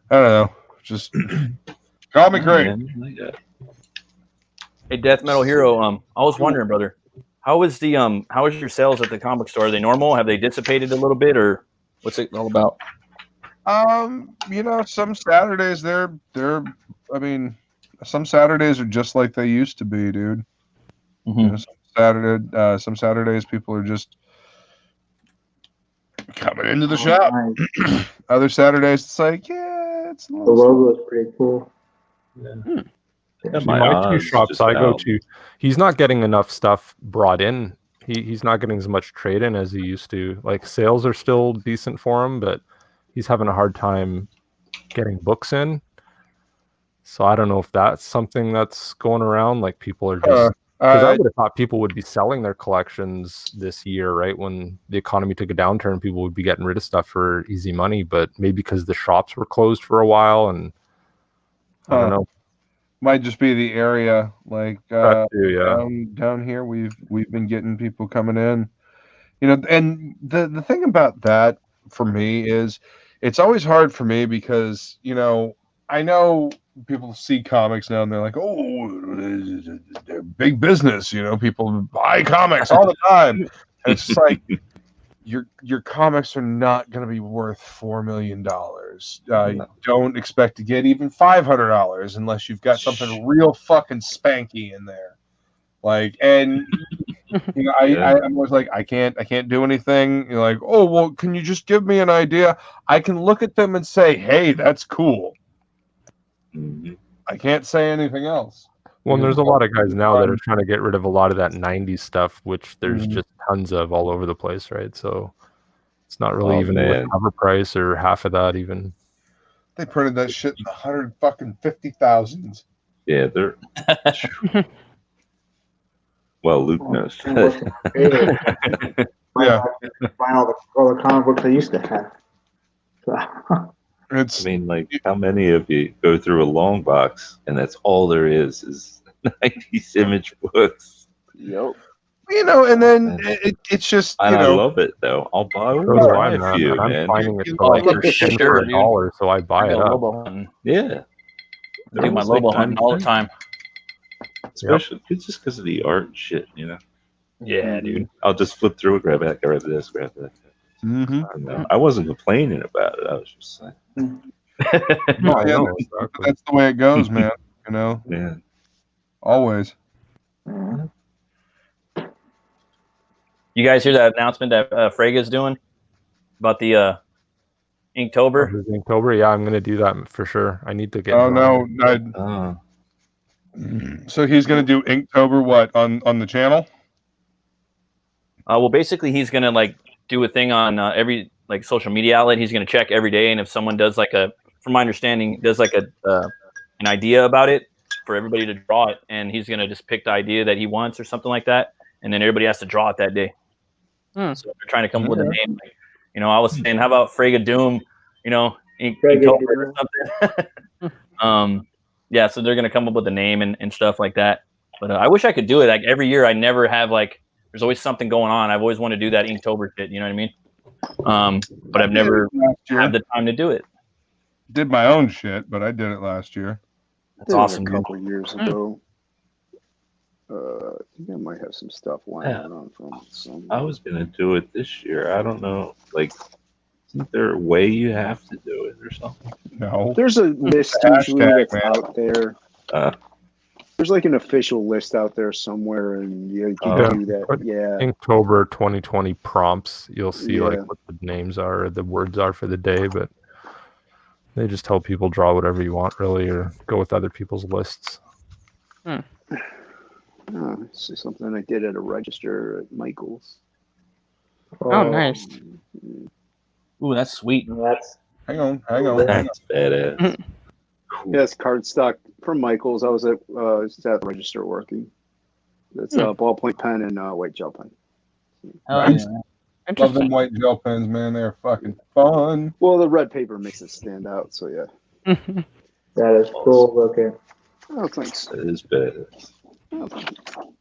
I don't know. Just call me crazy. Hey, Death Metal Hero. I was wondering, brother, how is your sales at the comic store? Are they normal? Have they dissipated a little bit, or what's it all about? Some Saturdays they're I mean, some Saturdays are just like they used to be, dude. Mm-hmm. You know, some Saturdays people are just coming into the shop. Nice. Other Saturdays, it's like, yeah, it's a The little logo is pretty cool. Yeah. Yeah. My my two odds shops just I go out. to, he's not getting enough stuff brought in. He's not getting as much trade in as he used to. Like sales are still decent for him, but he's having a hard time getting books in. So I don't know if that's something that's going around. Like people are just because I would have thought people would be selling their collections this year, right? When the economy took a downturn, people would be getting rid of stuff for easy money. But maybe because the shops were closed for a while, and I don't know. might just be the area. Like That too, yeah. down here, we've been getting people coming in. You know, and the thing about that for me is it's always hard for me because, you know, I know people see comics now and they're like, oh, they're big business, you know, people buy comics all the time. And it's just like your comics are not going to be worth $4 million. No. Don't expect to get even $500 unless you've got something real fucking spanky in there. Like, and you know, I'm always like, I can't do anything. You're like, oh well, can you just give me an idea? I can look at them and say, hey, that's cool. Mm-hmm. I can't say anything else. Well, and Because there's a lot of guys now that are trying to get rid of a lot of that 90s stuff, which there's Mhm. just tons of all over the place, right? So it's not really Oh, even man. worth cover price or half of that even. They printed that shit in the 150,000s. Yeah, they're. Well, Luke knows. Yeah, Find all the comic books I used to have. So, it's I mean, like, how many of you go through a long box and that's all there is 90s image books? Yep. you know, and then it's just And you I know, love it though. I'll So do buy I, a man. few, And I'm man. finding it You for know, like for 10 sure, for dude. $1, so I buy I it go up. Lobo hunting. Yeah. I do my Lobo hunting all the time. Especially just because of the art and shit, you know. Yeah, dude. I'll just flip through it, grab that, grab this, grab that. Mhm. I wasn't complaining about it. I was just saying, No, I Yeah, know, exactly. that's the way it goes, man. You know, yeah. always. You guys hear that announcement that Frega's doing about the Inktober? Oh, Inktober, yeah, I'm gonna do that for sure. I need to get. Oh drawn. no, so he's gonna do Inktober what on the channel? Well, basically, he's gonna like do a thing on every like social media outlet. He's gonna check every day, and if someone does like from my understanding, does like an idea about it for everybody to draw it, and he's gonna just pick the idea that he wants or something like that, and then everybody has to draw it that day. So they're trying to come up with a name. Like, you know, I was saying, how about Frega Doom? You know, Inktober or something. Yeah, so they're gonna come up with a name and stuff like that. But I wish I could do it. Like every year, I never have like. There's always something going on. I've always wanted to do that Inktober shit. You know what I mean? But I've never had the time to do it. Did my own shit, but I did it last year. That's awesome. A couple years ago. I think I might have some stuff lying around from it. I was gonna do it this year. I don't know. Like, isn't there a way you have to do it or something? No. There's a list usually that's out there. There's like an official list out there somewhere, and you can do that. Yeah. Inktober 2020 prompts. You'll see like what the names are, or the words are for the day, but they just tell people draw whatever you want, really, or go with other people's lists. This is something I did at a register at Michael's. Oh, nice. Ooh, that's sweet. Hang on. That's badass. Yes, cardstock from Michael's. I was at the register working. It's a ballpoint pen and white gel pen. Nice. Love them white gel pens, man. They're fucking fun. Well, the red paper makes it stand out, so yeah. That is cool looking. Oh, thanks. That is badass.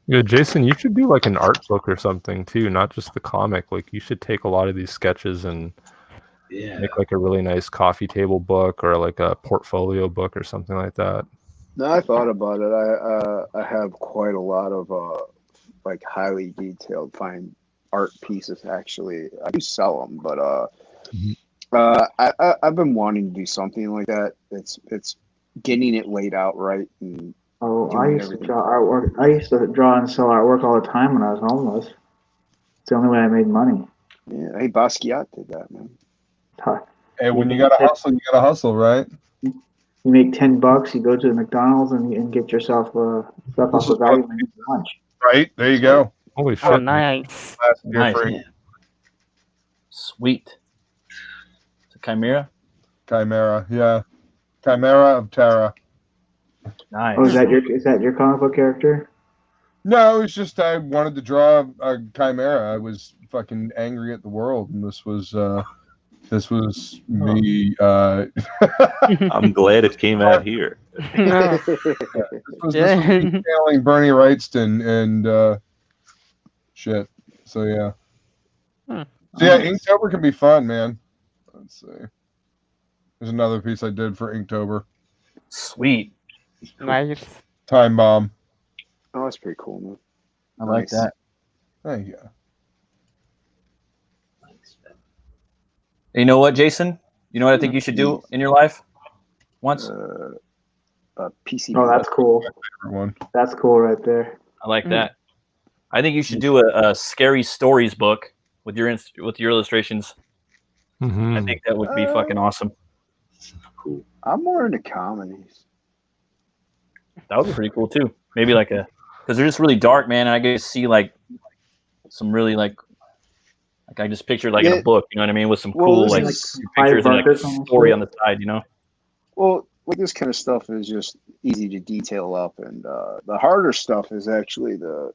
Yeah, Jason, you should do like an art book or something too, not just the comic. Like you should take a lot of these sketches and make like a really nice coffee table book or like a portfolio book or something like that. No, I thought about it. I have quite a lot of like highly detailed fine art pieces. Actually, I do sell them, but I've been wanting to do something like that. It's getting it laid out right. And Oh, I doing used to everything. draw artwork. I used to draw and sell artwork all the time when I was homeless. It's the only way I made money. Yeah, hey, Basquiat did that, man. Hey, when you gotta hustle, right? You make $10, you go to the McDonald's and get yourself stuff off the value and get lunch. Right, there you go. Holy Oh, shit! nice. Last year Nice. for Sweet. It's a chimera. Chimera, yeah, Chimera of Terra. Nice. Oh, is that your comic book character? No, it was just I wanted to draw a chimera. I was fucking angry at the world, and this was me. I'm glad it came out here. No. This was Yeah. me detailing Bernie Wrightston and shit. So yeah. Hmm. So yeah, Inktober can be fun, man. Let's see. There's another piece I did for Inktober. Sweet. Nice. Time Bomb. Oh, that's pretty cool, man. I like that. There you go. You know what, Jason? You know what I think you should do in your life? Once? PC. Oh, that's cool. Everyone. That's cool right there. I like that. I think you should do a scary stories book with your illustrations. Mhm. I think that would be fucking awesome. Cool. I'm more into comedies. That would be pretty cool too. Maybe like because they're just really dark, man. And I get to see like some really like I just pictured like in a book, you know what I mean, with some cool like pictures and like a story on the side, you know. Well, like this kind of stuff is just easy to detail up, and the harder stuff is actually the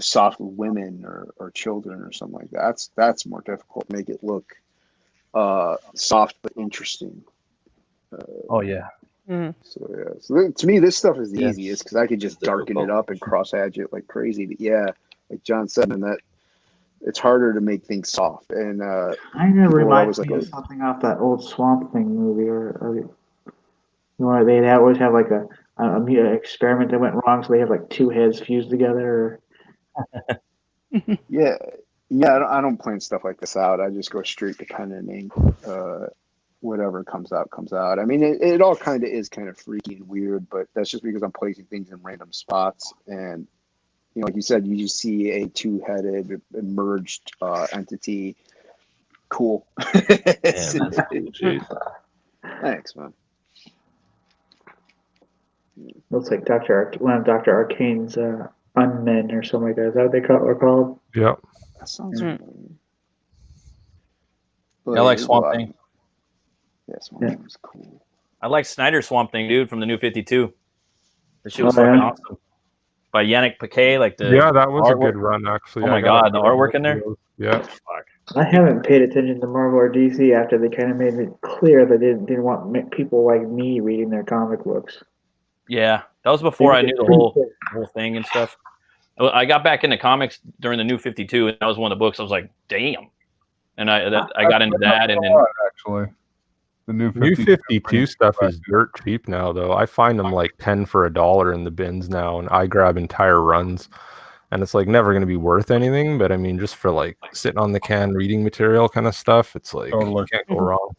soft women or children or something like that. That's more difficult. Make it look soft but interesting. Oh yeah. So yeah. So to me, this stuff is the easiest because I could just darken it up and cross hatch it like crazy. But yeah, like John said, and that it's harder to make things soft. And Kind of reminds me of something off that old Swamp Thing movie, or you know, they always have like a experiment that went wrong, so they have like two heads fused together. Yeah. I don't plan stuff like this out. I just go straight to pen and ink. Whatever comes out, comes out. I mean, it all kind of is kind of freaky and weird, but that's just because I'm placing things in random spots. And you know, like you said, you just see a two-headed merged entity. Cool. That's cool, Jason. Thanks, man. Looks like one of Dr. Arcane's Unmen or something like that. Is that what they are called? Yeah. That sounds familiar. I like Swamp Thing. Yeah, Swamp Thing was cool. I like Snyder's Swamp Thing, dude, from the New 52. The shit was fucking awesome. By Yannick Paquet, like the that was artwork. a good run, actually. Oh my god, the artwork in there. Yeah. Fuck. I haven't paid attention to Marvel or DC after they kind of made it clear that they didn't want people like me reading their comic books. Yeah, that was before I knew the whole thing and stuff. I got back into comics during the New 52, and that was one of the books. I was like, damn. And I got into that, and then actually. The New 52 stuff is dirt cheap now, though. I find them like 10 for $1 in the bins now, and I grab entire runs. And it's like never going to be worth anything, but I mean, just for like sitting on the can reading material kind of stuff, it's like you can't go wrong.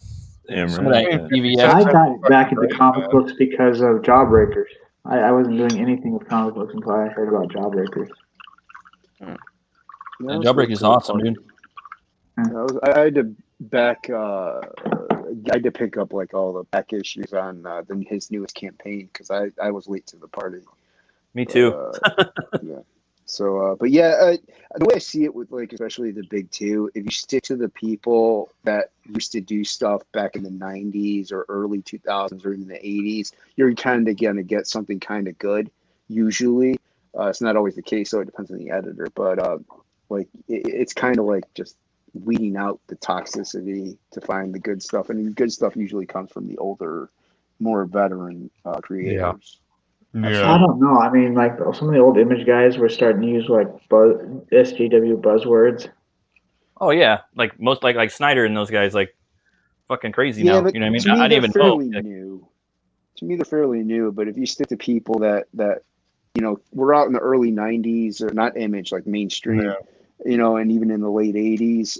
Some of that EVS. I got back into comic books because of Jawbreakers. I wasn't doing anything with comic books until I heard about Jawbreakers. Jawbreakers is awesome, dude. I had to I had to pick up like all the back issues on his newest campaign because I was late to the party. Me too. Yeah. So, but yeah, the way I see it with like especially the big two, if you stick to the people that used to do stuff back in the 90s or early 2000s or even the 80s, you're kind of gonna get something kind of good. Usually, it's not always the case, so it depends on the editor. But like it's kind of like just weeding out the toxicity to find the good stuff, and good stuff usually comes from the older, more veteran creators. Yeah. I don't know. I mean, like some of the old Image guys were starting to use like SJW buzzwords. Oh yeah, like like Snyder and those guys, like fucking crazy now. But You know what I mean? to me, I didn't even know. New. To me, they're fairly new. But if you stick to people that you know were out in the early 90s or not Image, like mainstream, you know, and even in the late 80s,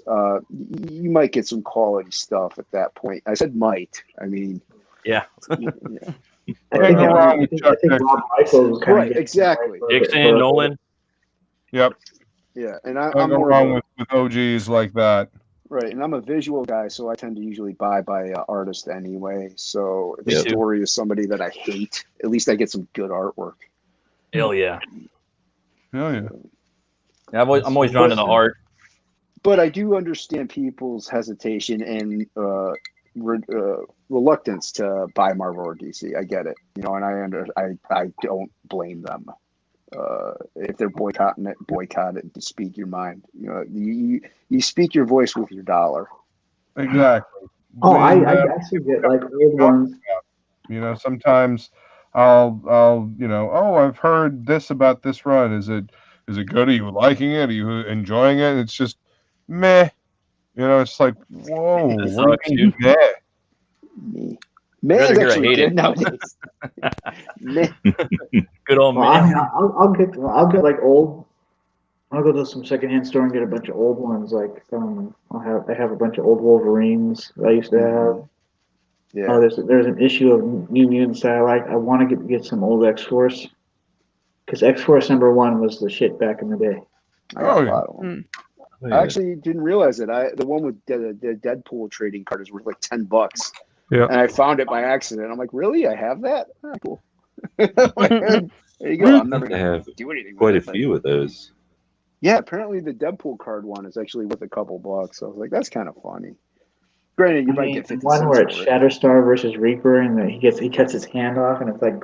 you might get some quality stuff at that point. I said might. I mean, yeah. I Can't think, go wrong with I Chuck think Rob Michaels kind Right, of exactly. Dixon, Nolan. Yep. Yeah, and Can't I'm go more wrong of with OGs like that. right, and I'm a visual guy, so I tend to usually buy by artist anyway. So if the Yep. story is somebody that I hate, at least I get some good artwork. Hell yeah. Hell yeah. Yeah, I'm always drawn to the art. But I do understand people's hesitation and reluctance to buy Marvel or DC. I get it, and I don't blame them. If they're boycotting it, boycott it and speak your mind. You speak your voice with your dollar. Exactly. Oh, I mean, actually get like old ones. Sometimes I'll oh, I've heard this about this run. Is it good? Are you liking it? Are you enjoying it? It's just meh. It's like, whoa, That what sucks, do you mean, dude. meh? Man Rather is hear I actually hate good it. nowadays. Man. Good old Well, I man. mean, I'll get like old. I'll go to some secondhand store and get a bunch of old ones. Like I have a bunch of old Wolverines that I used to have. Yeah. Oh, there's an issue of New Mutants that I like. I want to get some old X Force because X Force #1 was the shit back in the day. I got Oh, a yeah. lot of them. Oh, I yeah. actually didn't realize it. The one with the Deadpool trading card is worth like $10. Yeah. And I found it by accident. I'm like, really? I have that? Ah, cool. There you go. I'm never They gonna have do anything quite a with it. few of those. Yeah, apparently the Deadpool card one is actually worth a couple bucks. So I was like, that's kind of funny. Granted, you might get 50 one cents where it's for it. Shatterstar versus Reaper, and then he cuts his hand off, and it's like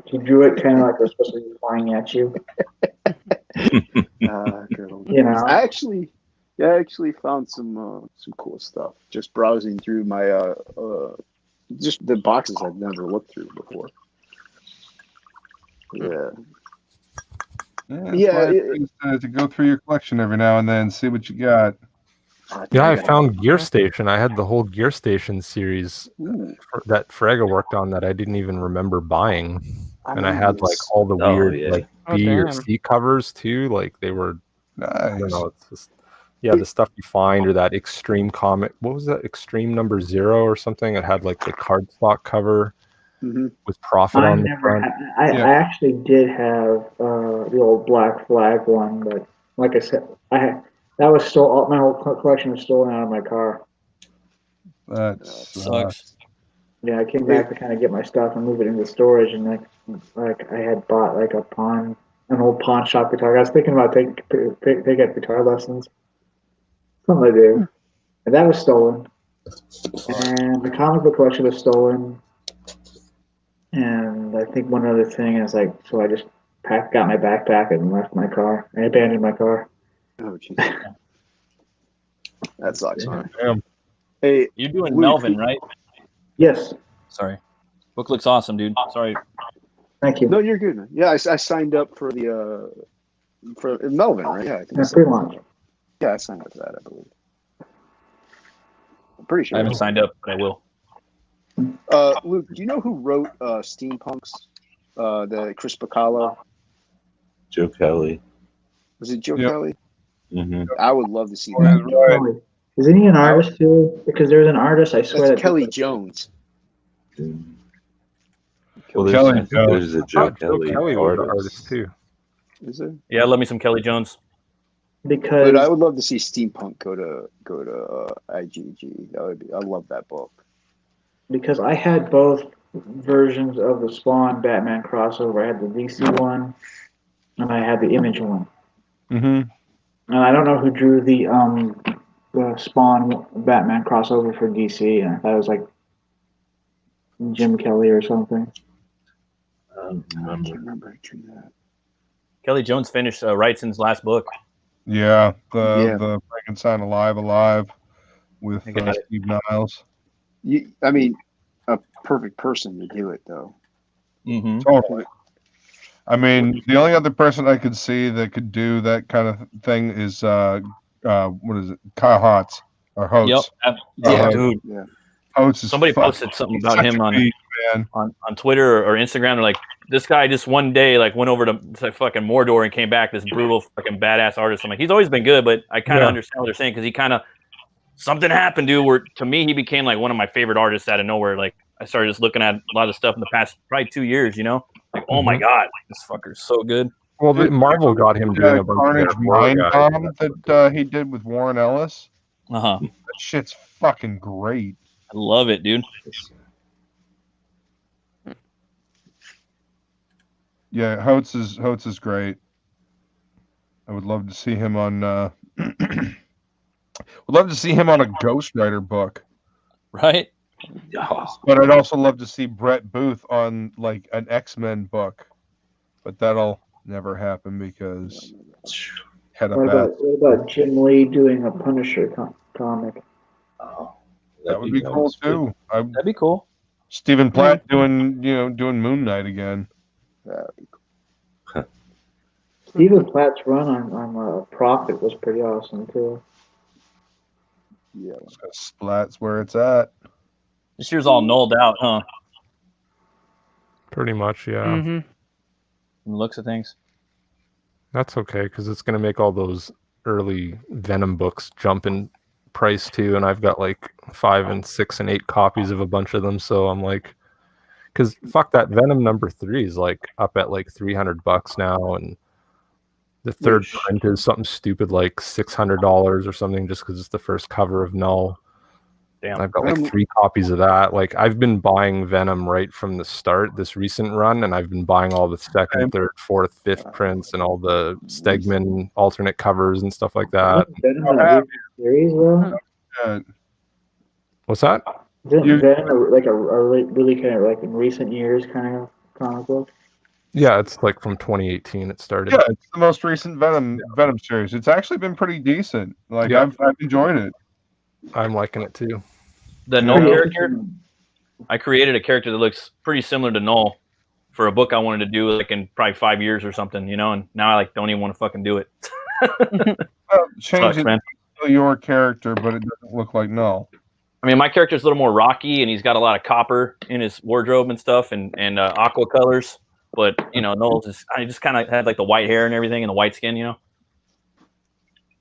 he drew it kind of like it was supposed to be flying at you. Good old You days. know. I actually found some cool stuff just browsing through my just the boxes I've never looked through before. Yeah. Yeah, to go through your collection every now and then, see what you got. Yeah, I found Gear Station. I had the whole Gear Station series that Frega worked on that I didn't even remember buying. And I had like all the weird like B or C covers too. Like they were nice. I don't know, it's just the stuff you find, or that Extreme comic. What was that? Extreme #0 or something? It had like the cardstock cover with Prophet on the front. I actually did have the old Black Flag one, but like I said, that was my whole collection was stolen out of my car. That sucks. Yeah, I came back to kind of get my stuff and move it into storage, and like I had bought like an old pawn shop guitar. I was thinking about taking up guitar lessons. Something I do. And that was stolen. And the comic book collection was stolen. And I think one other thing is like, so I just got my backpack and left my car. I abandoned my car. Oh, jeez. That sucks, man. Damn. Hey, You're doing Luke, Melvin, right? Yes. Sorry. Book looks awesome, dude. Sorry. Thank you. No, you're good, man. Yeah, I signed up for for Melvin, right? Yeah, I think pre-launch. Yeah, I signed up for that, I believe. I'm pretty sure. I haven't signed up, but I will. Luke, do you know who wrote Steampunks? The Chris Bacalo? Joe Kelly. Was it Joe Kelly? Mm-hmm. I would love to see that. Right. Isn't he an artist too? Because there's an artist, I swear. That's Kelly Jones. Well, there's a Joe Kelly artist too. Is there? Yeah, love me some Kelly Jones. Because but I would love to see Steampunk go to IGG. I love that book. Because I had both versions of the Spawn Batman crossover. I had the DC one, and I had the Image one. Mm-hmm. And I don't know who drew the Spawn Batman crossover for DC. And I thought it was like Jim Kelly or something. I can't remember. Kelly Jones finished Wrightson's last book. Yeah, the Frankenstein Alive with Steve Niles. I mean, a perfect person to do it, though. Mm-hmm. Totally. I mean, the only other person I could see that could do that kind of thing is what is it, Kyle Hotz or Hotz. Yep. Dude. Yeah. Hotz is Somebody posted something about him on Twitter or Instagram. They're like, this guy just one day like went over to fucking Mordor and came back this brutal fucking badass artist. I'm like, he's always been good, but I kind of understand what they're saying because he kind of something happened, dude. Where to me he became like one of my favorite artists out of nowhere. Like I started just looking at a lot of stuff in the past probably 2 years. You know, like oh my god, this fucker's so good. Well, Marvel got him doing a bunch of Carnage their horror Mind guys. Bomb that he did with Warren Ellis. That shit's fucking great. I love it, dude. Yeah, Holtz is great. I would love to see him on. Would love to see him on a Ghost Rider book. Right. But I'd also love to see Brett Booth on like an X-Men book. But that'll never happen because head up ass. What about Jim Lee doing a Punisher comic? Oh, That would be cool too. That'd be cool. Stephen Platt doing Moon Knight again. That'd be cool. Stephen Platt's run on Prophet was pretty awesome too. Yeah. Splat's where it's at. This year's all nulled out, huh? Pretty much, yeah. Mm-hmm. From the looks of things. That's okay because it's gonna make all those early Venom books jump in price too, and I've got like 5 and 6 and 8 copies of a bunch of them. So I'm like, because fuck that Venom #3 is like up at like $300 now, and the third print is something stupid like $600 or something just because it's the first cover of Null. Damn. I've got like 3 copies of that. Like I've been buying Venom right from the start, this recent run, and I've been buying all the second, third, fourth, fifth prints and all the Stegman alternate covers and stuff like that. Venom that series though? What's that? Isn't Venom like a really kind of like in recent years kind of comic book? Yeah, it's like from 2018 it started. Yeah, it's the most recent Venom series. It's actually been pretty decent. Like I've enjoyed it. I'm liking it too. The Null character, I created a character that looks pretty similar to Null for a book I wanted to do like in probably 5 years or something, you know, and now I like don't even want to fucking do it. Change it to your character, but it doesn't look like Null. I mean, my character's a little more rocky, and he's got a lot of copper in his wardrobe and stuff, and aqua colors. But you know, Null's I just kind of had like the white hair and everything, and the white skin, you know.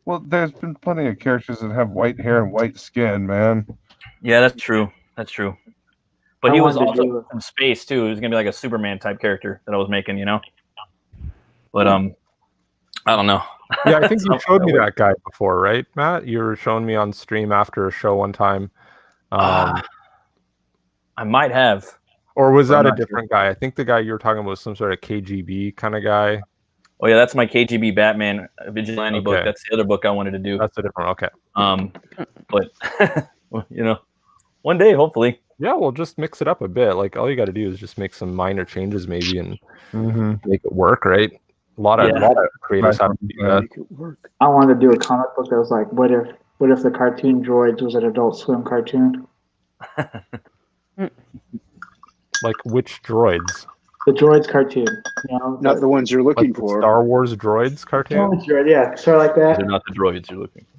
Well, there's been plenty of characters that have white hair and white skin, man. Yeah, that's true. That's true. But he was also from space too. He was gonna be like a Superman type character that I was making, you know. But I don't know. Yeah, I think you showed me that guy before, right, Matt? You were showing me on stream after a show one time. I might have. Or was that a different guy? I think the guy you were talking about was some sort of KGB kind of guy. Oh yeah, that's my KGB Batman vigilante book. That's the other book I wanted to do. That's a different. Okay. But you know, one day hopefully. Yeah, we'll just mix it up a bit. Like all you got to do is just make some minor changes, maybe, and make it work. Right? A lot of creators have to do that. I wanted to do a comic book that was like, what if the cartoon Droids was an Adult Swim cartoon? Like which droids? The Droids cartoon. You know, not the ones you're looking for. Star Wars Droids cartoon? Yeah, sort of like that. They're not the droids you're looking for.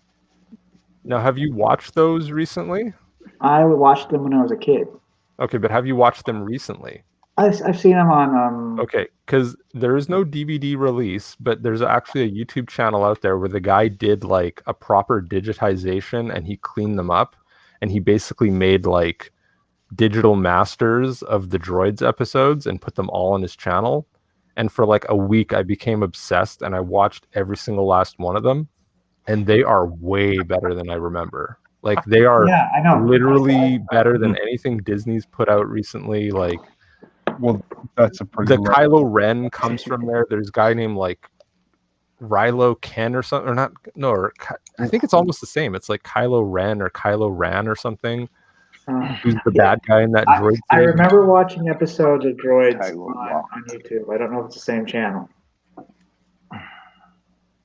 Now, have you watched those recently? I watched them when I was a kid. Okay, but have you watched them recently? I've seen them on. Okay, because there is no DVD release, but there's actually a YouTube channel out there where the guy did like a proper digitization and he cleaned them up, and he basically made like digital masters of the Droids episodes and put them all on his channel. And for like a week, I became obsessed and I watched every single last one of them, and they are way better than I remember. Like they are literally better than anything Disney's put out recently. Like, well, that's a pretty. The Kylo Ren comes from there. There's a guy named like Rilo Ken or something, or not? No, or I think it's almost the same. It's like Kylo Ren or Kylo Ran or something. Who's the bad guy in that droid series? I remember watching episodes of Droids on YouTube. I don't know if it's the same channel.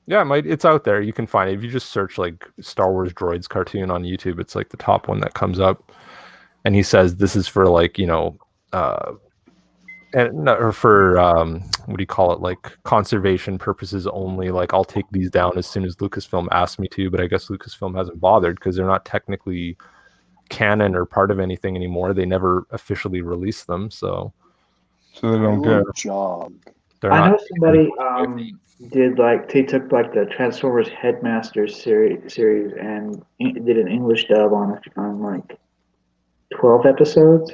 Yeah, it's out there. You can find it. If you just search like Star Wars Droids cartoon on YouTube, it's like the top one that comes up. And he says this is for like, you know, or for what do you call it? Like conservation purposes only. Like I'll take these down as soon as Lucasfilm asks me to, but I guess Lucasfilm hasn't bothered because they're not technically canon or part of anything anymore. They never officially released them, so they don't get a job. I know somebody did like they took like the Transformers Headmasters series and did an English dub on like 12 episodes.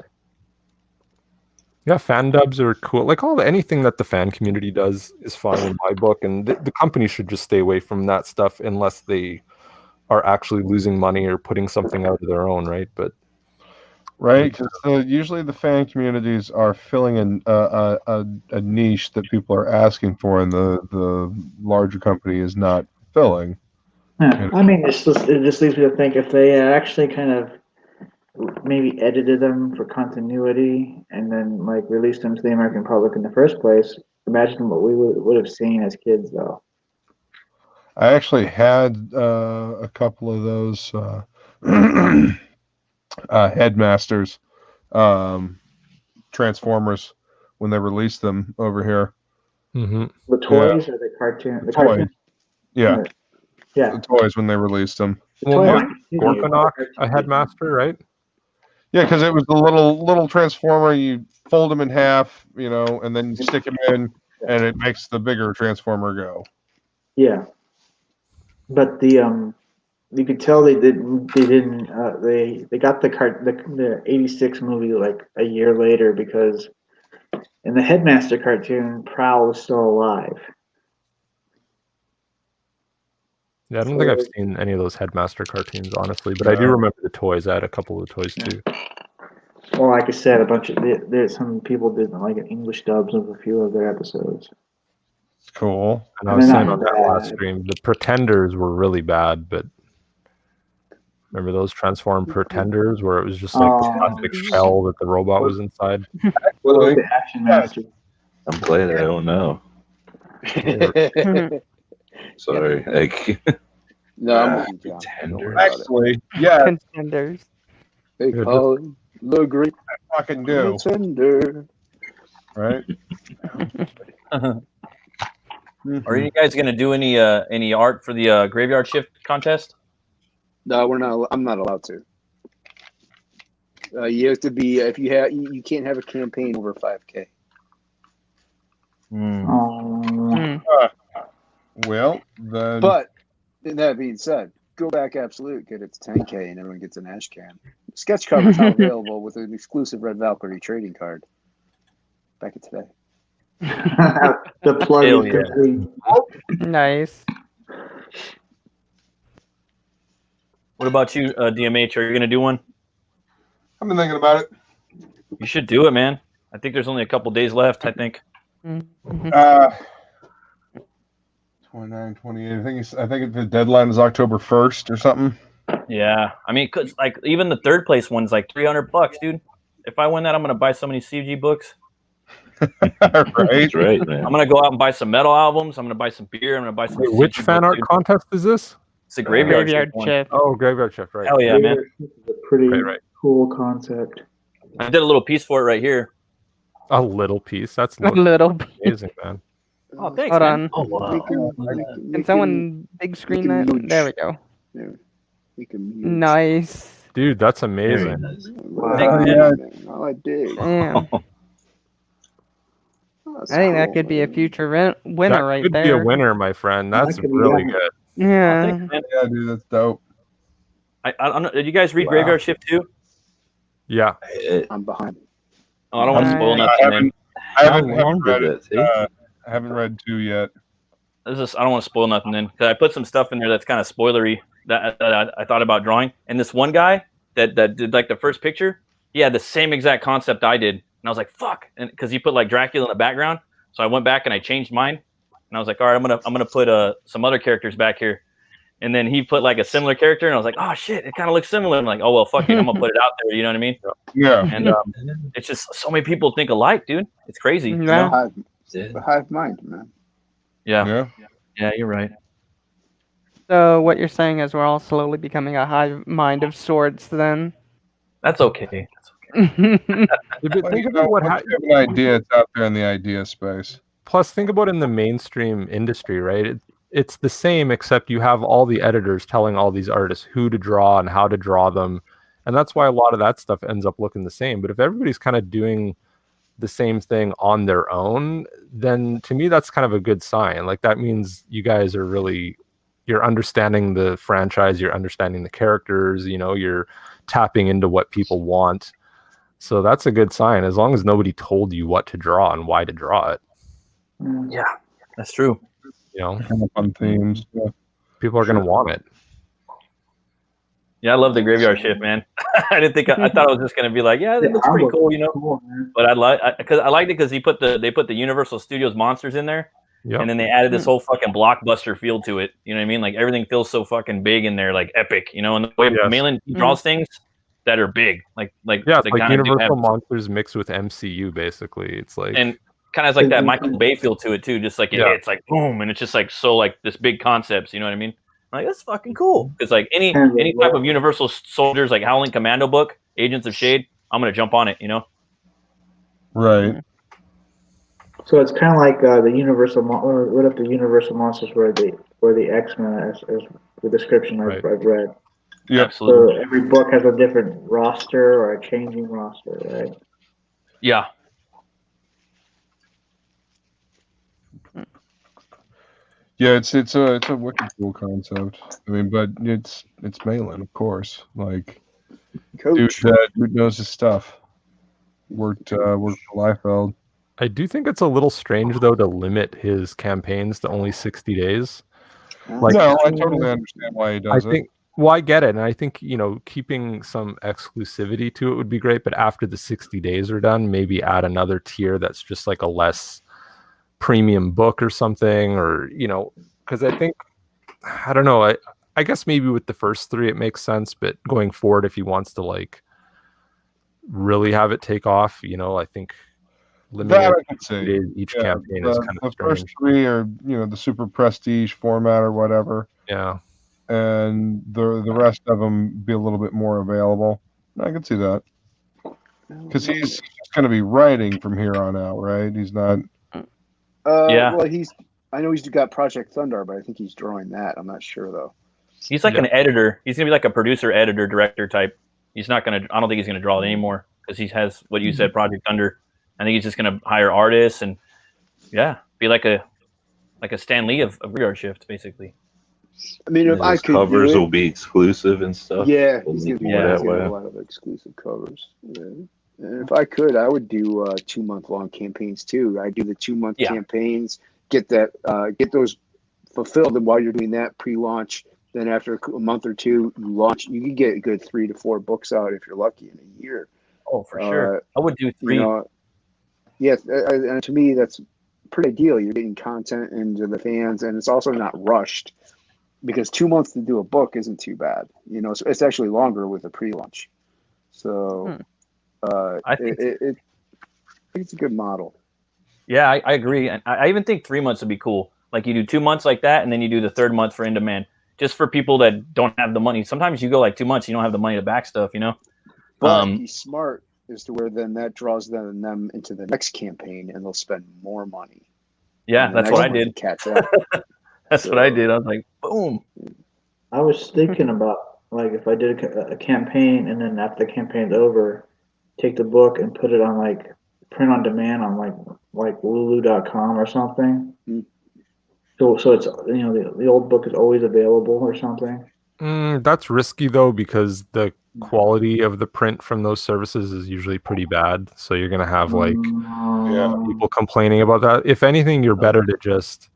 Yeah, fan dubs are cool. Like anything that the fan community does is fine in my book, and the company should just stay away from that stuff unless they are actually losing money or putting something out of their own, right? But right, because usually the fan communities are filling in a niche that people are asking for, and the larger company is not filling. Yeah, I mean, it just leads me to think if they actually kind of maybe edited them for continuity and then like released them to the American public in the first place. Imagine what we would have seen as kids, though. I actually had a couple of those headmasters Transformers when they released them over here. mm-hmm. The toys or the cartoon? The Toy. cartoon? Yeah, Yeah. the toys when they released them. The Well, toys wasn't continue. Gorkanok a headmaster, right? Yeah, because it was the little transformer. You fold them in half, and then you stick them in, and it makes the bigger transformer go. Yeah, but you could tell they didn't they got the '86 movie like a year later because in the Headmaster cartoon, Prowl was still alive. Yeah, I don't think I've seen any of those headmaster cartoons, honestly, but I do remember the toys. I had a couple of the toys too. Well, like I said, there's some people didn't like an English dubs of a few of their episodes. It's cool. And I was saying on that last stream, the Pretenders were really bad, but remember those Transform Pretenders where it was just like the plastic shell that the robot was inside? What about the Action Master? I'm glad I don't know. Sorry. No, I'm with you, John. Pretenders. Actually, yeah, Contenders. They call it the great I fucking do. Pretender. Right? Are you guys gonna do any art for the graveyard shift contest? No, we're not. I'm not allowed to. You have to be if you can't have a campaign over 5K. Well, then. But that being said, go back absolute, get it to 10K, and everyone gets an ash can. Sketch covers now available with an exclusive Red Valkyrie trading card. Back at today. The plug is complete. Nice. What about you, DMH? Are you gonna do one? I've been thinking about it. You should do it, man. I think there's only a couple days left. I think. 29, 28. I think the deadline is October 1st or something. Yeah, I mean, cause like even the third place one's like $300, dude. If I win that, I'm gonna buy so many CG books. Right, That's right, man. I'm gonna go out and buy some metal albums. I'm gonna buy some beer. I'm gonna buy some. Wait, which CG fan books, art dude. contest is this? It's a graveyard Graveyard shift. shift. Oh, Graveyard Shift, right. Hell yeah, man! It's a pretty Right. cool concept. I did a little piece for it right here. A little piece. That's A little bit. amazing, man. Oh, thanks, Hold man. on. Oh, wow. Can someone big screen that? There we go. Nice. Dude, that's amazing. Yeah, I dig. Damn. I think that could be a future winner That right could there. be a winner, my friend. That's That could be really one. good. Yeah. Thanks, man. Yeah, dude, that's dope. I don't know. Did you guys read Wow. Graveyard Shift too? Yeah. I'm behind. Oh, I don't want to spoil I nothing, man. I haven't How long read did it. that take? I haven't read 2 yet. I don't want to spoil nothing then, because I put some stuff in there that's kind of spoilery that I thought about drawing. And this one guy that did like the first picture, he had the same exact concept I did, and I was like, "Fuck!" And because he put like Dracula in the background, so I went back and I changed mine, and I was like, "All right, I'm gonna put some other characters back here." And then he put like a similar character, and I was like, "Oh shit, it kind of looks similar." I'm like, "Oh well, fuck it, I'm gonna put it out there." You know what I mean? Yeah. And it's just so many people think alike, dude. It's crazy. You Yeah. know? Hive mind, man. Yeah, Yeah. you're right. So what you're saying is we're all slowly becoming a hive mind of sorts then. That's okay. Yeah, but Well, think you about know, what once you have an idea, it's out there in the idea space. Plus, think about in the mainstream industry, right? It's the same, except you have all the editors telling all these artists who to draw and how to draw them. And that's why a lot of that stuff ends up looking the same. But if everybody's kind of doing the same thing on their own, then to me, that's kind of a good sign. Like that means you guys are really, you're understanding the franchise, you're understanding the characters, you're tapping into what people want. So that's a good sign, as long as nobody told you what to draw and why to draw it. Yeah, that's true. You know, Kind of fun themes. Yeah. people are going to want it. Yeah, I love the graveyard shift, man. I didn't think I thought it was just gonna be like, yeah, that looks pretty cool, you know. Cool, man. But I liked it because they put the Universal Studios monsters in there, Yep. and then they added this whole fucking blockbuster feel to it. You know what I mean? Like everything feels so fucking big in there, like epic. You know, and the way Yes. Malin draws things that are big, like Yeah, it's they like kinda do Universal have- Monsters mixed with MCU, basically. It's like, and kind of has like that Michael Bay feel to it too. Just like it Yeah. hits like boom, and it's just like so like this big concepts. You know what I mean? Like that's fucking cool. Because like any type of Universal Soldiers, like Howling Commando book, Agents of Shade, I'm gonna jump on it. You know? Right. So it's kind of like the Universal. What if the Universal Monsters were the X-Men as the description I've read. Yeah. Absolutely. So every book has a different roster or a changing roster, right? Yeah. Yeah, it's a wicked cool concept. I mean, but it's Malin, of course. Like, dude knows his stuff. Worked for Liefeld. I do think it's a little strange though to limit his campaigns to only 60 days. Like, no, I totally understand why he does it. Well, I get it, and I think keeping some exclusivity to it would be great. But after the 60 days are done, maybe add another tier that's just like a less premium book or something, or because I think, I don't know, I guess maybe with the first 3 it makes sense, but going forward, if he wants to like really have it take off, I think limiting each campaign is kind of strange. The first 3 are the super prestige format or whatever. Yeah, and the rest of them be a little bit more available. I can see that because he's going to be writing from here on out, right? He's not. Yeah. Well, I know he's got Project Thunder, but I think he's drawing that. I'm not sure though. He's like an editor. He's gonna be like a producer, editor, director type. He's not gonna. I don't think he's gonna draw it anymore because he has what you said, Project Thunder. I think he's just gonna hire artists and be like a Stan Lee of Graveyard Shift, basically. I mean, if I could, covers will be exclusive and stuff. Yeah, he's gonna do that way. a lot of exclusive covers. Yeah. And if I could, I would do 2-month-long campaigns too. I do the 2-month campaigns, get those fulfilled, and while you're doing that pre-launch, then after a month or 2, you launch. You can get a good 3 to 4 books out if you're lucky in a year. Oh, for sure. I would do 3. And to me, that's pretty ideal. You're getting content into the fans, and it's also not rushed because 2 months to do a book isn't too bad. So it's actually longer with a pre-launch. So. I think it's a good model. Yeah, I agree. And I even think 3 months would be cool. Like you do 2 months like that, and then you do the 3rd month for in demand. Just for people that don't have the money. Sometimes you go like 2 months, you don't have the money to back stuff, But he's smart as to where then that draws them into the next campaign, and they'll spend more money. Yeah, that's what I did. Catch up. That's what I did. I was like, boom. I was thinking about like if I did a campaign, and then after the campaign's over, take the book and put it on like print on demand on like lulu.com or something. So it's the old book is always available or something. That's risky though, because the quality of the print from those services is usually pretty bad. So you're gonna have like people complaining about that. If anything, you're better to just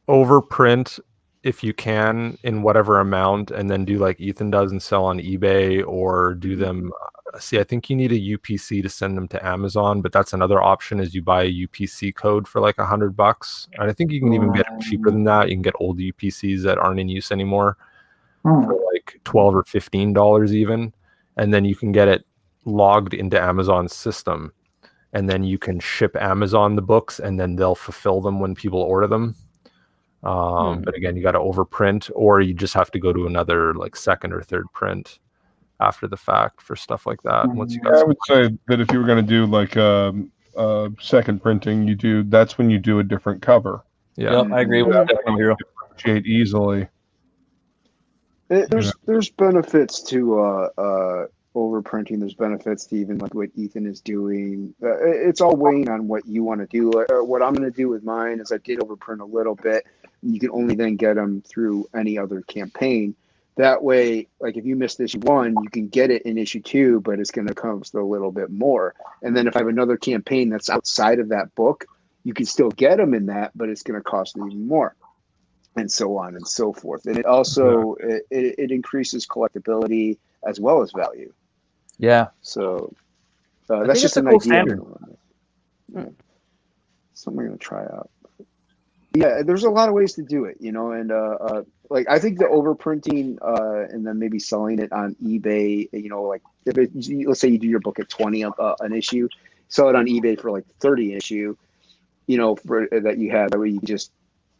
overprint if you can in whatever amount, and then do like Ethan does and sell on eBay, or do them. I think you need a UPC to send them to Amazon, but that's another option is you buy a UPC code for like $100. And I think you can even get it cheaper than that. You can get old UPCs that aren't in use anymore for like $12 or $15 even. And then you can get it logged into Amazon's system. And then you can ship Amazon the books, and then they'll fulfill them when people order them. But again, you got to overprint, or you just have to go to another like 2nd or 3rd print after the fact for stuff like that. Once you got I would say that if you were going to do like second printing, that's when you do a different cover. Yeah, I agree with that. Differentiate easily. There's benefits to overprinting. There's benefits to even like what Ethan is doing. It's all weighing on what you want to do. What I'm going to do with mine is I did overprint a little bit. You can only then get them through any other campaign. That way, like if you missed issue 1, you can get it in issue 2, but it's going to cost a little bit more. And then if I have another campaign that's outside of that book, you can still get them in that, but it's going to cost even more, and so on and so forth. And it also it increases collectability as well as value. Yeah. So I that's think just it's a an cool idea. standard. Something we're going to try out. Yeah, there's a lot of ways to do it, you know, and like I think the overprinting and then maybe selling it on eBay, you know, like let's say you do your book at 20 an issue, sell it on eBay for like 30 issue, you know, for that you have, that way you just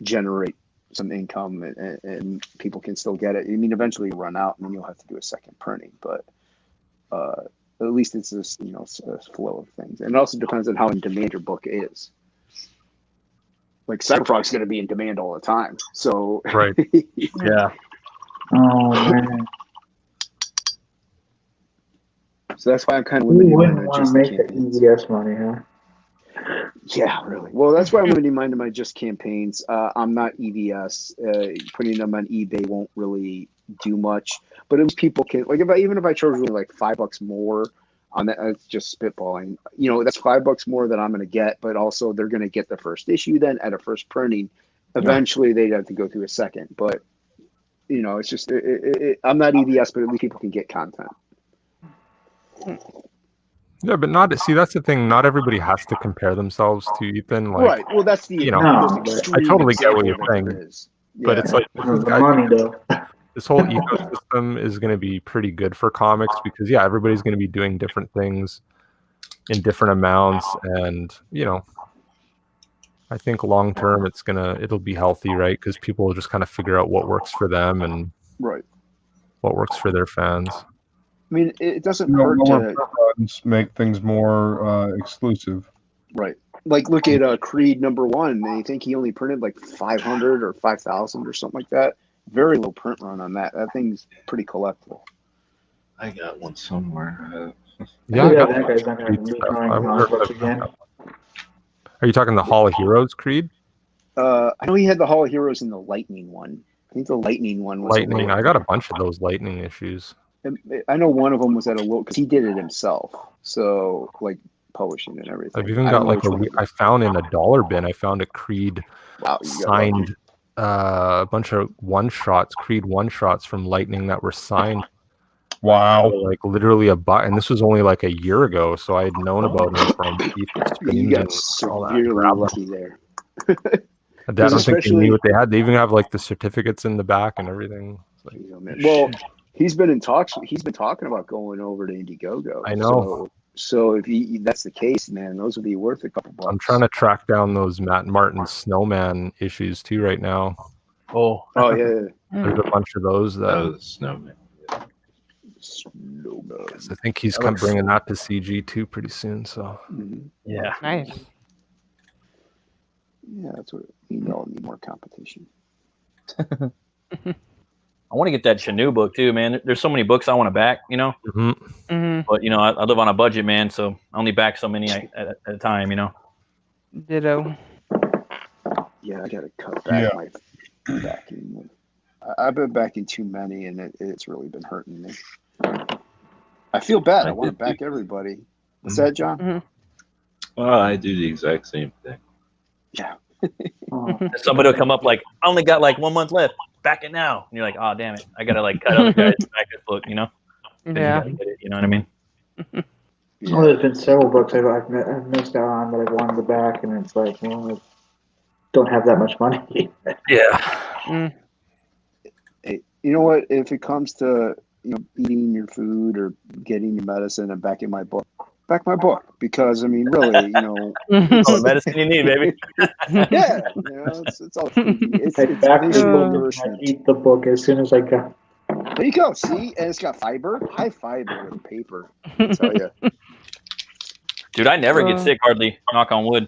generate some income and people can still get it. I mean, eventually you run out and then you'll have to do a second printing, but at least it's this, you know, a flow of things. And it also depends on how in demand your book is. Like Cyberfrog's going to be in demand all the time. So Right. Yeah. Oh man. So that's why I'm kind of Who limiting wouldn't mine to want just to make the campaigns. EDS money, huh? Yeah, really. Well, that's why I'm limiting mine to my just campaigns. I'm not EVS. Putting them on eBay won't really do much. But at least people can, like, even if I charge really like $5 more on that, it's just spitballing. You know, that's $5 more that I'm going to get, but also they're going to get the first issue then at a first printing. Eventually, they'd have to go through a second. But, you know, it's just, I'm not EVS, but at least people can get content. Yeah, but not see. That's the thing. Not everybody has to compare themselves to Ethan. Like, Right. Well, that's the, you know, No, most but extreme I totally get what example you're that saying, there is. but Yeah. it's like the money though. this whole ecosystem is going to be pretty good for comics because everybody's going to be doing different things in different amounts, and you know, I think long term it'll be healthy, right? Because people will just kind of figure out what works for them and Right. what works for their fans. I mean, it doesn't You know, hurt lower to, print runs make things more exclusive. right. Like look at Creed #1. I think he only printed like 500 or 5,000 or something like that. Very low print run on that. That thing's pretty collectible. I got one somewhere. Yeah, I Yeah, got that guy's not Creed gonna be stuff. drawing I wonder if comics I've got again. that one. Are you talking the Hall of Heroes Creed? I know he had the Hall of Heroes in the Lightning one. I think the Lightning one was Lightning. I got a bunch of those Lightning issues. I know one of them was at a low because he did it himself. So like publishing and everything. I've even I got don't know like which one it I was. found in a dollar bin. I found a Creed Wow, you got signed, a bunch of one-shots, Creed one-shots from Lightning that were signed. Wow. Like literally and this was only like a year ago, so I had known about them from Ethan lucky. You Streams got and all that. severely Grabbed them. lucky there. I don't think they especially- knew what they had. They even have like the certificates in the back and everything. It's like, You know, man. Well, he's been in talks. He's been talking about going over to Indiegogo. I know. So if that's the case, man, those would be worth a couple bucks. I'm trying to track down those Matt Martin Snowman issues too right now. Oh, yeah. There's a bunch of those that Oh, the snowman. Snowman. I think he's bringing that to CG too pretty soon. So yeah. Nice. Yeah, that's what we all need more competition. I want to get that Chanu book too, man. There's so many books I want to back, you know. But you know, I live on a budget, man, so I only back so many at a time, you know. Ditto. Yeah, I gotta cut back my backing. I've been backing too many, and it's really been hurting me. I feel bad. I want to back everybody. What's that, John? Well, I do the exact same thing. Yeah. Somebody will come up like, I only got like 1 month left. Back it now. And you're like, oh damn it, I gotta like cut other guys back this book, you know? Yeah. You know what I mean? Well, there's been several books I've missed out on that I've wanted to back, and it's like, well, I don't have that much money. Yeah. Hey, you know what? If it comes to eating your food or getting your medicine and backing my book, back my book, because I mean, really, All the medicine you need, baby. yeah, it's all it's I back the visual book and I nourishment. eat the book as soon as I go. There you go. See, and it's got fiber, high fiber with paper. I tell you. Dude, I never get sick hardly. Knock on wood.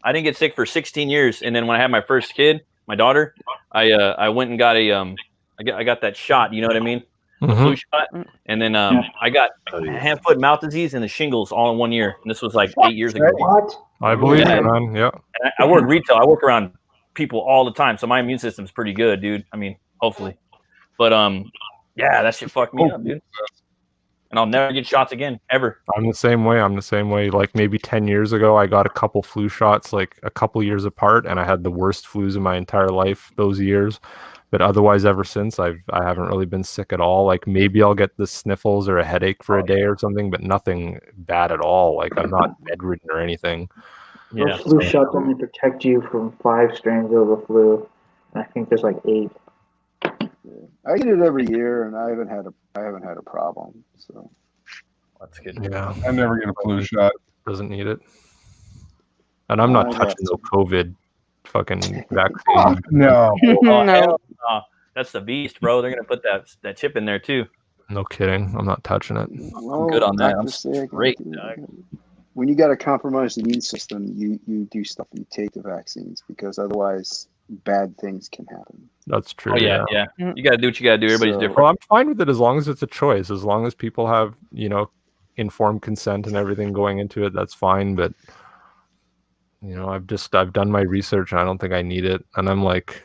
I didn't get sick for 16 years, and then when I had my first kid, my daughter, I went and got I got that shot. You know what I mean? The flu shot, and then I got hand, foot, mouth disease and the shingles all in 1 year. And this was like 8 years ago. What? I believe it, man. Yeah. And I work retail. I work around people all the time, so my immune system's pretty good, dude. I mean, hopefully. But yeah, that shit fucked me up, dude. And I'll never get shots again, ever. I'm the same way. Like maybe 10 years ago, I got a couple flu shots, like a couple years apart, and I had the worst flus in my entire life those years. But otherwise, ever since, I haven't really been sick at all. Like maybe I'll get the sniffles or a headache for a day or something, but nothing bad at all. Like I'm not bedridden or anything. Yeah. Those flu shots only protect you from 5 strains of the flu. I think there's like 8. I get it every year, and I haven't had a problem. So That's good. Yeah, I never get a flu shot. doesn't need it. And I'm not I touching got no COVID fucking vaccine. Fuck no. Oh, No. hell no. That's the beast, bro. They're gonna put that chip in there too. No kidding. I'm not touching it. well, I'm good on that. I'm doctors say I can straight, do dog. it. When you got a compromised immune system, you do stuff. You take the vaccines because otherwise bad things can happen. That's true. Oh yeah. You gotta do what you gotta do. Everybody's So- different. Well, I'm fine with it as long as it's a choice. As long as people have, informed consent and everything going into it, that's fine. But I've done my research and I don't think I need it. And I'm like,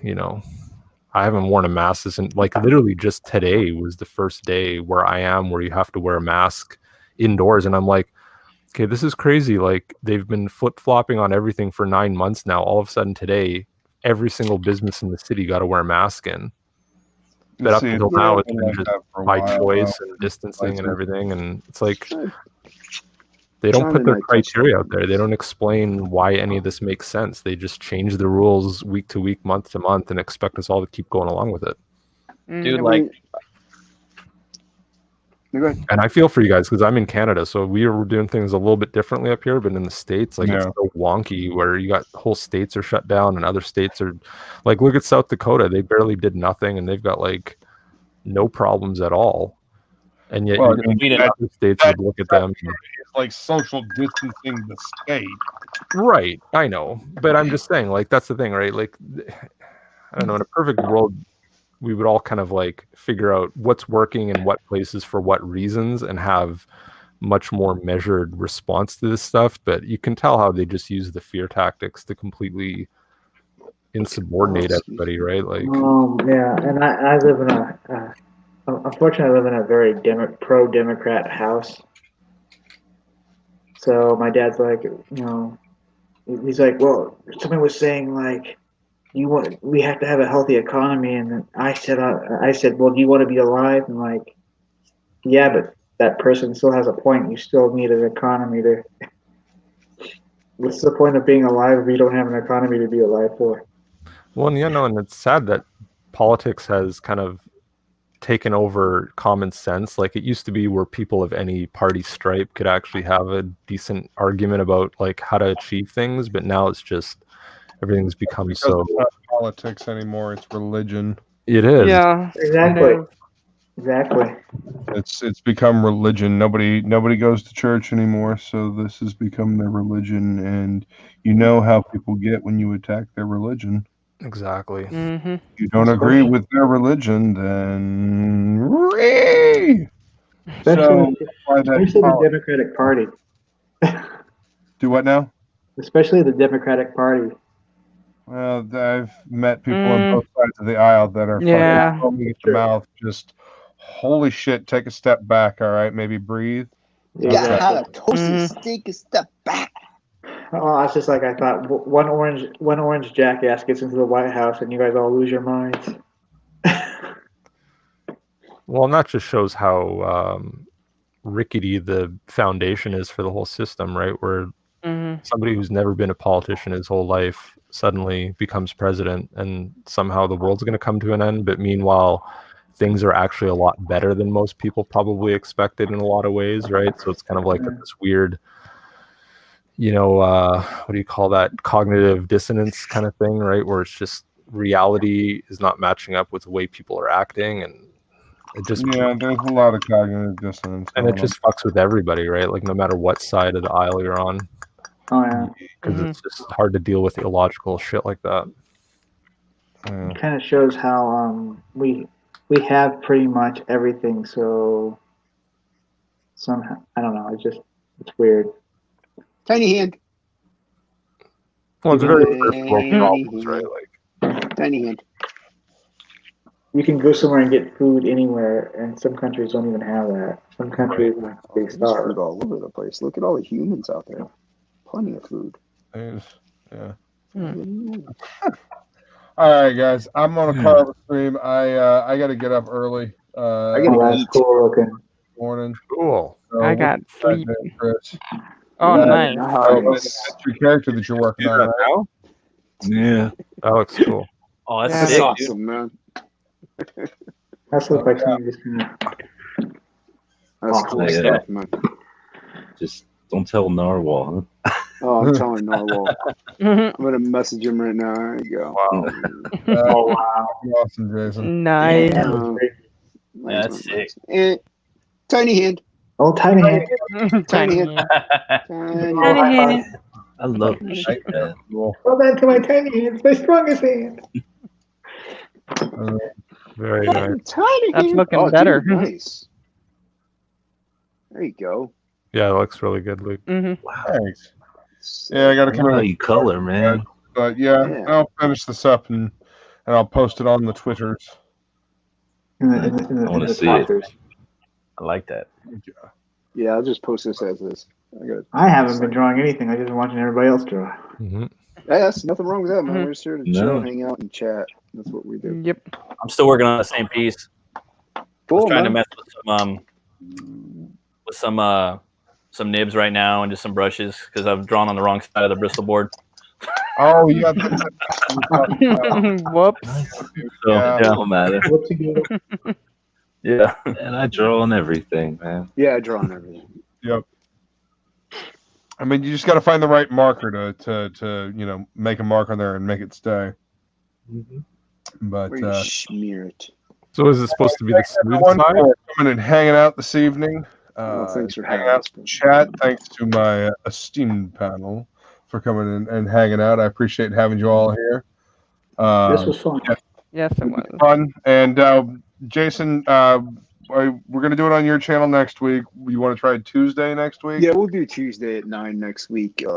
I haven't worn a mask since like literally just today was the first day where I am where you have to wear a mask indoors. And I'm like, okay, this is crazy. Like they've been flip-flopping on everything for 9 months now. All of a sudden today, every single business in the city got to wear a mask in. But up until now, it's been just by choice and distancing and everything. And it's like they don't put their criteria out there. They don't explain why any of this makes sense. They just change the rules week to week, month to month, and expect us all to keep going along with it. Dude, like, and I feel for you guys because I'm in Canada, so we are doing things a little bit differently up here. But in the States, like it's so wonky where you got whole states are shut down and other states are like, look at South Dakota. They barely did nothing and they've got like no problems at all. And yet other states would look at them. It's like social distancing the state. Right. I know. But I'm just saying, like, that's the thing, right? Like, I don't know, in a perfect world, we would all kind of like figure out what's working in what places for what reasons and have much more measured response to this stuff. But you can tell how they just use the fear tactics to completely insubordinate everybody, right? Like, yeah. And I live in unfortunately, I live in a very pro-Democrat house. So my dad's like, he's like, well, somebody was saying like, we have to have a healthy economy, and then I said, well, do you want to be alive? And like, yeah, but that person still has a point. You still need an economy to. What's the point of being alive if you don't have an economy to be alive for? Well, and it's sad that politics has kind of taken over common sense. Like it used to be where people of any party stripe could actually have a decent argument about like how to achieve things, but now it's just everything's become because so it's not politics anymore, it's religion. It is. Yeah. Exactly. It's become religion. Nobody goes to church anymore, so this has become their religion, and you know how people get when you attack their religion. Exactly. Mm-hmm. If you don't agree with their religion, then Especially the Democratic Party. Do what now? Especially the Democratic Party. Well, I've met people on both sides of the aisle that are fucking foaming at the mouth. Just holy shit! Take a step back. All right, maybe breathe. Yeah, how to toast take a step back. Oh, it's just like I thought. One orange jackass gets into the White House, and you guys all lose your minds. Well, and that just shows how rickety the foundation is for the whole system, right? Where somebody who's never been a politician his whole life suddenly becomes president, and somehow the world's going to come to an end. But meanwhile, things are actually a lot better than most people probably expected in a lot of ways, right? So it's kind of like this weird, what do you call that? Cognitive dissonance kind of thing, right? Where it's just reality is not matching up with the way people are acting, and it just there's a lot of cognitive dissonance, and it just fucks with everybody, right? Like no matter what side of the aisle you're on. Oh yeah, because it's just hard to deal with illogical shit like that. It kind of shows how we have pretty much everything. So somehow I don't know. It's weird. Tiny hand. Well, it's very first world problems, right? Like tiny hand. you can go somewhere and get food anywhere, and some countries don't even have that. Some countries they There's starve. food all over the place. Look at all the humans out there. Plenty of food. Yeah. I All right, guys. I'm on a carb stream. I got to get up early. gotta Oh, that's eat. cool looking. Morning. Cool. So I what's got that, sleep. man, Chris? Oh, Very nice. nice. That's your character that you're working on, right? now? Yeah. That looks cool. Oh, that's Yeah. That's sick, dude. awesome, man. That's looks like something just kind of. That's Oh, cool yeah. stuff, man. Just don't tell Narwhal. Oh, I'm telling Narwhal. I'm gonna message him right now. There you go. Wow. Oh wow! Awesome, Jason. Nice. That was great. Yeah, that's sick. Tiny hand. Oh, tiny hand. Tiny Tiny. hand. Oh, Tiny high hand. five. I love this shit, man. Cool. Well done to my tiny hand. It's my strongest hand. Very nice. Tiny That's hand. looking Oh, better. Dude, nice. There you go. Yeah, it looks really good, Luke. Thanks. Yeah, I got to I come love how in. you color, man. But yeah, Yeah. I'll finish this up and I'll post it on the Twitters. In I wanna the see it. talkers. I like that. Yeah, I'll just post this as is. I haven't been drawing anything. I just been watching everybody else draw. Mm-hmm. Hey, that's nothing wrong with that, man. Mhm. We're just here to No. chill, hang out, and chat. That's what we do. Yep. I'm still working on the same piece. I was Cool, trying to man. mess with some nibs right now and just some brushes because I've drawn on the wrong side of the Bristol board. Oh, you got Whoops. So Yeah. yeah, Don't matter. What's he doing? yeah. And I draw on everything, man. Yeah, I draw on everything. Yep. I mean, you just got to find the right marker to make a mark on there and make it stay. But Where you smear it. So is it supposed to be the thanks smooth everyone side? for coming and hanging out this evening. Thanks for Hanging having out us. in the chat. Thanks to my esteemed panel for coming in and hanging out. I appreciate having you all here. This was fun. Yes, it was. Fun. And Jason, we're going to do it on your channel next week. You want to try Tuesday next week? Yeah, we'll do Tuesday at 9 next week. Yeah.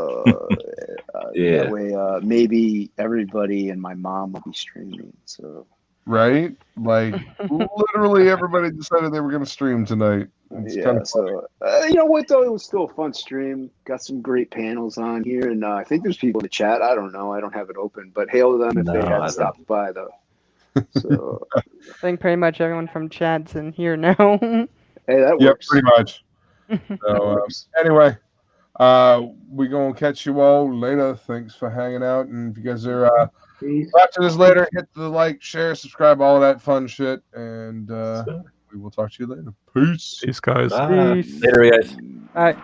That way, maybe everybody and my mom will be streaming. So Right? Like, literally everybody decided they were going to stream tonight. It's yeah, kind of so you know what though, it was still a fun stream. Got some great panels on here, and I think there's people in the chat. I don't know, I don't have it open, but hail to them if No, they I had don't. stopped by though. So I think pretty much everyone from chat's in here now. hey, that Yep, works. pretty much. That So, works. anyway, we're going to catch you all later. Thanks for hanging out. And if you guys are Peace. watching this later, hit the like, share, subscribe, all of that fun shit. And we will talk to you later. Peace. Peace, guys. Bye. Peace. Later, guys. All right.